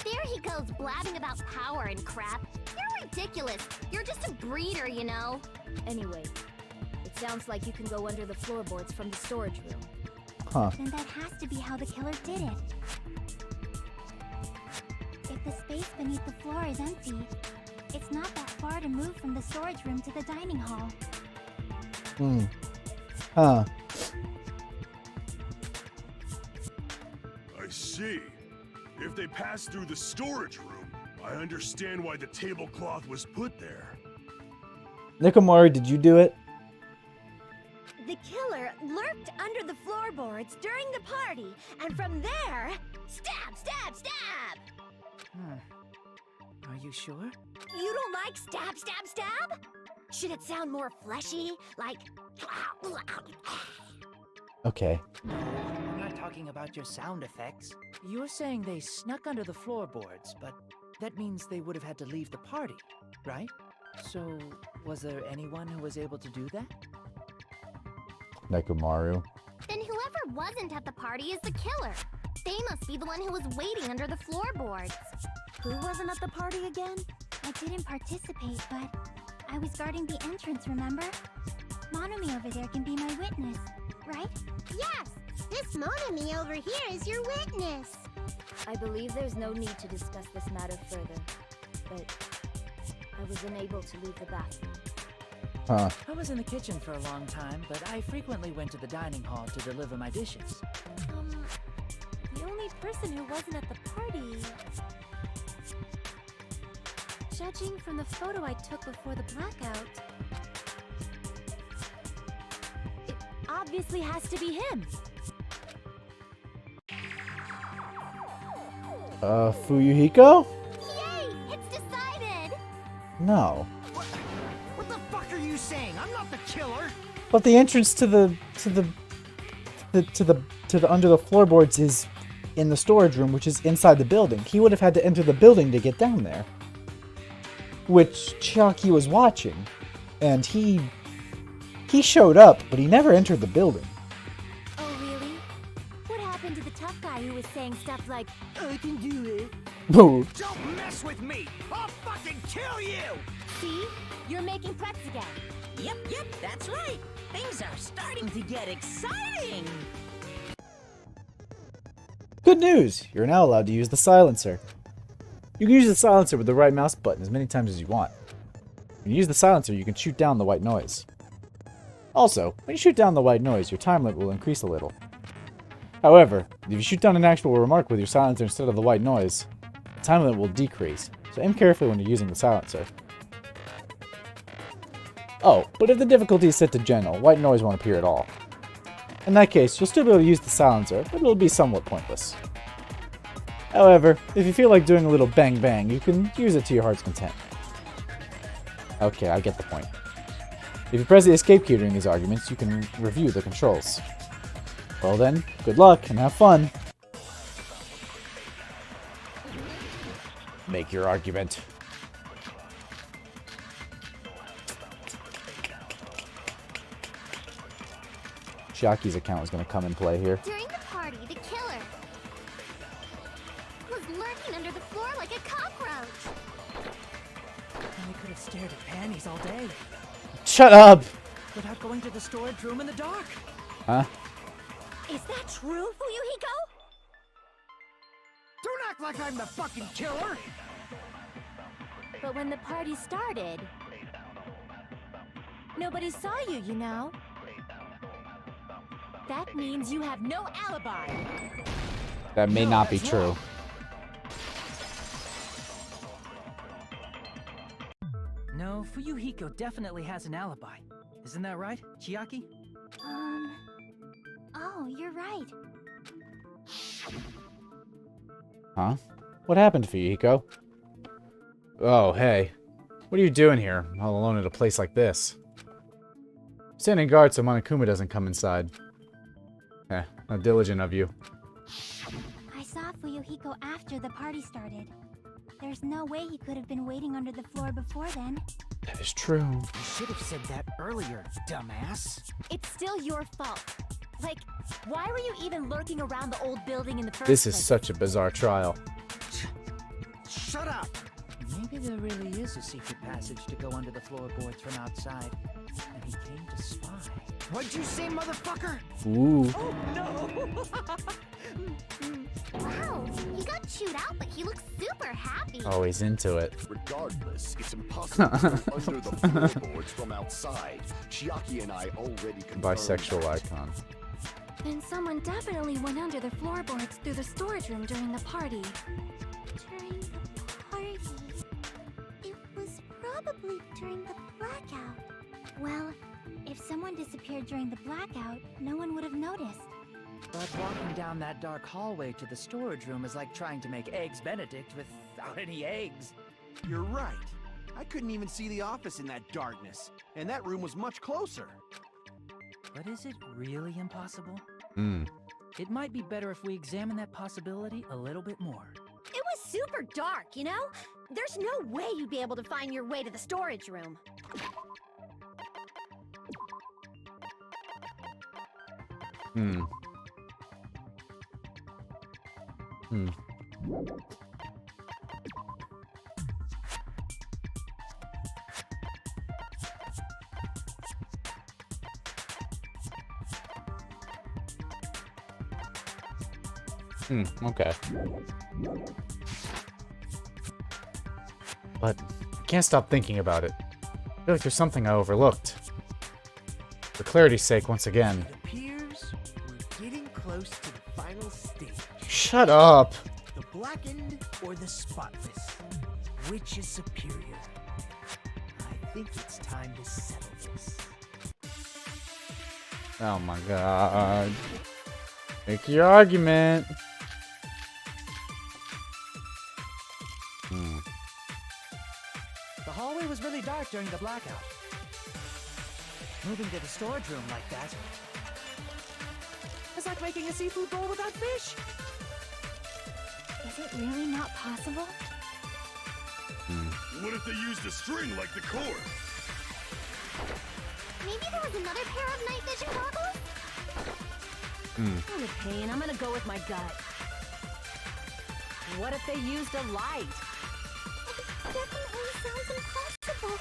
There he goes blabbing about power and crap. You're ridiculous. You're just a breeder, you know. Anyway, it sounds like you can go under the floorboards from the storage room. Huh. Then that has to be how the killer did it. If the space beneath the floor is empty, it's not that far to move from the storage room to the dining hall. Hmm. Huh. I see. If they passed through the storage room, I understand why the tablecloth was put there. Nikomori, did you do it? The killer lurked under the floorboards during the party, and from there, stab, stab, stab! Are you sure? You don't like stab, stab, stab? Should it sound more fleshy? Like... Okay. I'm not talking about your sound effects. You're saying they snuck under the floorboards, but that means they would have had to leave the party, right? So, was there anyone who was able to do that? Nekomaru. Then whoever wasn't at the party is the killer. They must be the one who was waiting under the floorboards. Who wasn't at the party again? I didn't participate, but I was guarding the entrance, remember? Monami over there can be my witness, right? Yes! This Monami over here is your witness! I believe there's no need to discuss this matter further, but I was unable to leave the bathroom. Huh. I was in the kitchen for a long time, but I frequently went to the dining hall to deliver my dishes. The only person who wasn't at the party... Judging from the photo I took before the blackout... It obviously has to be him! Fuyuhiko? Yay! It's decided! No. What the fuck are you saying? I'm not the killer! But the entrance to the under the floorboards is in the storage room, which is inside the building. He would have had to enter the building to get down there. Which Chiaki was watching. And he showed up, but he never entered the building. Oh, really? What happened to the tough guy who was saying stuff like, I can do it. Boo. Don't mess with me! I'll fucking kill you! see? You're making threats again. Yep, that's right. Things are starting to get exciting. Good news! You're now allowed to use the silencer. You can use the silencer with the right mouse button as many times as you want. When you use the silencer, you can shoot down the white noise. Also, when you shoot down the white noise, your time limit will increase a little. However, if you shoot down an actual remark with your silencer instead of the white noise, the time limit will decrease, so aim carefully when you're using the silencer. Oh, but if the difficulty is set to general, white noise won't appear at all. In that case, you'll still be able to use the silencer, but it'll be somewhat pointless. However, if you feel like doing a little bang bang, you can use it to your heart's content. Okay, I get the point. If you press the escape key during these arguments, you can review the controls. Well then, good luck and have fun! Make your argument. Chiaki's account is going to come in play here. During the party, the killer was lurking under the floor like a cockroach. And we could have stared at panties all day Shut up! without going to the storage room in the dark. Huh? Is that true, Fuyuhiko? Don't act like I'm the fucking killer! But when the party started, nobody saw you, you know. That means you have no alibi. That may not be true. No, Fuyuhiko definitely has an alibi. Isn't that right, Chiaki? Oh, you're right. Huh? What happened to Fuyuhiko? Oh, hey. What are you doing here, all alone at a place like this? Standing guard so Monokuma doesn't come inside. How diligent of you. I saw Fuyuhiko after the party started. There's no way he could have been waiting under the floor before then. That is true. You should have said that earlier, dumbass. It's still your fault. Like, why were you even lurking around the old building in the first This place? is such a bizarre trial. Shut up! Maybe there really is a secret passage to go under the floorboards from outside, and he came to spy. What'd you say, motherfucker? Ooh. Oh no! Wow, he got chewed out, but he looks super happy. Always into it. Regardless, it's impossible to go under the floorboards from outside. Chiaki and I already confirmed Bisexual that. icon. Then someone definitely went under the floorboards through the storage room during the party. During the party. It was probably during the blackout. Well, if someone disappeared during the blackout, no one would have noticed. But walking down that dark hallway to the storage room is like trying to make Eggs Benedict without any eggs. You're right. I couldn't even see the office in that darkness, and that room was much closer. But is it really impossible? Hmm. It might be better if we examine that possibility a little bit more. It was super dark, you know? There's no way you'd be able to find your way to the storage room. Hmm. Okay. But I can't stop thinking about it. I feel like there's something I overlooked. For clarity's sake, once again. It appears we're getting close to the final stage. Shut up! The blackened or the spotless? Which is superior? I think it's time to settle this. Oh my god. Make your argument. The hallway was really dark during the blackout. Moving to the storage room like that. It's like making a seafood bowl without fish. Is it really not possible? What if they used a string like the cord? Maybe there was another pair of night vision goggles? What a pain. I'm gonna go with my gut. What if they used a light? Definitely sounds impossible.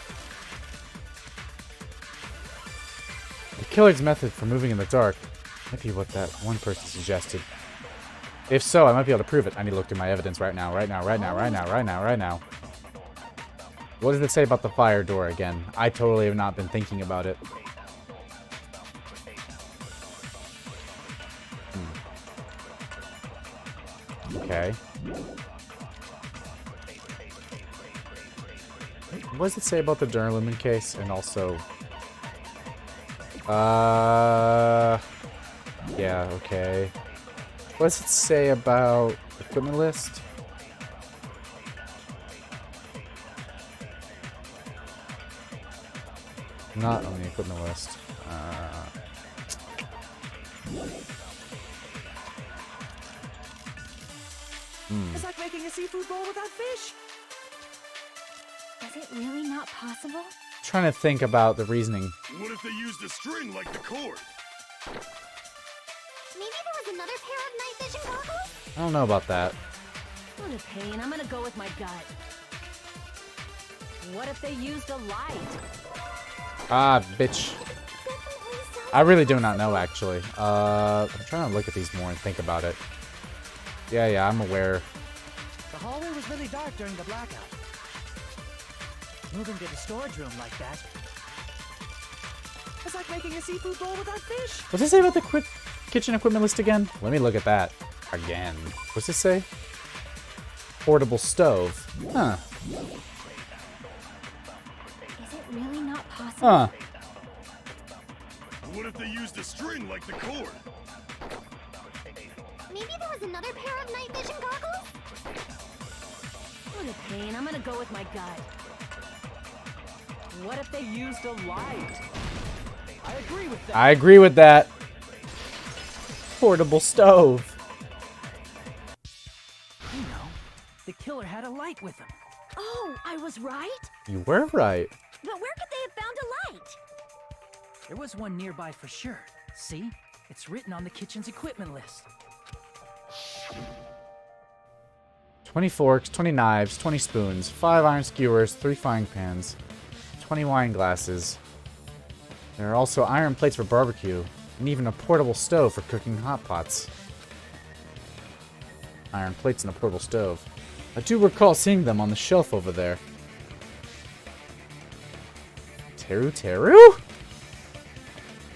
The killer's method for moving in the dark might be what that one person suggested. If so, I might be able to prove it. I need to look through my evidence right now. What does it say about the fire door again? I totally have not been thinking about it. Okay. What does it say about the Duralumin case? And also... yeah, okay. What does it say about equipment list? Not on the equipment list. It's like making a seafood bowl without fish. Is it really not possible? Trying to think about the reasoning. What if they used a string like the cord? Maybe there was another pair of night vision goggles? I don't know about that. What a pain. I'm gonna go with my gut. What if they used a light? Ah, bitch. I really do not know, actually. I'm trying to look at these more and think about it. Yeah, I'm aware. The hallway was really dark during the blackout. Moving to the storage room like that. It's like making a seafood bowl without fish. What's it say about the kitchen equipment list again? Let me look at that again. What's it say? Portable stove. Huh. Is it really not possible? Huh. What if they used a string like the cord? Maybe there was another pair of night vision goggles? What a pain. I'm gonna go with my gut. What if they used a light? I agree with that. I agree with that. Portable stove. You know, the killer had a light with him. Oh, I was right? You were right. But where could they have found a light? There was one nearby for sure. See? It's written on the kitchen's equipment list. 20 forks, 20 knives, 20 spoons, 5 iron skewers, 3 frying pans, 20 wine glasses. There are also iron plates for barbecue, and even a portable stove for cooking hot pots. Iron plates and a portable stove. I do recall seeing them on the shelf over there. Teru?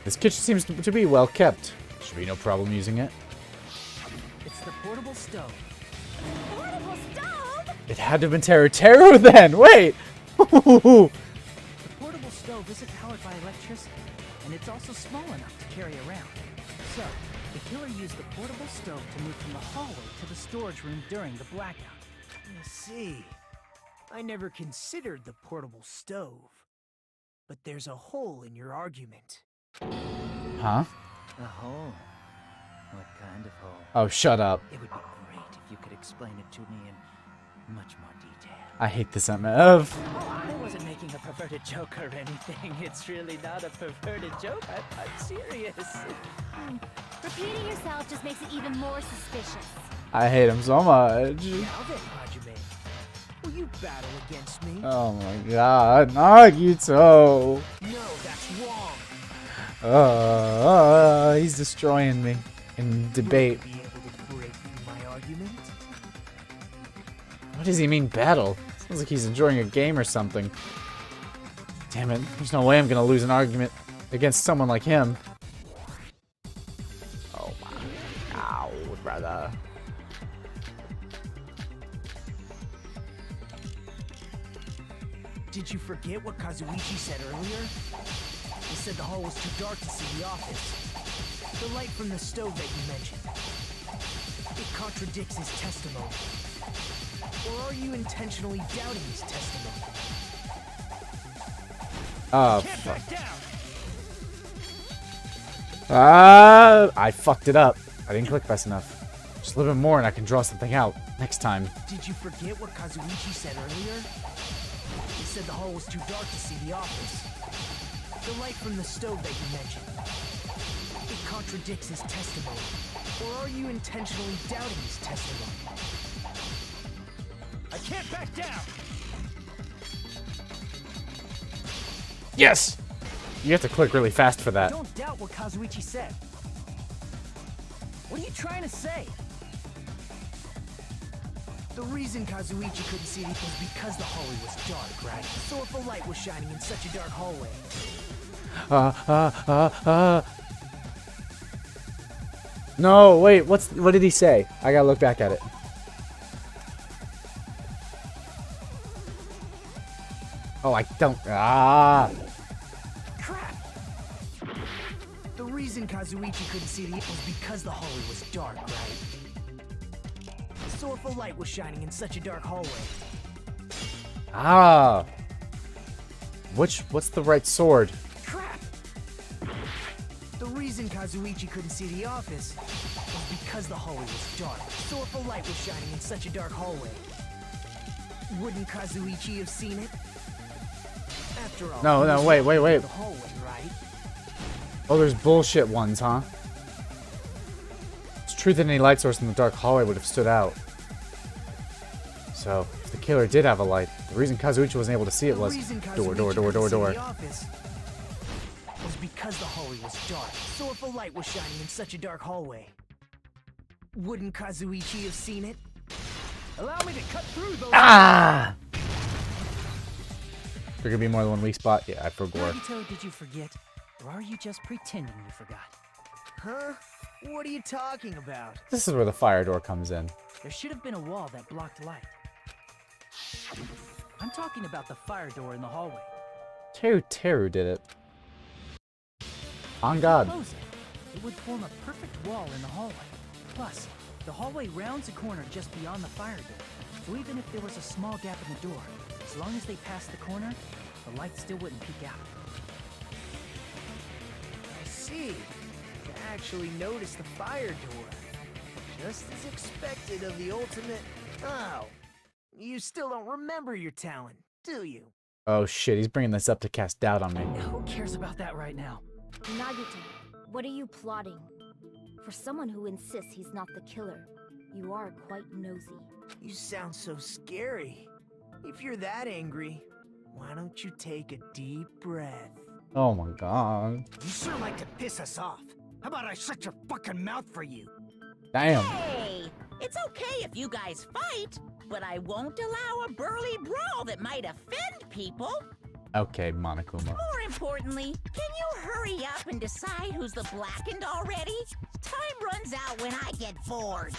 This kitchen seems to be well kept. Should be no problem using it. It's the portable stove. Portable stove? It had to have been Teru then! Wait! The portable stove isn't powered by electricity, and it's also small enough to carry around. So, the killer used the portable stove to move from the hallway to the storage room during the blackout. I see. I never considered the portable stove. But there's a hole in your argument. Huh? A hole? What kind of hole? Oh, shut up. It would be great if you could explain it to me in much more detail. I hate this MF. Oh, I wasn't making a perverted joke or anything. It's really not a perverted joke. I'm serious. Repeating yourself just makes it even more suspicious. I hate him so much. Now then, Hajime, will you battle against me? Oh my god, Nagito! No, that's wrong. He's destroying me in debate. Will you be able to break through my What does he mean, battle? Sounds like he's enjoying a game or something. Damn it, there's no way I'm gonna lose an argument against someone like him. Oh my. Ow, brother. Did you forget what Kazuichi said earlier? He said the hall was too dark to see the office. The light from the stove that you mentioned. It contradicts his testimony. Or are you intentionally doubting his testimony? Oh, Can't fuck. back down. I fucked it up. I didn't click fast enough. Just a little bit more and I can draw something out next time. Did you forget what Kazuichi said earlier? He said the hall was too dark to see the office. The light from the stove that you mentioned. It contradicts his testimony. Or are you intentionally doubting his testimony? I can't back down. Yes! You have to click really fast for that. Don't doubt what Kazuichi said. What are you trying to say? The reason Kazuichi couldn't see it was because the hallway was dark, right? So if a light was shining in such a dark hallway... No, wait, what did he say? I gotta look back at it. Oh, I don't. Crap! The reason Kazuichi couldn't see it was because the hallway was dark, right? So if a light was shining in such a dark hallway... What's the right sword? Crap! The reason Kazuichi couldn't see the office was because the hallway was dark. So if a light was shining in such a dark hallway, wouldn't Kazuichi have seen it? After all, No, he no, was wait. walking through the hallway, right? Oh, there's bullshit ones, huh? It's true that any light source in the dark hallway would have stood out. So, if the killer did have a light, the reason Kazuichi wasn't able to see it was door. The office was because the hallway was dark. So if a light was shining in such a dark hallway, wouldn't Kazuichi have seen it? Allow me to cut through those. Ah! There could be more than one weak spot. Yeah, I forgot. Nagito, did you forget? Or are you just pretending you forgot? Huh? What are you talking about? This is where the fire door comes in. There should have been a wall that blocked light. I'm talking about the fire door in the hallway. Teru did it. On God. Close it. It would form a perfect wall in the hallway. Plus, the hallway rounds a corner just beyond the fire door. So even if there was a small gap in the door, as long as they passed the corner, the light still wouldn't peek out. I see. You actually noticed the fire door. Just as expected of the ultimate... Oh. You still don't remember your talent, do you? Oh shit, he's bringing this up to cast doubt on me. Who cares about that right now? Nagito, what are you plotting? For someone who insists he's not the killer, you are quite nosy. You sound so scary. If you're that angry, why don't you take a deep breath? Oh my God. You sure like to piss us off. How about I shut your fucking mouth for you? Damn. Hey, it's okay if you guys fight, but I won't allow a burly brawl that might offend people. Okay, Monokuma. More importantly, can you hurry up and decide who's the blackened already? Time runs out when I get bored.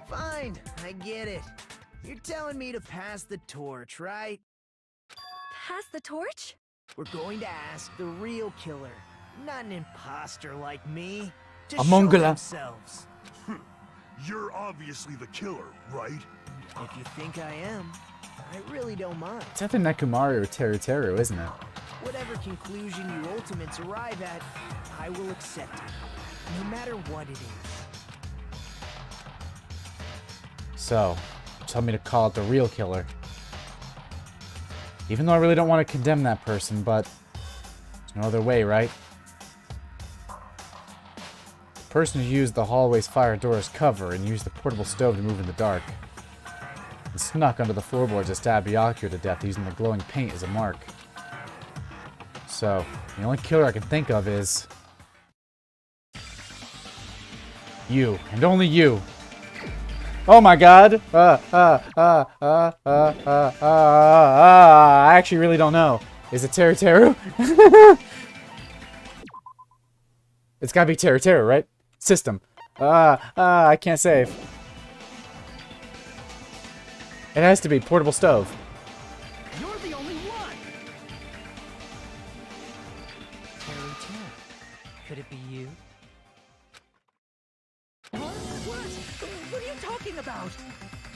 Fine, I get it. You're telling me to pass the torch, right? Pass the torch? We're going to ask the real killer, not an imposter like me, to A show Mongola. themselves. You're obviously the killer, right? If you think I am, I really don't mind. It's either Nekumari or Teru, isn't it? Whatever conclusion you ultimates arrive at, I will accept it, no matter what it is. So, you tell me to call it the real killer. Even though I really don't want to condemn that person, but there's no other way, right? The person who used the hallway's fire door as cover and used the portable stove to move in the dark. And snuck under the floorboards to stab Byakuya to death using the glowing paint as a mark. So, the only killer I can think of is... you, and only you. Oh my god. I actually really don't know. Is it Teru Teru? It's gotta be Teru Teru, right? System. I can't save. It has to be portable stove. You're the only one! Teru Teru. Could it be you? What are you talking about?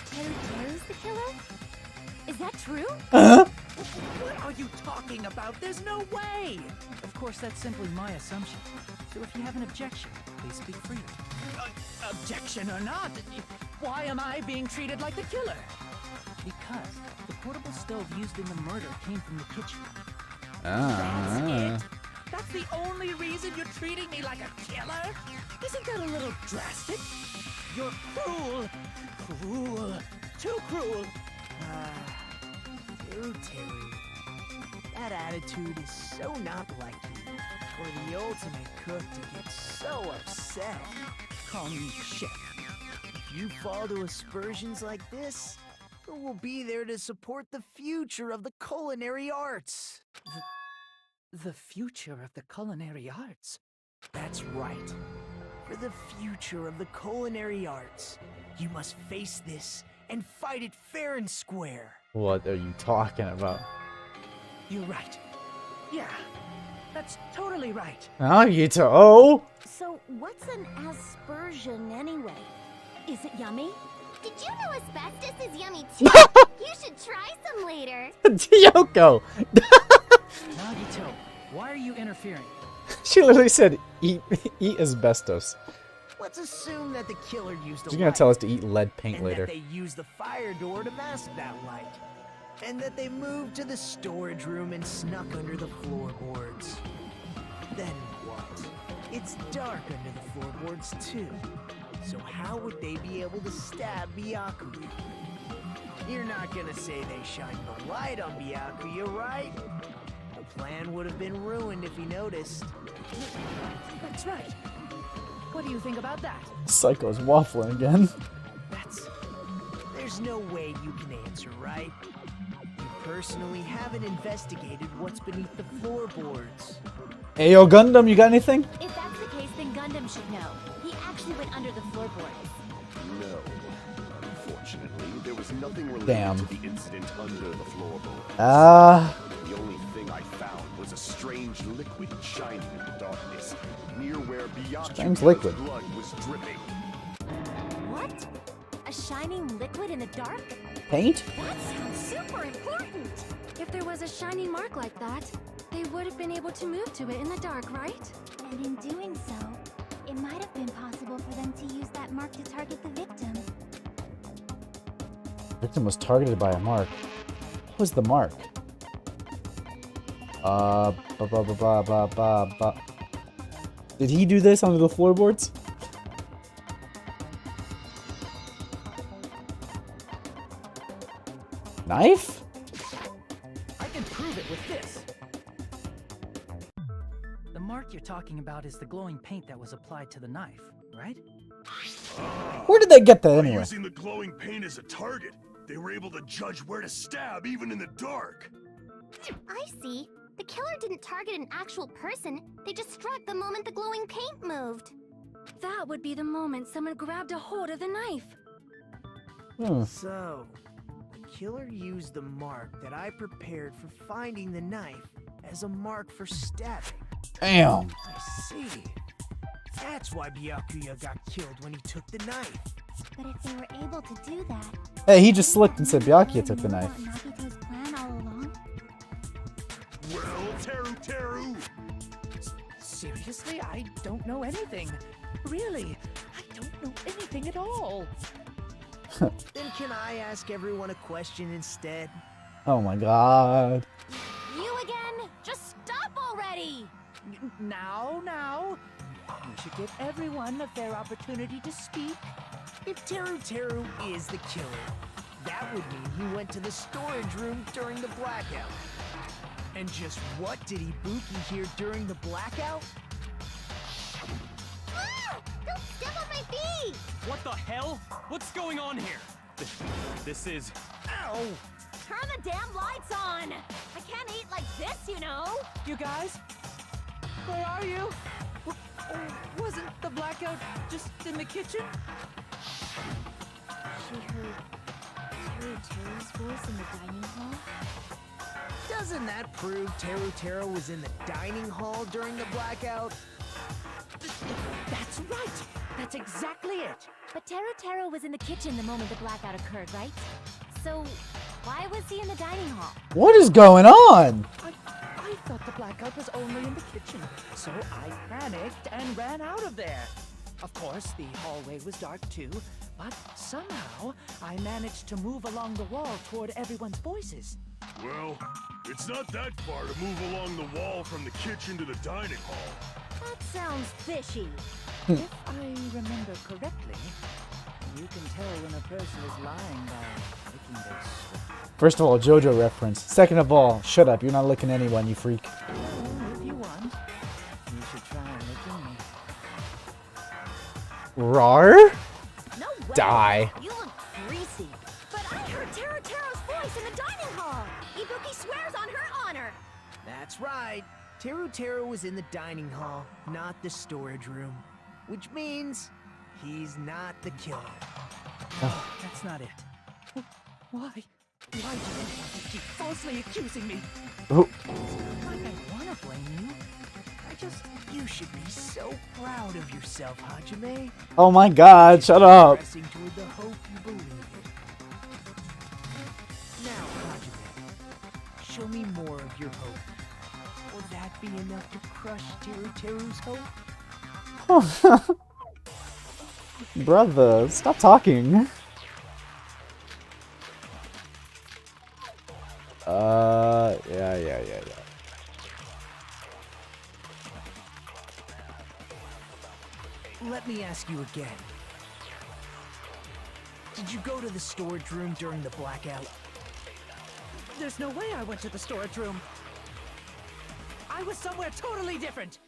Teru Teru's the killer? Is that true? What are you talking about? There's no way! Of course, that's simply my assumption. So if you have an objection, please speak freely. Objection or not, why am I being treated like the killer? Because the portable stove used in the murder came from the kitchen. That's it? That's the only reason you're treating me like a killer? Isn't that a little drastic? You're cruel. Cruel. Too cruel. Teru Teru. That attitude is so not like you. For the ultimate cook to get so upset. Call me chef. If you fall to aspersions like this, who will be there to support the future of the culinary arts? The future of the culinary arts? That's right. For the future of the culinary arts, you must face this and fight it fair and square. What are you talking about? You're right. Yeah, that's totally right. Nagito. Oh! So, what's an aspersion anyway? Is it yummy? Did you know asbestos is yummy too? You should try some later. Yoko! Nagito, why are you interfering? She literally said, eat asbestos. Let's assume that the killer used a She's gonna tell us to eat lead paint and later. that they used the fire door to mask that light. And that they moved to the storage room and snuck under the floorboards. Then what? It's dark under the floorboards too. So how would they be able to stab Byakuya? You're not gonna say they shined the light on Byakuya, right? The plan would have been ruined if he noticed. That's right. What do you think about that? Psycho's waffling again. There's no way you can answer, right? You personally haven't investigated what's beneath the floorboards. Ayo Gundam, you got anything? If that's the case, then Gundam should know. He actually went under the floorboards. No. Unfortunately, there was nothing related Damn. to the incident under the floorboards. The only thing I found was a strange liquid shining in the darkness, near where Strange Byakuya's liquid. blood was dripping. What? A shining liquid in the dark? Paint? That sounds super important! If there was a shining mark like that, they would have been able to move to it in the dark, right? And in doing so, it might have been possible for them to use that mark to target the victim. Victim was targeted by a mark. What was the mark? Did he do this under the floorboards? Knife? I can prove it with this. The mark you're talking about is the glowing paint that was applied to the knife, right? Where did they get that By anyway? using the glowing paint as a target, they were able to judge where to stab even in the dark. I see. The killer didn't target an actual person. They just struck the moment the glowing paint moved. That would be the moment someone grabbed a hold of the knife. So, the killer used the mark that I prepared for finding the knife as a mark for stabbing. Damn. I see. That's why Byakuya got killed when he took the knife. But if they were able to do that... Hey, he just slipped and said Byakuya took the knife. Nagito's plan all along? Well, Teru. Seriously, I don't know anything. Really, I don't know anything at all. Then can I ask everyone a question instead? Oh my god. You again? Just stop already! Now. We should give everyone a fair opportunity to speak. If Teru is the killer, that would mean he went to the storage room during the blackout. And just what did Ibuki hear during the blackout? Ah! Don't step on my feet! What the hell? What's going on here? This is... Ow! Turn the damn lights on! I can't eat like this, you know! You guys? Where are you? Wasn't the blackout just in the kitchen? She heard Teru's voice in the dining hall. Doesn't that prove Teru was in the dining hall during the blackout? That's right! That's exactly it! But Teru was in the kitchen the moment the blackout occurred, right? So, why was he in the dining hall? What is going on? I thought the blackout was only in the kitchen, so I panicked and ran out of there. Of course, the hallway was dark too, but somehow I managed to move along the wall toward everyone's voices. Well, it's not that far to move along the wall from the kitchen to the dining hall. That sounds fishy. If I remember correctly, you can tell when a person is lying by licking their spit. First of all, JoJo reference. Second of all, shut up. You're not licking anyone, you freak. Well, if you want, you should try licking me. Rar? No way! Die. You look greasy. But I heard Teru's voice in the dining hall! Ibuki swears on her honor! That's right. Teru was in the dining hall, not the storage room. Which means he's not the killer. That's not it. Why? Why do you want to keep falsely accusing me? Oh. It's not like I want to blame you. You should be so proud of yourself, Hajime. Oh my god, shut up. Pressing toward the hope you believe in. Now, Hajime, show me more of your hope. Will that be enough to crush Teru's hope? Brother, stop talking. Yeah. Let me ask you again. Did you go to the storage room during the blackout? There's no way I went to the storage room. I was somewhere totally different.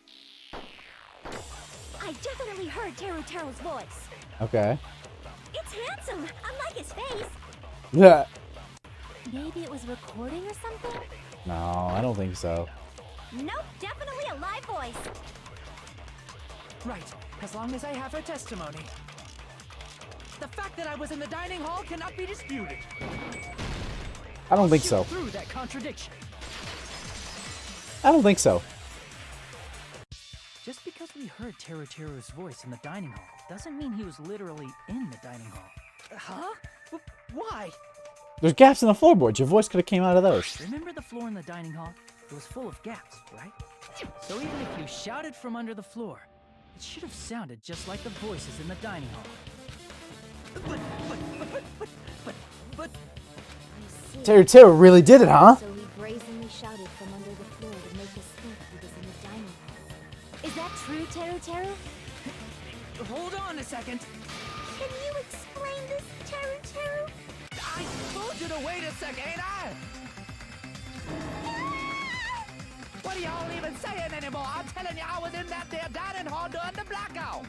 I definitely heard Teru's voice. Okay. It's handsome, unlike his face. Yeah. Maybe it was recording or something? No, I don't think so. Nope, definitely a live voice. Right, as long as I have her testimony. The fact that I was in the dining hall cannot be disputed. I don't think so. Through that contradiction. I don't think so. Just because we heard Teru's voice in the dining hall doesn't mean he was literally in the dining hall. Huh? Why? There's gaps in the floorboards. Your voice could have came out of those. Remember the floor in the dining hall? It was full of gaps, right? So even if you shouted from under the floor, it should have sounded just like the voices in the dining hall. But... Teru really did it, huh? So he brazenly shouted from under the floor to make us think he was in the dining hall. Is that true, Teru? Hold on a second. Can you explain this, Teru? I told you to wait a second, ain't I? What are y'all even saying anymore? I'm telling you, I was in that there dining hall during the blackout.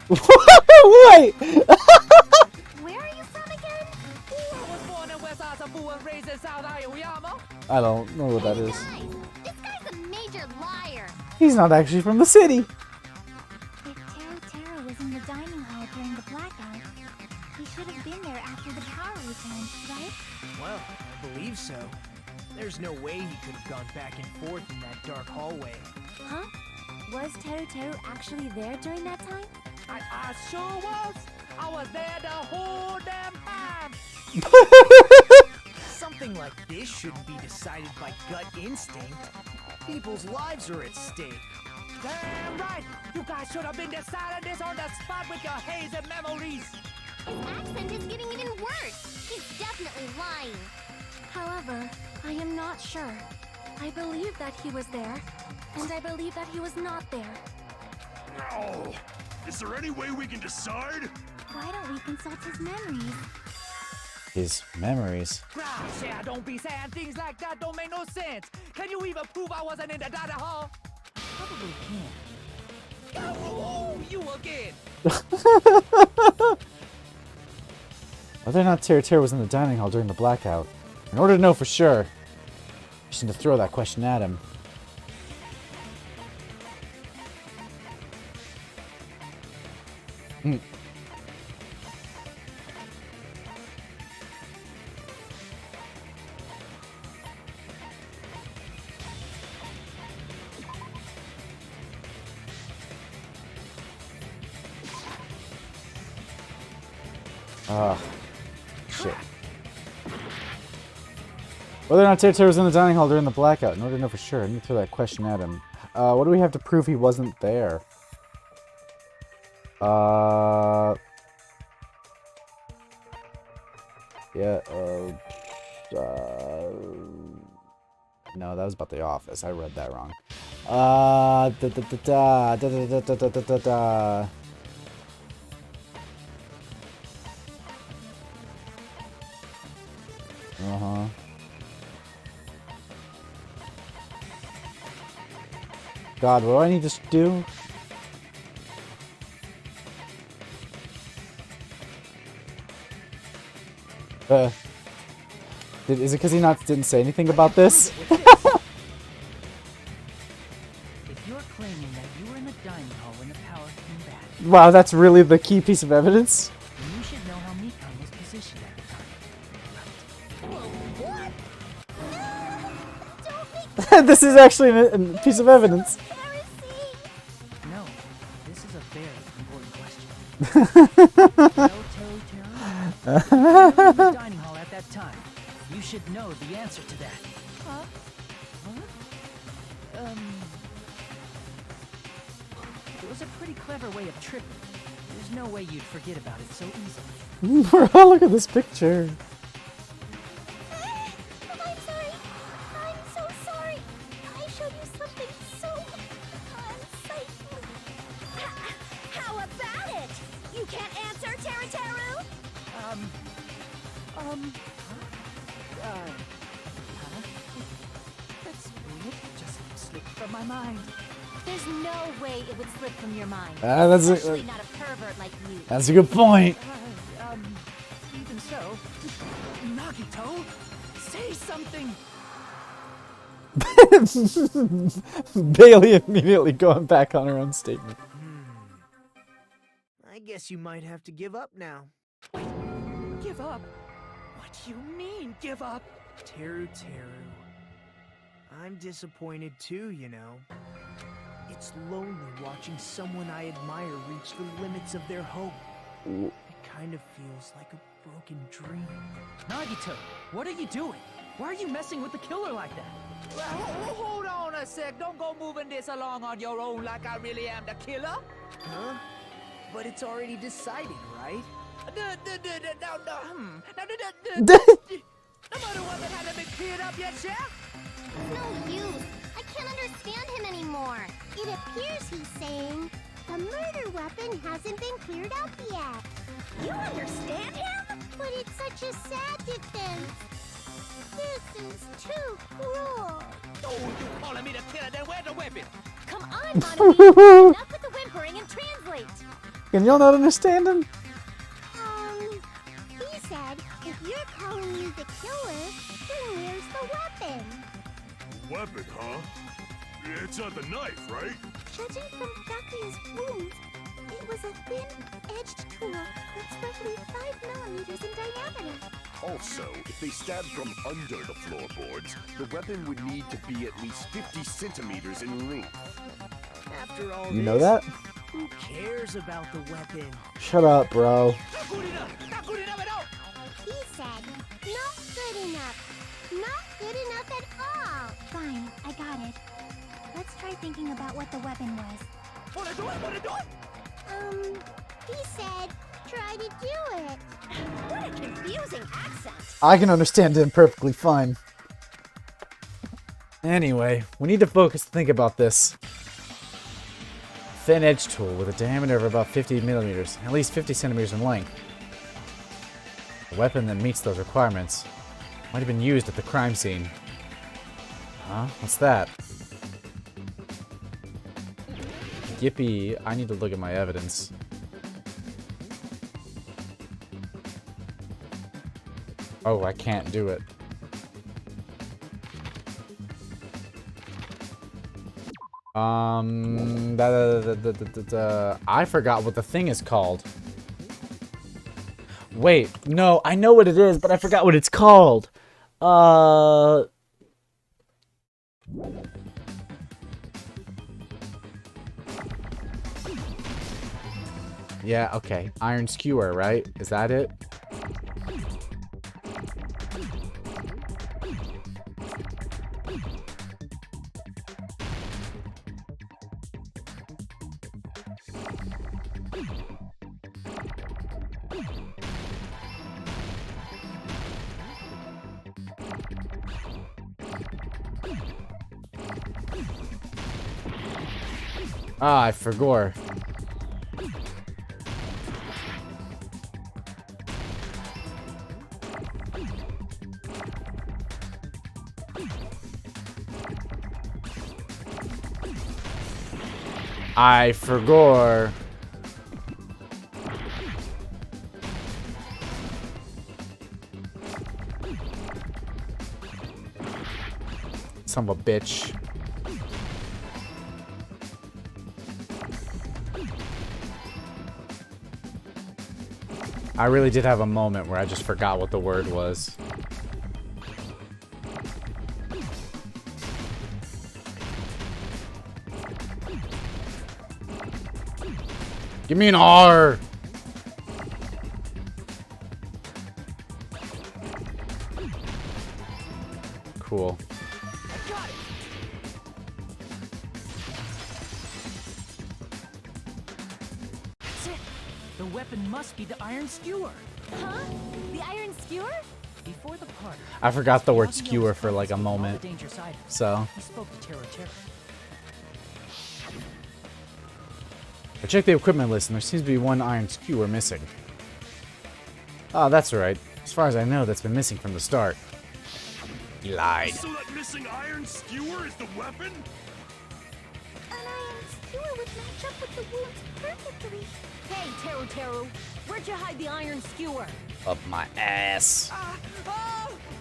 Wait! Where are you from again? I was born in West Asabu and raised in South Aoyama. I don't know what that is. Guys, this guy's a major liar. He's not actually from the city. If Teru was in the dining hall during the blackout, he should have been there after the power returned, right? Well, I believe so. There's no way he could have gone back and forth in that dark hallway. Huh? Was Teru actually there during that time? I sure was. I was there the whole damn time. Something like this shouldn't be decided by gut instinct. People's lives are at stake. Damn right. You guys should have been deciding this on the spot with your hazy memories. His accent is getting even worse. He's definitely lying. However, I am not sure. I believe that he was there, and I believe that he was not there. Oh, is there any way we can decide? Why don't we consult his memories? His memories. Gosh, yeah, don't be saying things like that. Don't make no sense. Can you even prove I wasn't in the dining hall? Probably can. Oh, you again! Whether or not Teru was in the dining hall during the blackout. In order to know for sure, you should have throw that question at him. Shit. Whether or not Teru was in the dining hall during the blackout. In order to know for sure, I need to throw that question at him. What do we have to prove he wasn't there? Yeah, no, that was about The Office. I read that wrong. Uh-huh. God, what do I need to do? Is it because he didn't say anything about this? If you're claiming that you were in the dining hall when the power came back, Wow, that's really the key piece of evidence? then you should know how Mikan was positioned at the time. This is actually a piece of evidence. No, this is a very important question. No, Teru. You were in the dining hall at that time. You should know the answer to that. Huh? It was a pretty clever way of tripping. There's no way you'd forget about it so easily. Bro, look at this picture. I'm sorry. I'm so sorry. I showed you something so unsightly. How about it? You can't answer, Teru? That's weird. It just slipped from my mind. There's no way it would slip from your mind. Especially not a pervert like you. That's a good point. Even so, Nagito, say something. Bailey immediately going back on her own statement. I guess you might have to give up now. Give up? What do you mean, give up? Teru. I'm disappointed too, you know. It's lonely watching someone I admire reach the limits of their hope. It kind of feels like a broken dream. Nagito, what are you doing? Why are you messing with the killer like that? Hold on a sec. Don't go moving this along on your own like I really am the killer. Huh? But it's already decided, right? The murder weapon hasn't been cleared up yet, Chef? No use. I can't understand him anymore. It appears he's saying the murder weapon hasn't been cleared up yet. You understand him? But it's such a sad defense. This is too cruel. Oh, you calling me the killer? Then where's the weapon? Come on, Monomi. Enough with the whimpering and translate. Can y'all not understand him? He said, if you're calling me the killer, then where's the weapon? Weapon, huh? It's not the knife, right? Judging from Gakuya's wounds, it was a thin-edged tool that's roughly 5 millimeters in diameter. Also, if they stabbed from under the floorboards, the weapon would need to be at least 50 centimeters in length. After all You this, know that? who cares about the weapon? Shut up, bro. Not good enough at all. He said, not good enough. Not good enough at all. Fine, I got it. Let's try thinking about what the weapon was. Wanna do it? He said, try to do it. What a confusing accent. I can understand him perfectly fine. Anyway, we need to focus to think about this. Thin edge tool with a diameter of about 50 millimeters, at least 50 centimeters in length. A weapon that meets those requirements might have been used at the crime scene. Huh? What's that? Yippee. I need to look at my evidence. Oh, I can't do it. I forgot what the thing is called. Wait, no, I know what it is, but I forgot what it's called. Yeah, okay. Iron skewer, right? Is that it? Ah, I forgot. I forgot. Son of a bitch. I really did have a moment where I just forgot what the word was. Give me an R! Cool. That's it. The weapon must be the iron skewer. Huh? The iron skewer? Before the party, I forgot the word skewer for like a moment. So. He spoke to Terra. I checked the equipment list and there seems to be one iron skewer missing. Oh, that's right. As far as I know, that's been missing from the start. He lied. So that missing iron skewer is the weapon? An iron skewer would match up with the wounds perfectly. Hey, Teru, where'd you hide the iron skewer? Up my ass.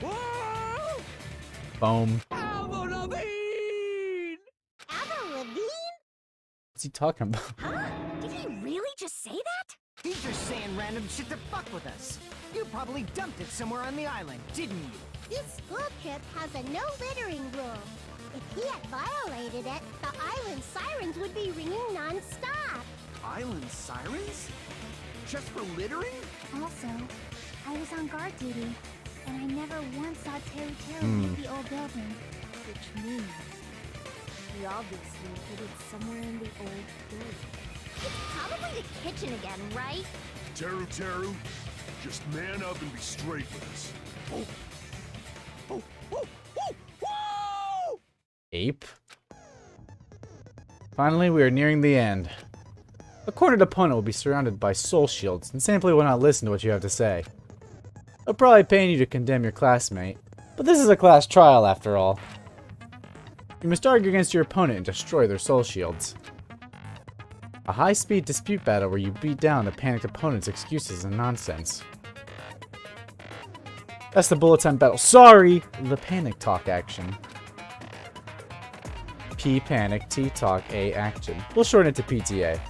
Whoa! Boom. Avril Lavigne! Avril Lavigne? What's he talking about? Huh? Did he really just say that? He's just saying random shit to fuck with us. You probably dumped it somewhere on the island, didn't you? This school trip has a no littering rule. If he had violated it, the island sirens would be ringing non-stop. Island sirens? Just for littering? Also, I was on guard duty, and I never once saw Teru leave the old building. Which means he obviously hid it somewhere in the old building. It's probably the kitchen again, right? Teru, just man up and be straight with us. Ape. Finally, we are nearing the end. A cornered opponent will be surrounded by soul shields and simply will not listen to what you have to say. They'll probably pay you to condemn your classmate, but this is a class trial after all. You must argue against your opponent and destroy their soul shields. A high-speed dispute battle where you beat down the panicked opponent's excuses and nonsense. That's the bullet time battle. Sorry! The panic talk action. P panic, T talk, A action. We'll shorten it to PTA.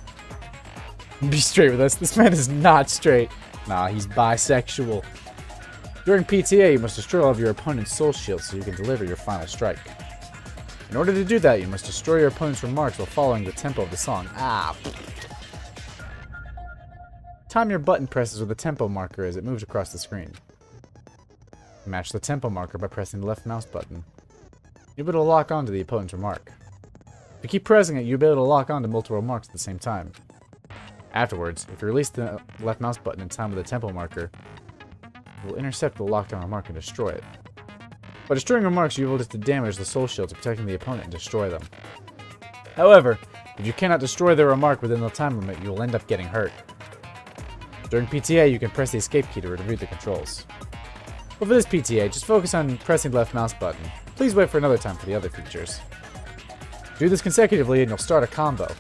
Be straight with us. This man is not straight. Nah, he's bisexual. During PTA, you must destroy all of your opponent's soul shields so you can deliver your final strike. In order to do that, you must destroy your opponent's remarks while following the tempo of the song. Ah! Time your button presses with the tempo marker as it moves across the screen. Match the tempo marker by pressing the left mouse button. You'll be able to lock onto the opponent's remark. If you keep pressing it, you'll be able to lock onto multiple remarks at the same time. Afterwards, if you release the left mouse button in time with the tempo marker, it will intercept the locked on remark and destroy it. By destroying remarks, you will able to damage the soul shields protecting the opponent and destroy them. However, if you cannot destroy their remark within the time limit, you will end up getting hurt. During PTA, you can press the escape key to reboot the controls. But for this PTA, just focus on pressing the left mouse button. Please wait for another time for the other features. Do this consecutively and you'll start a combo.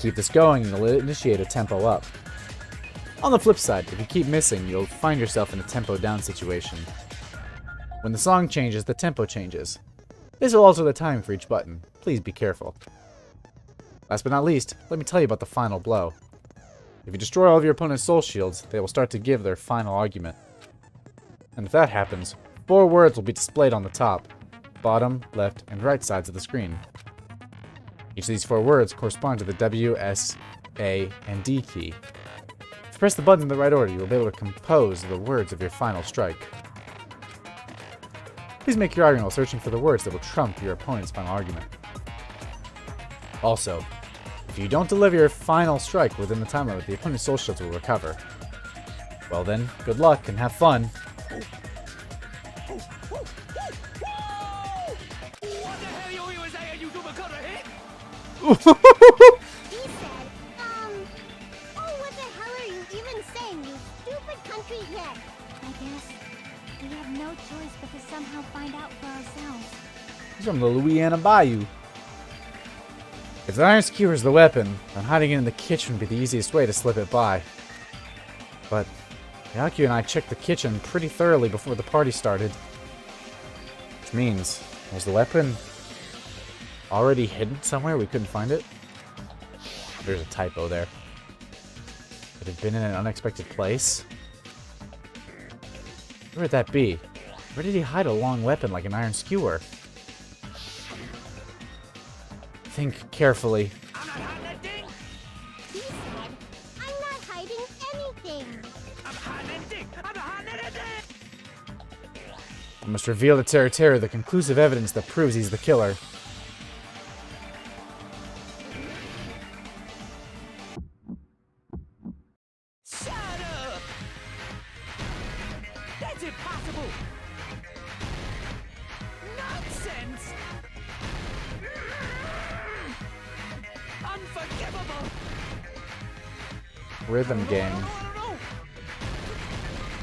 Keep this going and you'll initiate a tempo up. On the flip side, if you keep missing, you'll find yourself in a tempo down situation. When the song changes, the tempo changes. This will alter the timing for each button. Please be careful. Last but not least, let me tell you about the final blow. If you destroy all of your opponent's soul shields, they will start to give their final argument. And if that happens, 4 words will be displayed on the top, bottom, left, and right sides of the screen. Each of these 4 words correspond to the W, S, A, and D key. If you press the buttons in the right order, you will be able to compose the words of your final strike. Please make your argument while searching for the words that will trump your opponent's final argument. Also, if you don't deliver your final strike within the time limit, the opponent's soul shields will recover. Well then, good luck and have fun. He said, oh, what the hell are you even saying, you stupid country head? I guess we have no choice but to somehow find out for ourselves. He's from the Louisiana Bayou. If the iron skewer is the weapon, then hiding it in the kitchen would be the easiest way to slip it by. But Byakuya and I checked the kitchen pretty thoroughly before the party started. Which means, was the weapon already hidden somewhere we couldn't find it? There's a typo there. Could it have been in an unexpected place? Where would that be? Where did he hide a long weapon like an iron skewer? Think carefully. He said, I'm not hiding anything. We must reveal to Terra the conclusive evidence that proves he's the killer. Shut up! That's impossible! Nonsense! Unforgivable! Rhythm game. No!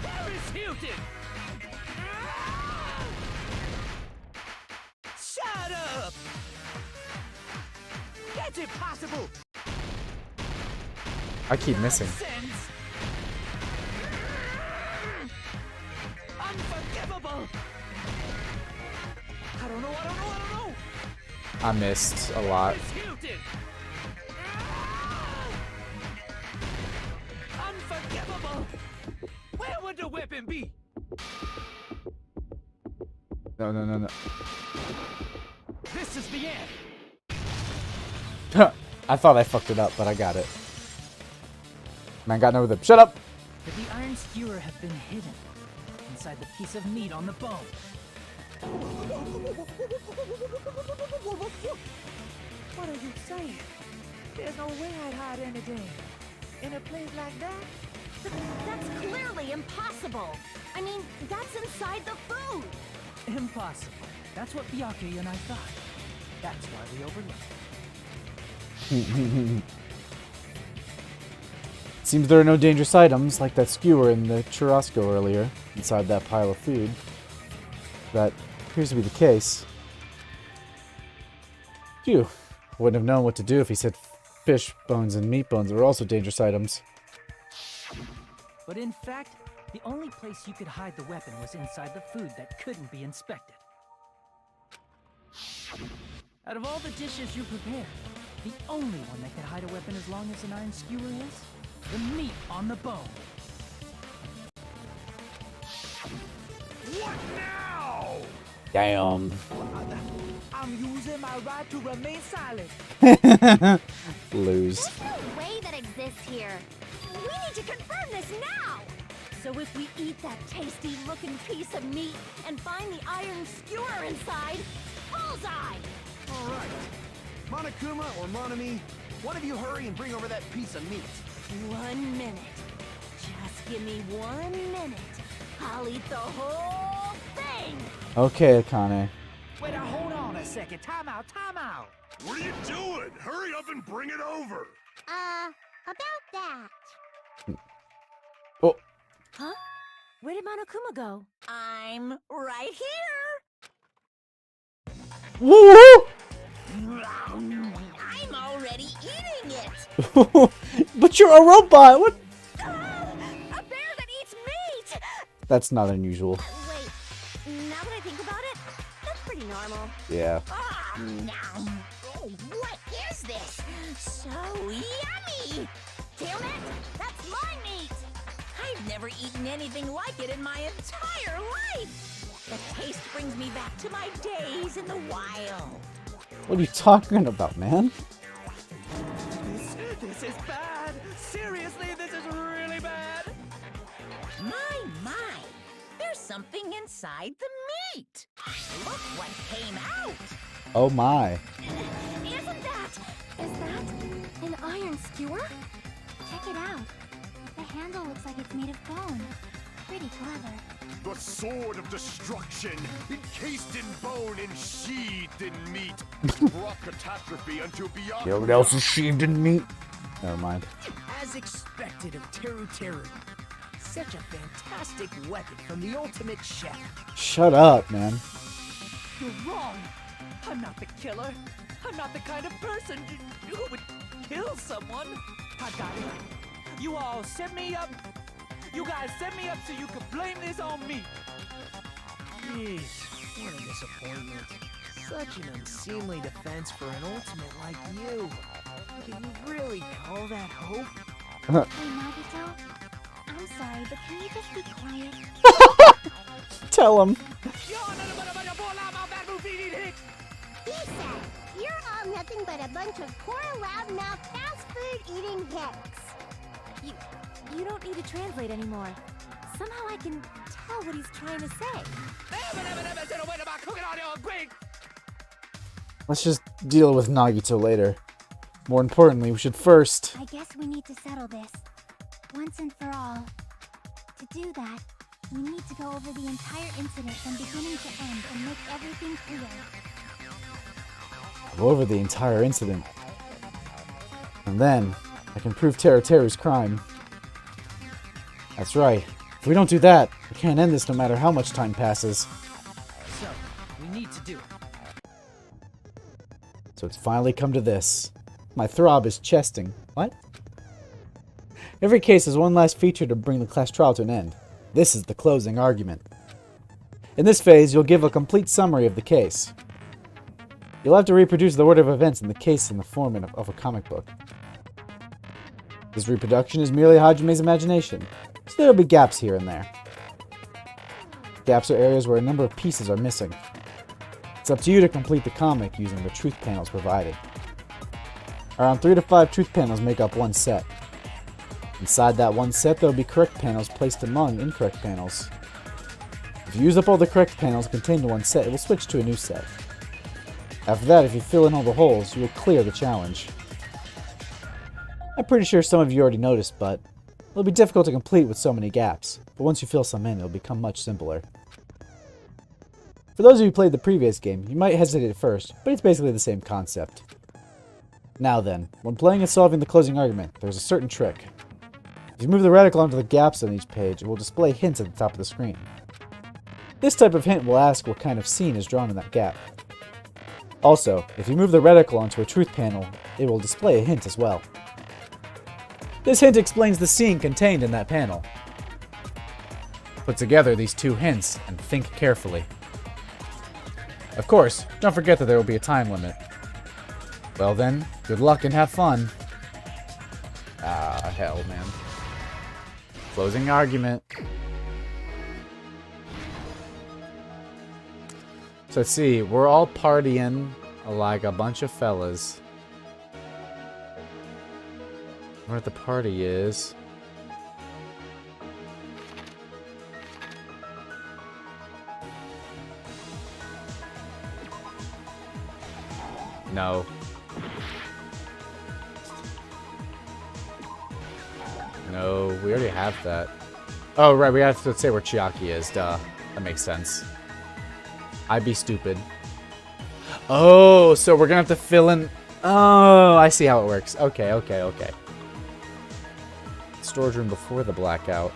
Paris Hilton! Shut up! That's impossible! I keep missing. Nonsense! Unforgivable! I don't know! I missed a lot. Paris Hilton! Unforgivable! Where would the weapon be? No. This is the end! I thought I fucked it up, but I got it. Man got no rhythm. Shut up! Could the iron skewer have been hidden inside the piece of meat on the bone? What are you saying? There's no way I'd hide anything. In a place like that? That's clearly impossible. I mean, that's inside the food. Impossible. That's what Byakuya and I thought. That's why we overlooked it. Seems there are no dangerous items, like that skewer in the churrasco earlier, inside that pile of food. That appears to be the case. Phew. Wouldn't have known what to do if he said fish bones and meat bones were also dangerous items. But in fact, the only place you could hide the weapon was inside the food that couldn't be inspected. Out of all the dishes you prepared, the only one that could hide a weapon as long as an iron skewer is the meat on the bone. What now? Damn. I'm using my right to remain silent. Lose. There's no way that exists here. We need to confirm this now. So if we eat that tasty-looking piece of meat and find the iron skewer inside, bullseye! All right. Monokuma or Monami, one of you hurry and bring over that piece of meat. 1 minute. Just give me 1 minute. I'll eat the whole thing! Okay, Akane. Wait, hold on a second. Time out. What are you doing? Hurry up and bring it over. About that. Oh. Huh? Where did Monokuma go? I'm right here. Woo! I'm already eating it. But you're a robot! What? A bear that eats meat! That's not unusual. Wait, now that I think about it, that's pretty normal. Yeah. Ah, nom. Oh, what is this? So yummy! Damn it! That's my meat! I've never eaten anything like it in my entire life. The taste brings me back to my days in the wild. What are you talking about, man? This is bad. Seriously, this is really bad. My, there's something inside the meat. Look what came out. Oh my. Is that an iron skewer? Check it out. The handle looks like it's made of bone. Pretty clever. The sword of destruction, encased in bone and sheathed in meat, brought catastrophe unto beyond. You know what else is sheathed in meat? Never mind. As expected of Teru Teru. Such a fantastic weapon from the ultimate chef. Shut up, man. You're wrong. I'm not the killer. I'm not the kind of person who would kill someone. I got it. You all set me up. You guys set me up so you could blame this on me. Jeez, what a disappointment. Such an unseemly defense for an ultimate like you. Can you really call that hope? Hey, Nagito. I'm sorry, but can you just be quiet? Tell him. He said, you're all nothing but a bunch of poor, loudmouth, fast food eating hicks. You don't need to translate anymore. Somehow I can tell what he's trying to say. Let's just deal with Nagito later. More importantly, we should first... I guess we need to settle this. Once and for all. To do that, we need to go over the entire incident from beginning to end and make everything clear. Go over the entire incident. And then, I can prove Teru Teru's crime. That's right. If we don't do that, we can't end this no matter how much time passes. So, we need to do it. So it's finally come to this. My throb is chesting. What? Every case has one last feature to bring the class trial to an end. This is the closing argument. In this phase, you'll give a complete summary of the case. You'll have to reproduce the order of events in the case in the form of a comic book. This reproduction is merely Hajime's imagination, so there will be gaps here and there. Gaps are areas where a number of pieces are missing. It's up to you to complete the comic using the truth panels provided. Around 3 to 5 truth panels make up one set. Inside that one set, there will be correct panels placed among incorrect panels. If you use up all the correct panels contained in one set, it will switch to a new set. After that, if you fill in all the holes, you will clear the challenge. I'm pretty sure some of you already noticed, but it'll be difficult to complete with so many gaps. But once you fill some in, it'll become much simpler. For those of you who played the previous game, you might hesitate at first, but it's basically the same concept. Now then, when playing and solving the closing argument, there's a certain trick. If you move the reticle onto the gaps on each page, it will display hints at the top of the screen. This type of hint will ask what kind of scene is drawn in that gap. Also, if you move the reticle onto a truth panel, it will display a hint as well. This hint explains the scene contained in that panel. Put together these two hints and think carefully. Of course, don't forget that there will be a time limit. Well then, good luck and have fun. Ah, hell, man. Closing argument. So let's see, we're all partying like a bunch of fellas. Where the party is. No. No, we already have that. Oh, right, we have to say where Chiaki is. Duh. That makes sense. I'd be stupid. Oh, so we're gonna have to fill in... Oh, I see how it works. Okay, okay, okay. Storage room before the blackout.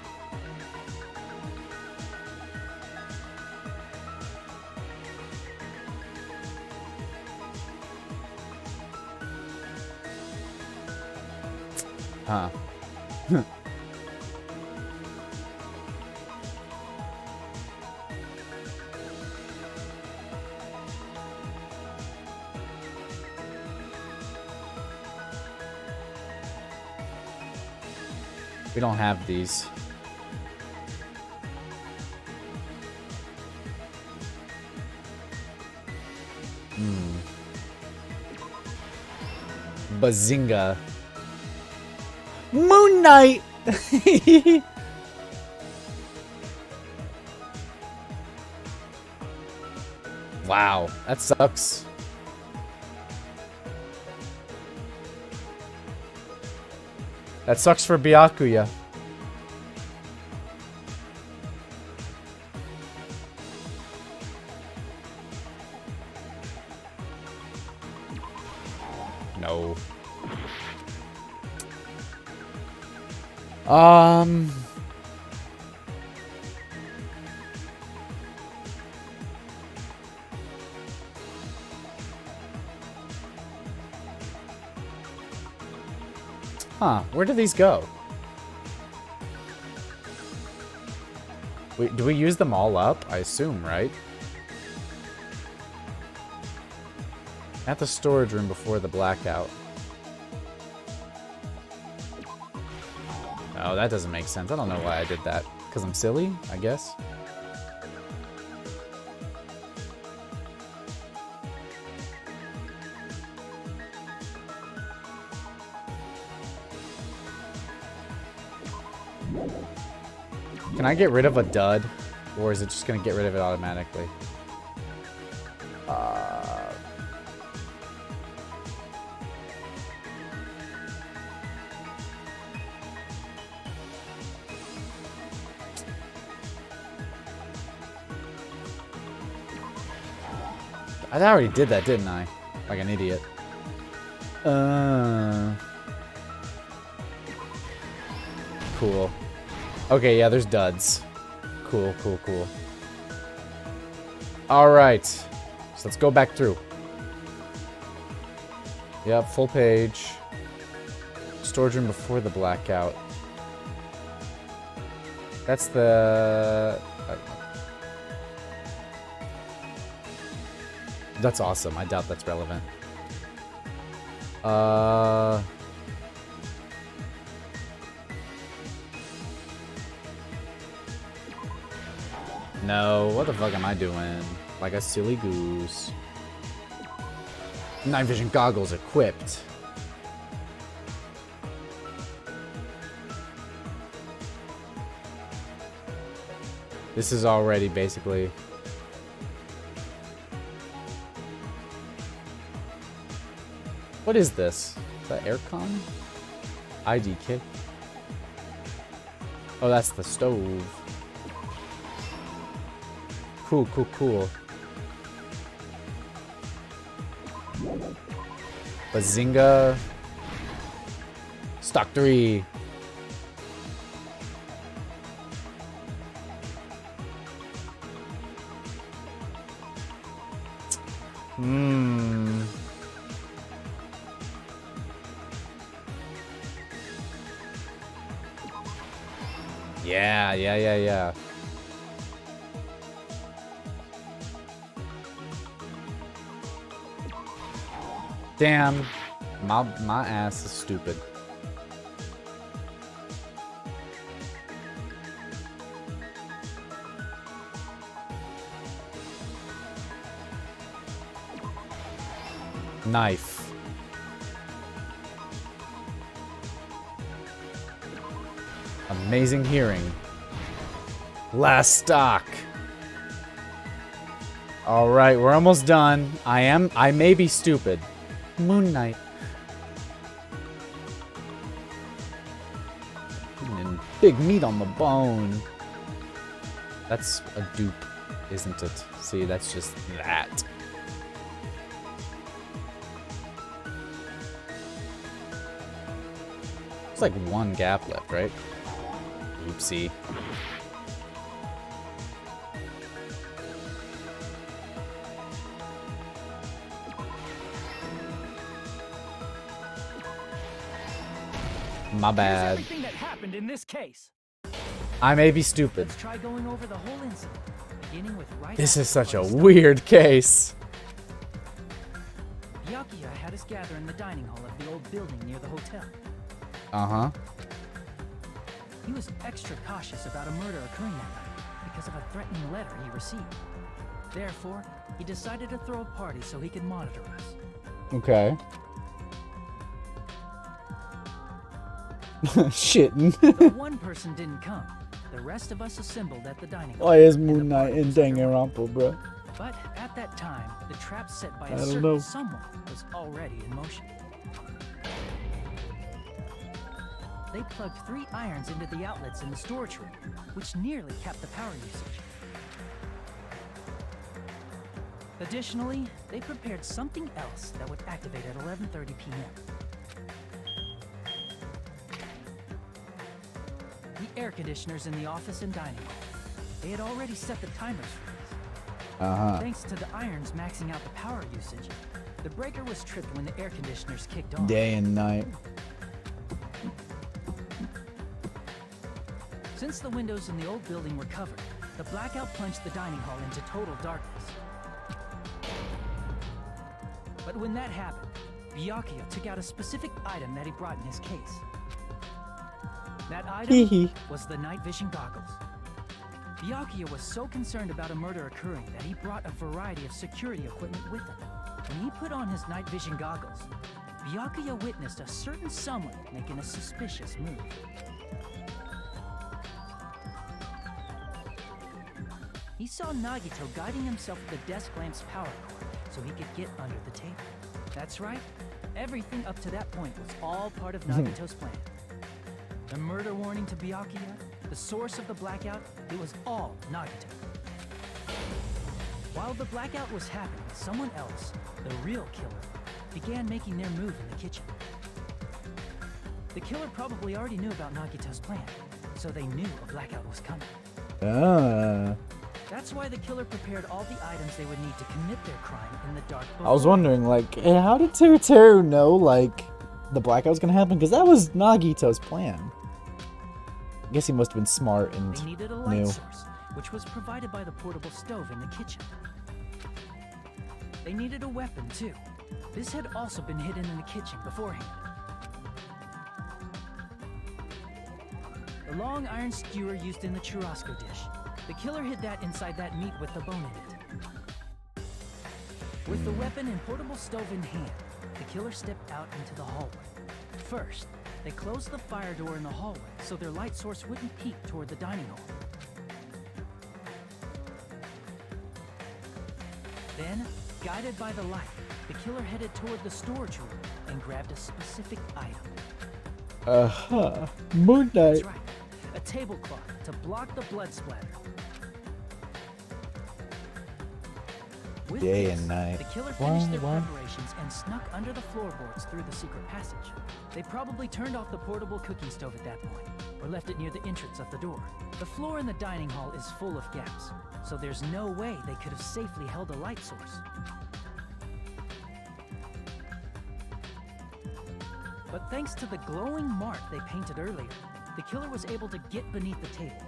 Huh. We don't have these. Bazinga. Moon Knight! Wow, that sucks. That sucks for Byakuya. No. Huh, where do these go? Wait, do we use them all up? I assume, right? At the storage room before the blackout. Oh, that doesn't make sense. I don't know why I did that. Because I'm silly, I guess. Can I get rid of a dud? Or is it just going to get rid of it automatically? I already did that, didn't I? Like an idiot. Cool. Okay, yeah, there's duds. Cool, cool, cool. Alright. So let's go back through. Yep, full page. Storage room before the blackout. That's the... That's awesome. I doubt that's relevant. No, what the fuck am I doing? Like a silly goose. Night vision goggles equipped. This is already basically... What is this? Is that aircon? ID kit? Oh, that's the stove. Cool, cool, cool. Bazinga. Stock 3. Yeah. Damn. My ass is stupid. Knife. Amazing hearing. Last stock. Alright, we're almost done. I may be stupid. Moon Knight. And big meat on the bone. That's a dupe, isn't it? See, that's just that. It's like one gap left, right? Oopsie. My Here's bad. everything that happened in this case. I may be stupid. Let's try going over the whole incident, beginning with right This after is the such a party started. weird case. Byakuya had us gather in the dining hall of the old building near the hotel. Uh-huh. He was extra cautious about a murder occurring that night because of a threatening letter he received. Therefore, he decided to throw a party so he could monitor us. Okay. Shitting. But one person didn't come. The rest of us assembled at the dining hall. Why is and the Moon Knight party in was underway. Danganronpa, bro? But at that time, the trap set by I a don't certain know. someone was already in motion. They plugged 3 irons into the outlets in the storage room, which nearly capped the power usage. Additionally, they prepared something else that would activate at 11:30 p.m. The air conditioners in the office and dining hall. They had already set the timers for this. Uh-huh. Thanks to the irons maxing out the power usage, the breaker was tripped when the air conditioners kicked on. Day and night. Since the windows in the old building were covered, the blackout plunged the dining hall into total darkness. But when that happened, Byakuya took out a specific item that he brought in his case. That item was the night vision goggles. Byakuya was so concerned about a murder occurring that he brought a variety of security equipment with him. When he put on his night vision goggles, Byakuya witnessed a certain someone making a suspicious move. He saw Nagito guiding himself with the desk lamp's power cord so he could get under the table. That's right, everything up to that point was all part of Nagito's plan. The murder warning to Byakuya, the source of the blackout, it was all Nagito. While the blackout was happening, someone else, the real killer, began making their move in the kitchen. The killer probably already knew about Nagito's plan, so they knew a blackout was coming. That's why the killer prepared all the items they would need to commit their crime in the dark before. I was wondering, like, how did Teru know, like, the blackout was gonna happen? Because that was Nagito's plan. I guess he must have been smart and They needed a light knew. source, which was provided by the portable stove in the kitchen. They needed a weapon, too. This had also been hidden in the kitchen beforehand. The long iron skewer used in the churrasco dish. The killer hid that inside that meat with the bone in it. With the weapon and portable stove in hand, the killer stepped out into the hallway. First, they closed the fire door in the hallway so their light source wouldn't peek toward the dining hall. Then, guided by the light, the killer headed toward the storage room and grabbed a specific item. Moon Knight. That's right, a tablecloth to block the blood splatter. With Day this, and night. the killer finished their preparations and snuck under the floorboards through the secret passage. They probably turned off the portable cooking stove at that point, or left it near the entrance of the door. The floor in the dining hall is full of gaps, so there's no way they could have safely held a light source. But thanks to the glowing mark they painted earlier, the killer was able to get beneath the table.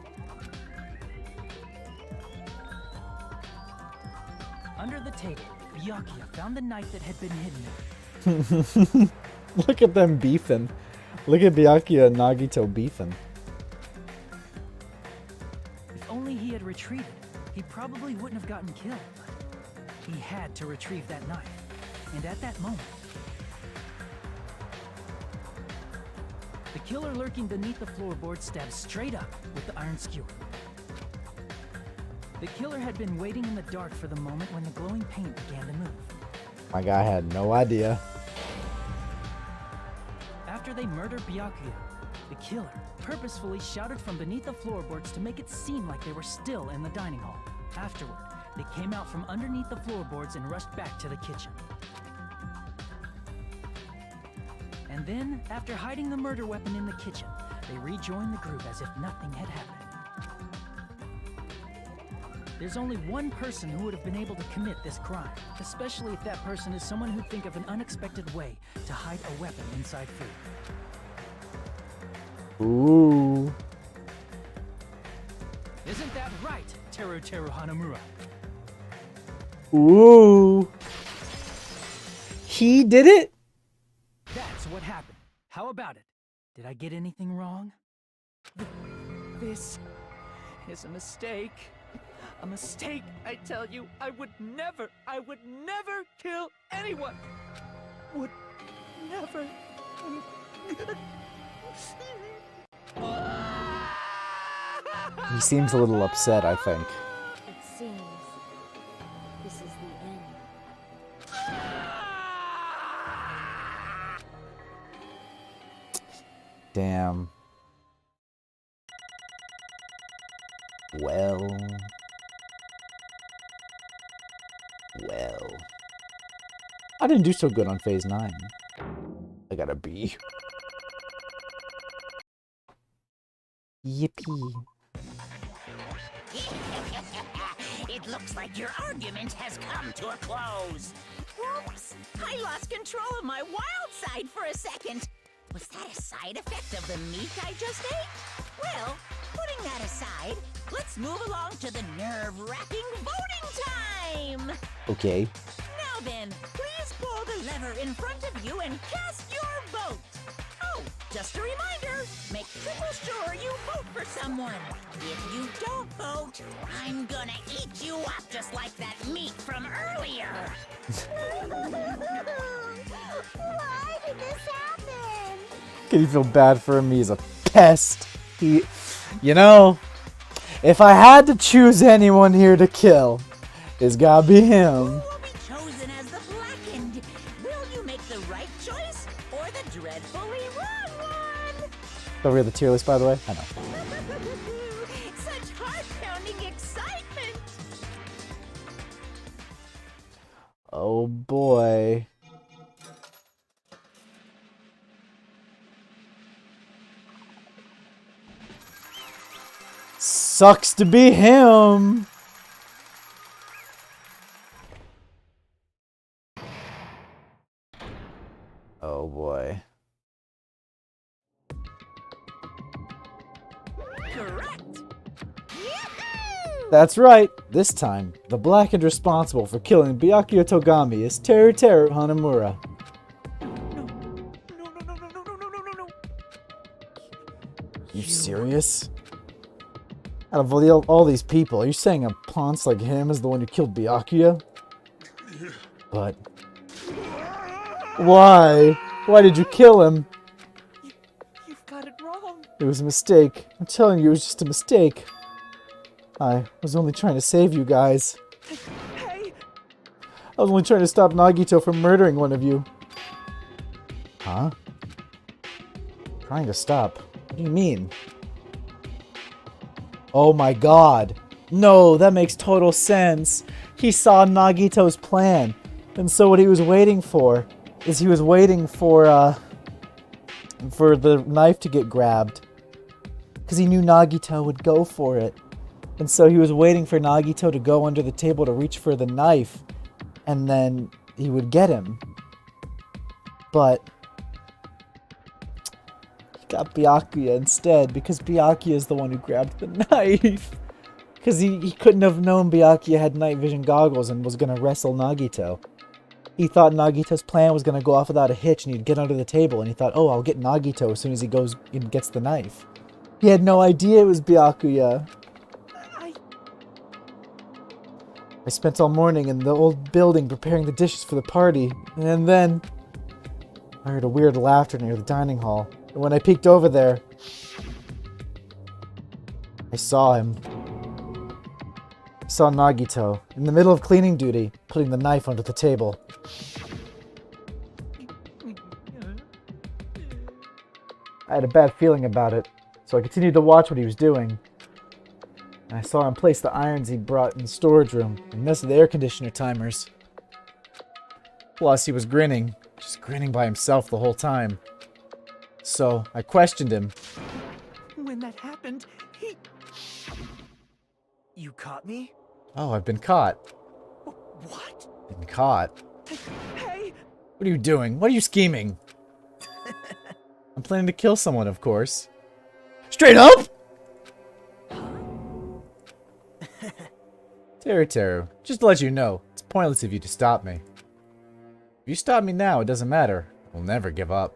Under the table, Byakuya found the knife that had been hidden there. Look at them beefing. Look at Byakuya and Nagito beefing. If only he had retreated, he probably wouldn't have gotten killed, but he had to retrieve that knife. And at that moment, the killer lurking beneath the floorboard stabbed straight up with the iron skewer. The killer had been waiting in the dark for the moment when the glowing paint began to move. My guy had no idea. After they murdered Byakuya, the killer purposefully shouted from beneath the floorboards to make it seem like they were still in the dining hall. Afterward, they came out from underneath the floorboards and rushed back to the kitchen. And then, after hiding the murder weapon in the kitchen, they rejoined the group as if nothing had happened. There's only one person who would have been able to commit this crime, especially if that person is someone who'd think of an unexpected way to hide a weapon inside food. Ooh. Isn't that right, Teru Hanamura? Ooh. He did it? That's what happened. How about it? Did I get anything wrong? This is a mistake. A mistake, I tell you. I would never kill anyone. Would never. He seems a little upset, I think. It seems this is the end. Damn. Well. I didn't do so good on phase 9. I got a B. Yippee. It looks like your argument has come to a close. Whoops! I lost control of my wild side for a second. Was that a side effect of the meat I just ate? Well, putting that aside, let's move along to the nerve-wracking voting time! Okay. Now then, please pull the lever in front of you and cast your vote. Oh, just a reminder, make triple sure you vote for someone. If you don't vote, I'm gonna eat you up just like that meat from earlier. Why did this happen? Can you feel bad for him? He's a pest. You know, if I had to choose anyone here to kill, it's gotta be him. Who will be chosen as the blackened? Will you make the right choice or the dreadfully wrong one? Don't read the tier list, by the way. I know. Such heart-pounding excitement! Oh boy. Sucks to be him. Oh boy. Correct! That's right. This time, the blackened responsible for killing Byakuya Togami is Teru Hanamura. No. You serious? Out of all these people, are you saying a ponce like him is the one who killed Byakuya? But why? Why did you kill him? You've got it wrong. It was a mistake. I'm telling you, it was just a mistake. I was only trying to save you guys. Hey! I was only trying to stop Nagito from murdering one of you. Huh? Trying to stop? What do you mean? Oh my god. No, that makes total sense. He saw Nagito's plan. And so what he was waiting for is he was waiting for the knife to get grabbed. Because he knew Nagito would go for it. And so he was waiting for Nagito to go under the table to reach for the knife. And then he would get him. But he got Byakuya instead because Byakuya is the one who grabbed the knife. Because he couldn't have known Byakuya had night vision goggles and was going to wrestle Nagito. He thought Nagito's plan was going to go off without a hitch and he'd get under the table. And he thought, oh, I'll get Nagito as soon as he goes and gets the knife. He had no idea it was Byakuya. I spent all morning in the old building preparing the dishes for the party, and then I heard a weird laughter near the dining hall. And when I peeked over there, I saw him. I saw Nagito in the middle of cleaning duty, putting the knife under the table. I had a bad feeling about it, so I continued to watch what he was doing. And I saw him place the irons he brought in the storage room and mess with the air conditioner timers. Plus, he was grinning, just grinning by himself the whole time. So, I questioned him. When that happened, he... You caught me? Oh, I've been caught. What? Been caught? Hey! What are you doing? What are you scheming? I'm planning to kill someone, of course. Straight up? Teru, just to let you know, it's pointless of you to stop me. If you stop me now, it doesn't matter. I'll never give up.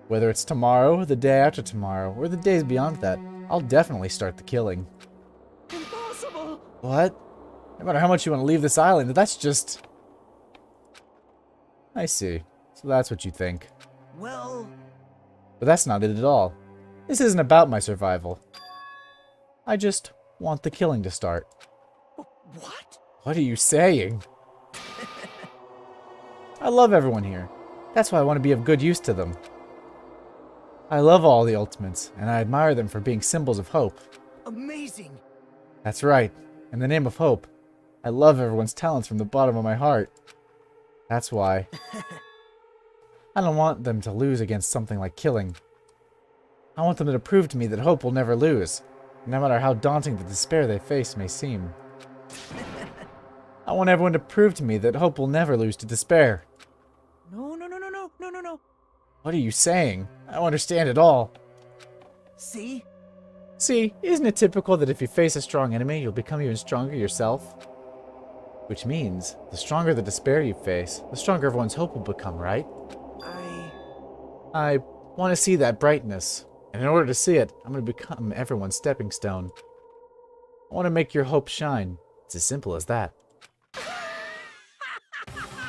Whether it's tomorrow, the day after tomorrow, or the days beyond that, I'll definitely start the killing. Impossible! What? No matter how much you want to leave this island, that's just... I see. So that's what you think. Well... But that's not it at all. This isn't about my survival. I just want the killing to start. What? What are you saying? I love everyone here. That's why I want to be of good use to them. I love all the Ultimates, and I admire them for being symbols of hope. Amazing! That's right. In the name of hope, I love everyone's talents from the bottom of my heart. That's why. I don't want them to lose against something like killing. I want them to prove to me that hope will never lose, no matter how daunting the despair they face may seem. I want everyone to prove to me that hope will never lose to despair. No. What are you saying? I don't understand at all. See? See, isn't it typical that if you face a strong enemy, you'll become even stronger yourself? Which means, the stronger the despair you face, the stronger everyone's hope will become, right? I want to see that brightness. And in order to see it, I'm going to become everyone's stepping stone. I want to make your hope shine. It's as simple as that.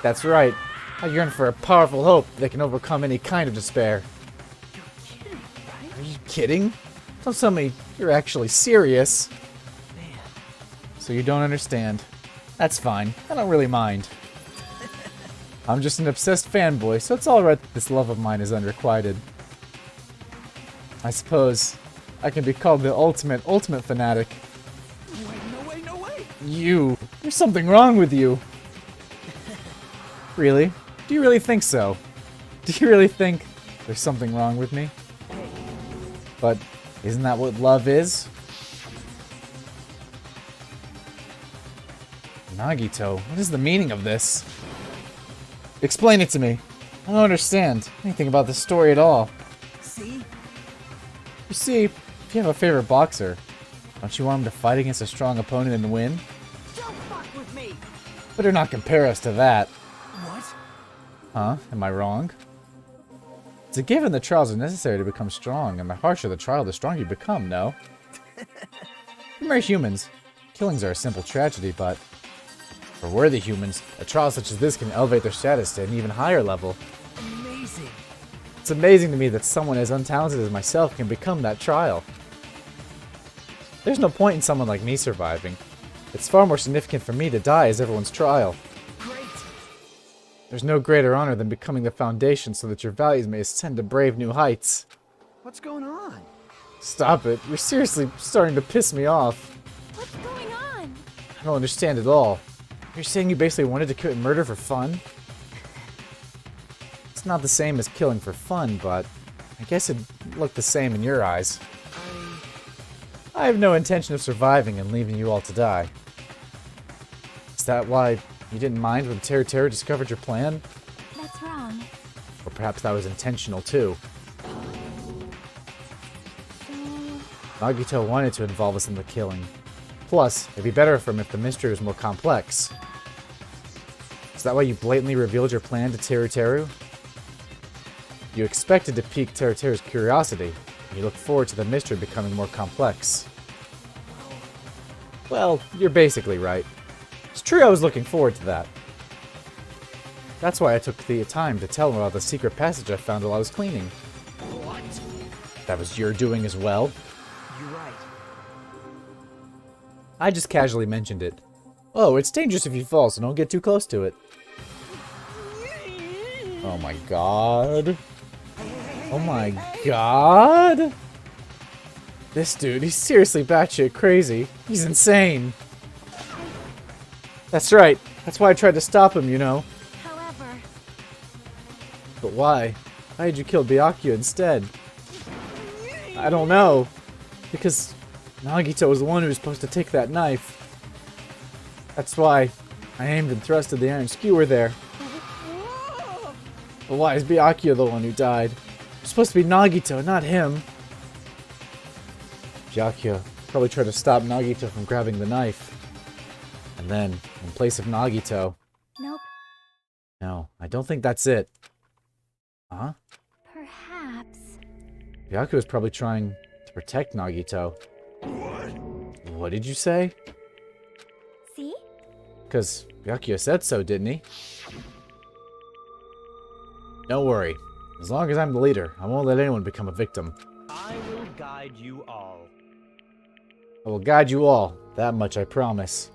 That's right. I yearn for a powerful hope that can overcome any kind of despair. Are you kidding? Don't tell me you're actually serious. So you don't understand. That's fine. I don't really mind. I'm just an obsessed fanboy, so it's alright that this love of mine is unrequited. I suppose I can be called the ultimate fanatic. No way! There's something wrong with you. Really? Do you really think so? Do you really think there's something wrong with me? But isn't that what love is? Nagito, what is the meaning of this? Explain it to me. I don't understand anything about the story at all. See? You see, if you have a favorite boxer, don't you want him to fight against a strong opponent and win? Don't fuck with me! Better not compare us to that. What? Huh? Am I wrong? It's a given that trials are necessary to become strong, and the harsher the trial, the stronger you become, no? We're mere humans. Killings are a simple tragedy, but for worthy humans, a trial such as this can elevate their status to an even higher level. Amazing. It's amazing to me that someone as untalented as myself can become that trial. There's no point in someone like me surviving. It's far more significant for me to die as everyone's trial. Great. There's no greater honor than becoming the foundation so that your values may ascend to brave new heights. What's going on? Stop it. You're seriously starting to piss me off. What's going on? I don't understand at all. You're saying you basically wanted to commit murder for fun? It's not the same as killing for fun, but I guess it'd look the same in your eyes. I have no intention of surviving and leaving you all to die. Is that why you didn't mind when Teru discovered your plan? That's wrong. Or perhaps that was intentional too. Nagito wanted to involve us in the killing. Plus, it'd be better for him if the mystery was more complex. Is that why you blatantly revealed your plan to Teru? You expected to pique Teru's curiosity, and you look forward to the mystery becoming more complex. Well, you're basically right. It's true I was looking forward to that. That's why I took the time to tell him about the secret passage I found while I was cleaning. What? That was your doing as well? You're right. I just casually mentioned it. Oh, it's dangerous if you fall, so don't get too close to it. Oh my god. Oh my god. This dude, he's seriously batshit crazy. He's insane. That's right. That's why I tried to stop him, you know. However... But why? Why did you kill Byakuya instead? I don't know. Because Nagito was the one who was supposed to take that knife. That's why I aimed and thrusted the iron skewer there. But why is Byakuya the one who died? It's supposed to be Nagito, not him. Byakuya probably tried to stop Nagito from grabbing the knife. And then, in place of Nagito... Nope. No, I don't think that's it. Huh? Perhaps. Byakuya was probably trying to protect Nagito. What did you say? See? Because Byakuya said so, didn't he? Don't worry. As long as I'm the leader, I won't let anyone become a victim. I will guide you all. I will guide you all. That much I promise.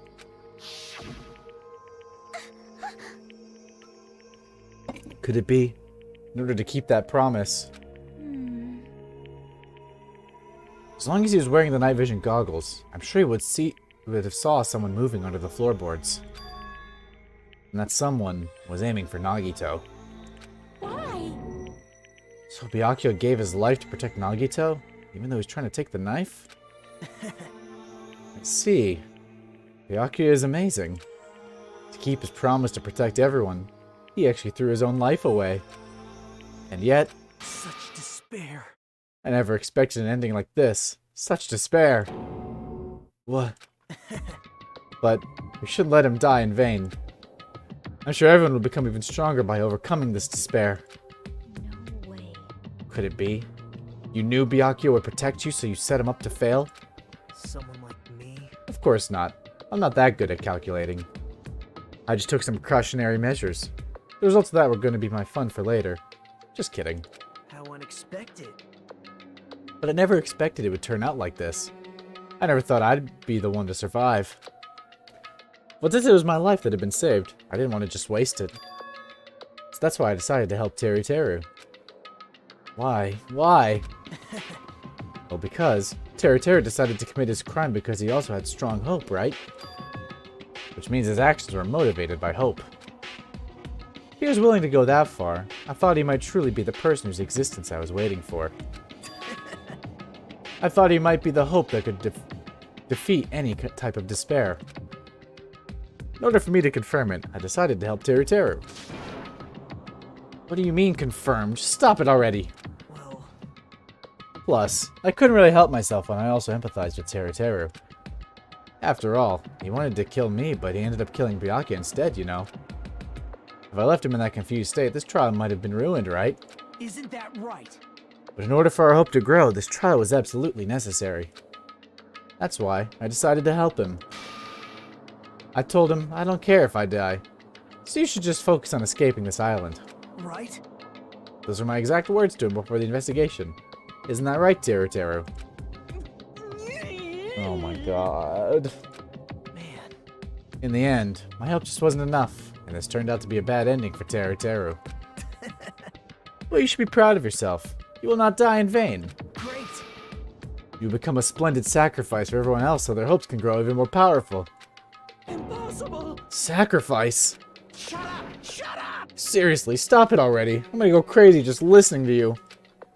Could it be? In order to keep that promise. As long as he was wearing the night vision goggles, I'm sure he would have saw someone moving under the floorboards. And that someone was aiming for Nagito. Why? So Byakuya gave his life to protect Nagito, even though he's trying to take the knife? I see. Byakuya is amazing. To keep his promise to protect everyone, he actually threw his own life away. And yet... Such despair. I never expected an ending like this. Such despair. What? But we shouldn't let him die in vain. I'm sure everyone will become even stronger by overcoming this despair. No way. Could it be? You knew Byakuya would protect you, so you set him up to fail? Someone like me? Of course not. I'm not that good at calculating. I just took some precautionary measures. The results of that were going to be my fun for later. Just kidding. How unexpected. But I never expected it would turn out like this. I never thought I'd be the one to survive. But since it was my life that had been saved, I didn't want to just waste it. So that's why I decided to help Teru. Why? Why? Well, because Teru decided to commit his crime because he also had strong hope, right? Which means his actions were motivated by hope. If he was willing to go that far, I thought he might truly be the person whose existence I was waiting for. I thought he might be the hope that could defeat any type of despair. In order for me to confirm it, I decided to help Teru. What do you mean confirmed? Stop it already! Well... Plus, I couldn't really help myself when I also empathized with Teru. After all, he wanted to kill me, but he ended up killing Byakuya instead, you know. If I left him in that confused state, this trial might have been ruined, right? Isn't that right? But in order for our hope to grow, this trial was absolutely necessary. That's why I decided to help him. I told him I don't care if I die, so you should just focus on escaping this island. Right? Those were my exact words to him before the investigation. Isn't that right, Teru? Oh my god. Man. In the end, my help just wasn't enough, and this turned out to be a bad ending for Teru. Well, you should be proud of yourself. You will not die in vain. Great. You become a splendid sacrifice for everyone else so their hopes can grow even more powerful. Impossible. Sacrifice? Shut up! Shut up! Seriously, stop it already. I'm gonna go crazy just listening to you.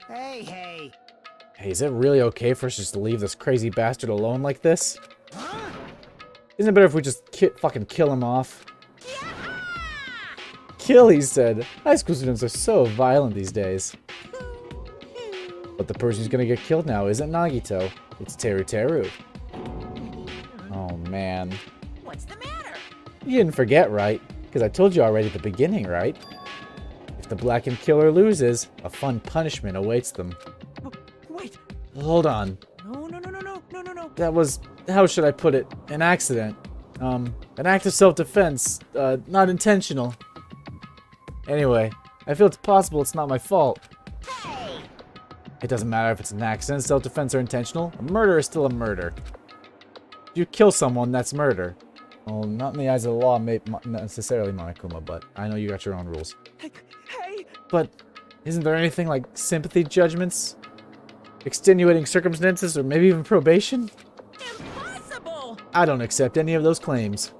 Hey. Hey, is it really okay for us just to leave this crazy bastard alone like this? Huh? Isn't it better if we just fucking kill him off? Kill, he said. High school students are so violent these days. But the person who's gonna get killed now isn't Nagito. It's Teru. Oh, man. What's the matter? You didn't forget, right? Because I told you already at the beginning, right? If the blackened killer loses, a fun punishment awaits them. Wait. Hold on. No. That was, how should I put it? An accident. An act of self-defense. Not intentional. Anyway, I feel it's possible it's not my fault. Hey! It doesn't matter if it's an accident, self-defense, or intentional. A murder is still a murder. If you kill someone, that's murder. Well, not in the eyes of the law, not necessarily, Monokuma, but I know you got your own rules. Hey! But isn't there anything like sympathy judgments? Extenuating circumstances, or maybe even probation? Impossible! I don't accept any of those claims.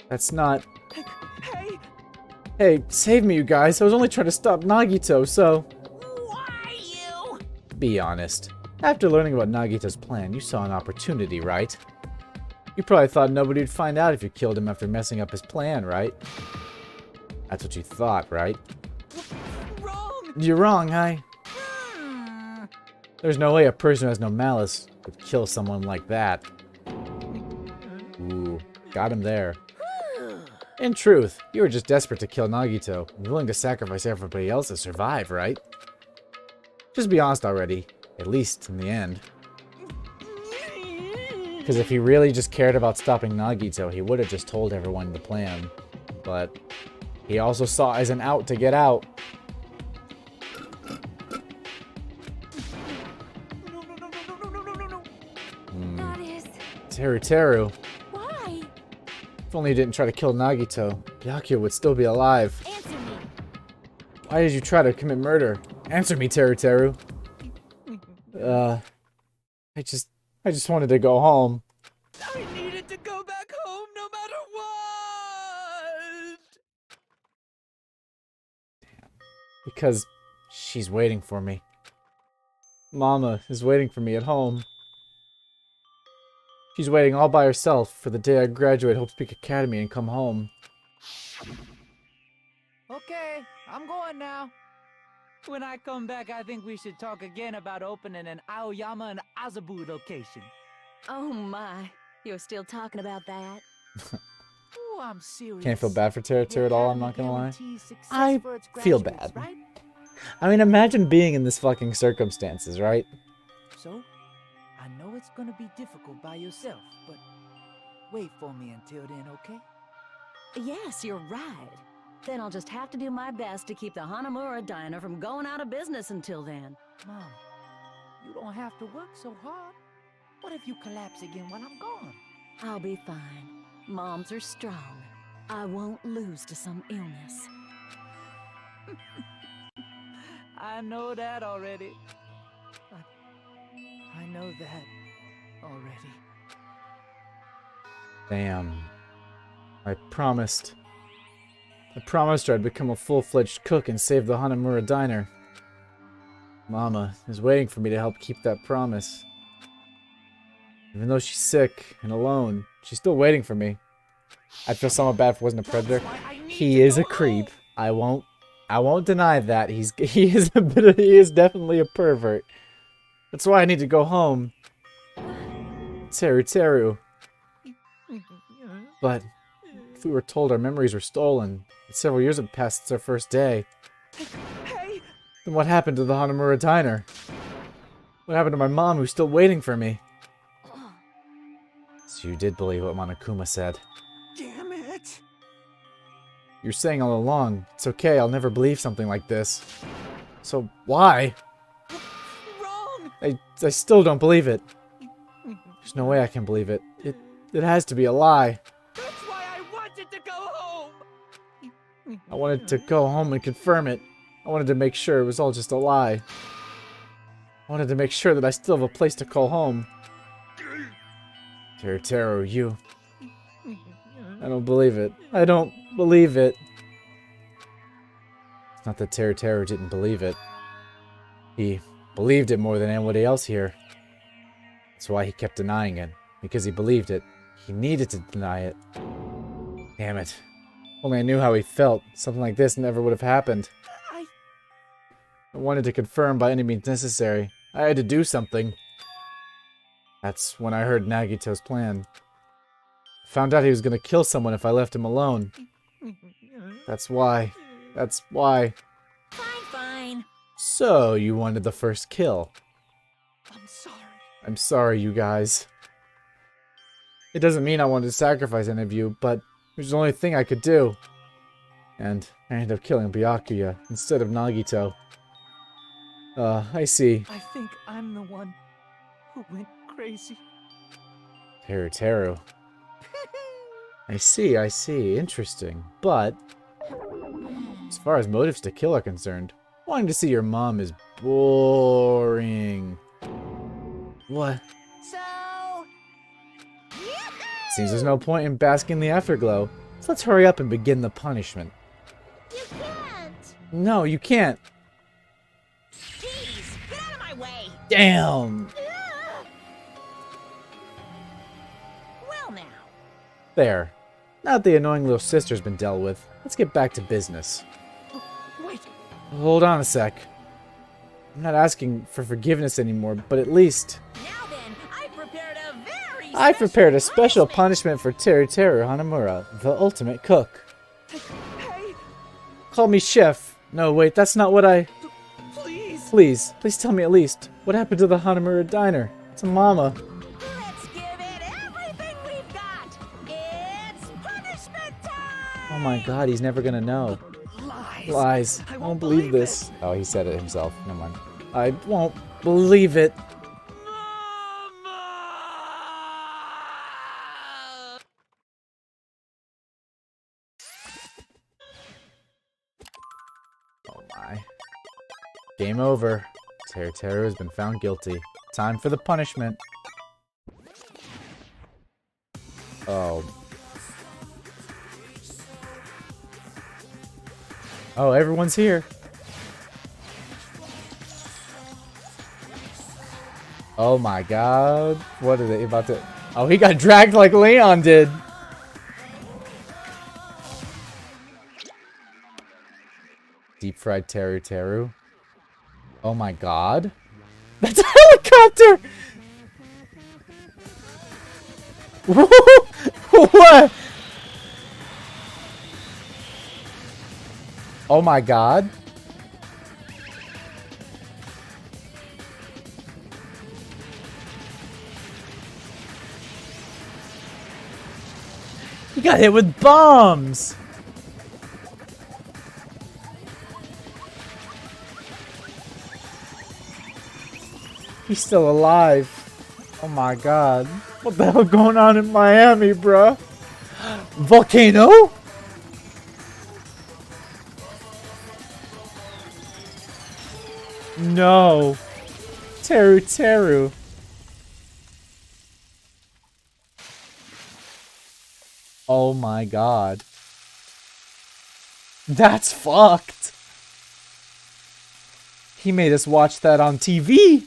That's not... Hey, save me, you guys. I was only trying to stop Nagito, so... Why you? Be honest. After learning about Nagito's plan, you saw an opportunity, right? You probably thought nobody would find out if you killed him after messing up his plan, right? That's what you thought, right? Wrong! You're wrong, There's no way a person who has no malice could kill someone like that. Ooh, got him there. In truth, you were just desperate to kill Nagito, and willing to sacrifice everybody else to survive, right? Just be honest already, at least in the end. Because if he really just cared about stopping Nagito, he would have just told everyone the plan. But he also saw it as an out to get out. Teru. Why? If only you didn't try to kill Nagito, Byakuya would still be alive. Answer me. Why did you try to commit murder? Answer me, Teru. I just wanted to go home. I needed to go back home no matter what! Because she's waiting for me. Mama is waiting for me at home. She's waiting all by herself for the day I graduate Hope Peak Academy and come home. Okay, I'm going now. When I come back, I think we should talk again about opening an Aoyama and Azabu location. Oh my, you're still talking about that? Ooh, I'm serious. Can't feel bad for Teru at all, I'm not gonna lie. I For its feel graduates, bad. right? I mean, imagine being in this fucking circumstances, right? So, I know it's gonna be difficult by yourself, but wait for me until then, okay? Yes, you're right. Then I'll just have to do my best to keep the Hanamura Diner from going out of business until then. Mom, you don't have to work so hard. What if you collapse again while I'm gone? I'll be fine. Moms are strong. I won't lose to some illness. I know that already. I know that already. Damn. I promised her I'd become a full-fledged cook and save the Hanamura Diner. Mama is waiting for me to help keep that promise. Even though she's sick and alone, she's still waiting for me. I'd feel somewhat bad if I wasn't a predator. He is a creep. I won't deny that. He is definitely a pervert. That's why I need to go home. Teru. But if we were told our memories were stolen, and several years had passed since our first day, Hey! then what happened to the Hanamura Diner? What happened to my mom who's still waiting for me? So you did believe what Monokuma said. Damn it! You're saying all along, it's okay, I'll never believe something like this. So why? Wrong! I still don't believe it. There's no way I can believe it. It has to be a lie. That's why I wanted to go home! I wanted to go home and confirm it. I wanted to make sure it was all just a lie. I wanted to make sure that I still have a place to call home. Teru, you... I don't believe it. I don't believe it. It's not that Teru didn't believe it. He believed it more than anybody else here. That's why he kept denying it. Because he believed it. He needed to deny it. Damn it. Only I knew how he felt. Something like this never would have happened. I wanted to confirm by any means necessary. I had to do something. That's when I heard Nagito's plan. I found out he was gonna kill someone if I left him alone. That's why. Fine. So, you wanted the first kill. I'm sorry. I'm sorry, you guys. It doesn't mean I wanted to sacrifice any of you, but it was the only thing I could do. And I ended up killing Byakuya instead of Nagito. I see. I think I'm the one who went crazy. Teru. I see. Interesting. But, as far as motives to kill are concerned, wanting to see your mom is boring. What? So... Seems there's no point in basking in the afterglow. So let's hurry up and begin the punishment. You can't! No, you can't. Jeez, get out of my way! Damn! Well now. There. Now that the annoying little sister's been dealt with, let's get back to business. Wait, Hold on a sec. I'm not asking for forgiveness anymore, but at least... Now then, I prepared a special punishment for Teru Hanamura, the ultimate cook. Hey, Call me chef. No, wait, that's not what I... please. Please tell me at least. What happened to the Hanamura diner? To Mama. let's give it everything we've got. It's punishment time. Oh my god, he's never gonna know. Lies. I won't believe this. Oh, he said it himself. Never mind. I won't believe it. Oh my. Game over. Teru has been found guilty. Time for the punishment. Oh. Oh, everyone's here. Oh my god. What are they about to... Oh, he got dragged like Leon did. Deep fried Teru. Oh my god. That's a helicopter! What? Oh my god. He got hit with bombs! He's still alive. Oh my god. What the hell going on in Miami, bruh? Volcano? No. Teru. Oh my god. That's fucked. He made us watch that on TV.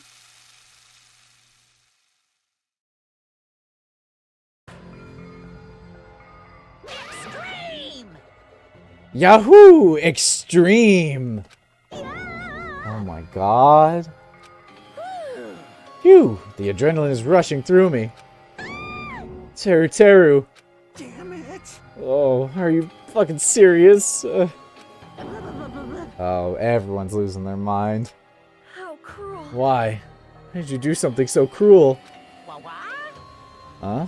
Yahoo! Extreme! Oh my god. Phew! The adrenaline is rushing through me. Teru. Damn it! Oh, are you fucking serious? Oh, everyone's losing their mind. How cruel. Why? Why did you do something so cruel? Huh?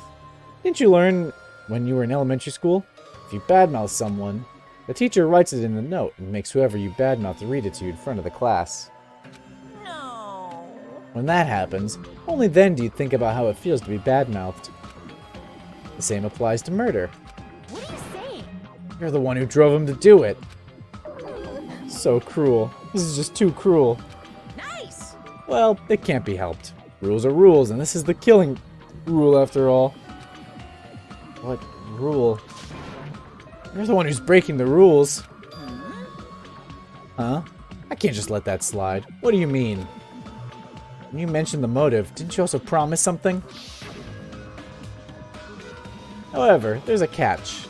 Didn't you learn when you were in elementary school? If you badmouth someone, the teacher writes it in the note and makes whoever you badmouth read it to you in front of the class. No. When that happens, only then do you think about how it feels to be badmouthed. The same applies to murder. What are you saying? You're the one who drove him to do it. So cruel. This is just too cruel. Nice. Well, it can't be helped. Rules are rules, and this is the killing rule after all. What rule? You're the one who's breaking the rules. Huh? I can't just let that slide. What do you mean? When you mentioned the motive, didn't you also promise something? However, there's a catch.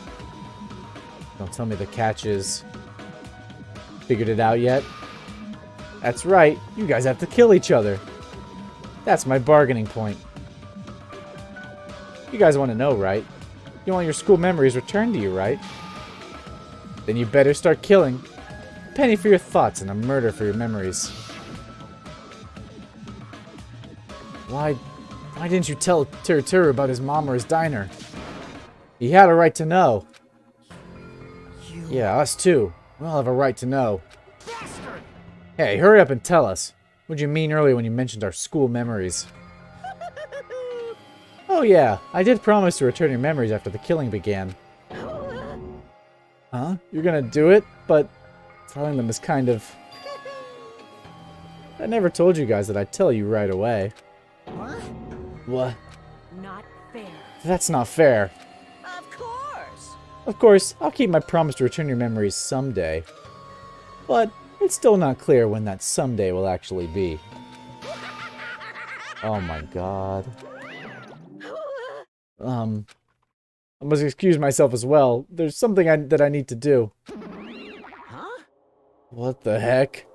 Don't tell me the catch is... Figured it out yet? That's right, you guys have to kill each other. That's my bargaining point. You guys want to know, right? You want your school memories returned to you, right? Then you better start killing. A penny for your thoughts and a murder for your memories. Why didn't you tell Teru about his mom or his diner? He had a right to know. Yeah, us too. We all have a right to know. Bastard! Hey, hurry up and tell us. What'd you mean earlier when you mentioned our school memories? Oh yeah, I did promise to return your memories after the killing began. Huh? You're gonna do it? But telling them is kind of... I never told you guys that I'd tell you right away. What? Not fair. That's not fair. Of course. Of course, I'll keep my promise to return your memories someday. But it's still not clear when that someday will actually be. Oh my god. I must excuse myself as well. There's something that I need to do. Huh? What the heck?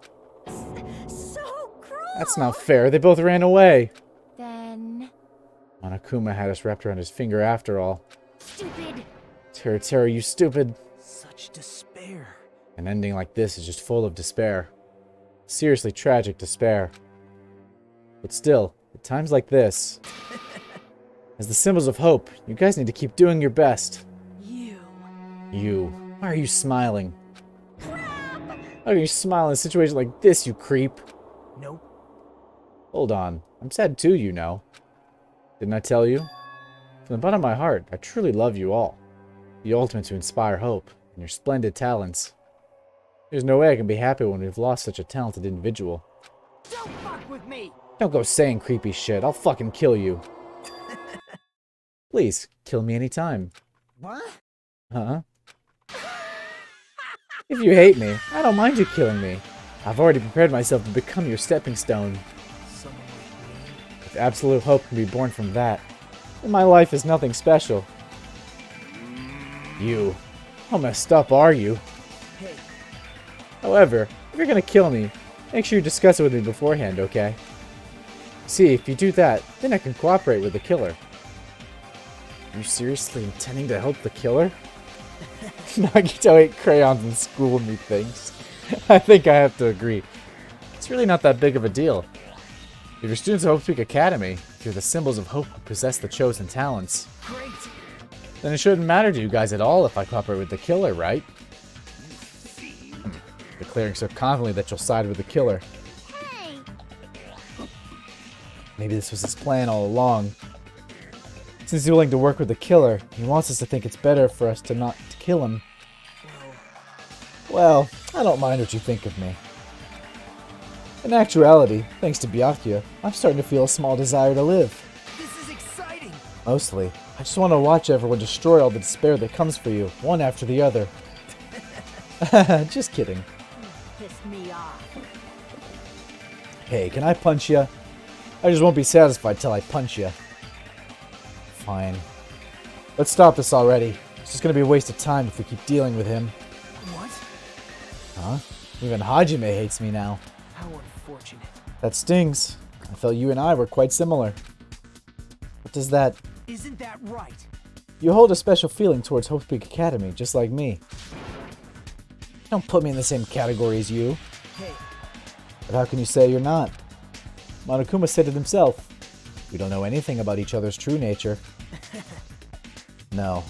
So That's not fair. They both ran away. Then... Monokuma had us wrapped around his finger after all. Stupid! Terra, you stupid. Such despair. An ending like this is just full of despair. Seriously tragic despair. But still, at times like this, as the symbols of hope, you guys need to keep doing your best. You. Why are you smiling? How can you smile in a situation like this, you creep? Nope. Hold on. I'm sad too, you know. Didn't I tell you? From the bottom of my heart, I truly love you all. The ultimate to inspire hope, and your splendid talents. There's no way I can be happy when we've lost such a talented individual. Don't fuck with me! Don't go saying creepy shit. I'll fucking kill you. Please, kill me anytime. What? Huh? If you hate me, I don't mind you killing me. I've already prepared myself to become your stepping stone. Someone like me? If absolute hope can be born from that, then my life is nothing special. You. How messed up are you? Hey. However, if you're gonna kill me, make sure you discuss it with me beforehand, okay? See, if you do that, then I can cooperate with the killer. Are you seriously intending to help the killer? Nagito ate crayons in school, methinks. I think I have to agree. It's really not that big of a deal. If your students of Hope Peak Academy, if you're the symbols of hope who possess the chosen talents, Great. then it shouldn't matter to you guys at all if I cooperate with the killer, right? Declaring so confidently that you'll side with the killer. Hey! Maybe this was his plan all along. Since he's willing to work with the killer, he wants us to think it's better for us to not to kill him. Well, I don't mind what you think of me. In actuality, thanks to Byakuya, I'm starting to feel a small desire to live. This is exciting! Mostly, I just want to watch everyone destroy all the despair that comes for you, one after the other. Just kidding. Pissed me off. Hey, can I punch you? I just won't be satisfied till I punch you. Fine. Let's stop this already. It's just gonna be a waste of time if we keep dealing with him. What? Huh? Even Hajime hates me now. How unfortunate. That stings. I felt you and I were quite similar. What does that... Isn't that right? You hold a special feeling towards Hope Peak Academy, just like me. Don't put me in the same category as you. Hey. But how can you say you're not? Monokuma said it himself. We don't know anything about each other's true nature. No.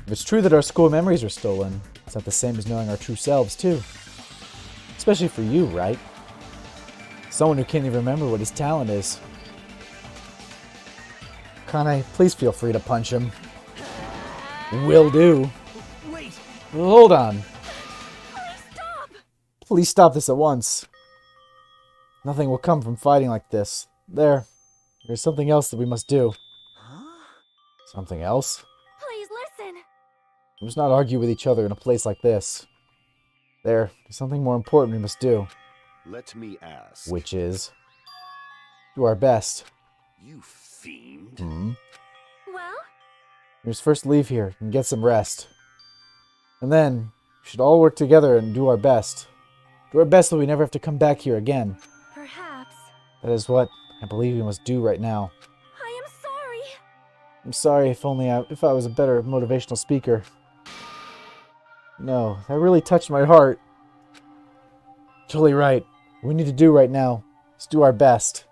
If it's true that our school memories are stolen, it's not the same as knowing our true selves, too. Especially for you, right? Someone who can't even remember what his talent is. Kane, please feel free to punch him. Will do. Wait! Hold on. Stop! Please stop this at once. Nothing will come from fighting like this. There's something else that we must do. Huh? Something else? Please listen! We must not argue with each other in a place like this. There's something more important we must do. Let me ask. Which is... do our best. You fiend. Well? We must first leave here and get some rest. And then, we should all work together and do our best. Do our best so we never have to come back here again. Perhaps. That is what I believe we must do right now. I am sorry. I'm sorry if I was a better motivational speaker. No, that really touched my heart. Totally right. What we need to do right now is do our best.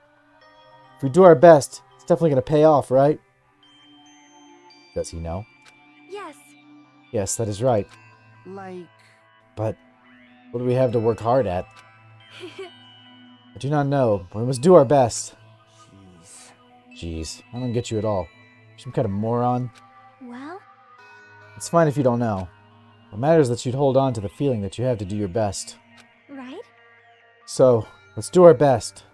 If we do our best, it's definitely going to pay off, right? Does he know? Yes. Yes, that is right. Like... But what do we have to work hard at? I do not know, but we must do our best. Jeez, I don't get you at all. You're some kind of moron. Well? It's fine if you don't know. What matters is that you'd hold on to the feeling that you have to do your best. Right? So, let's do our best.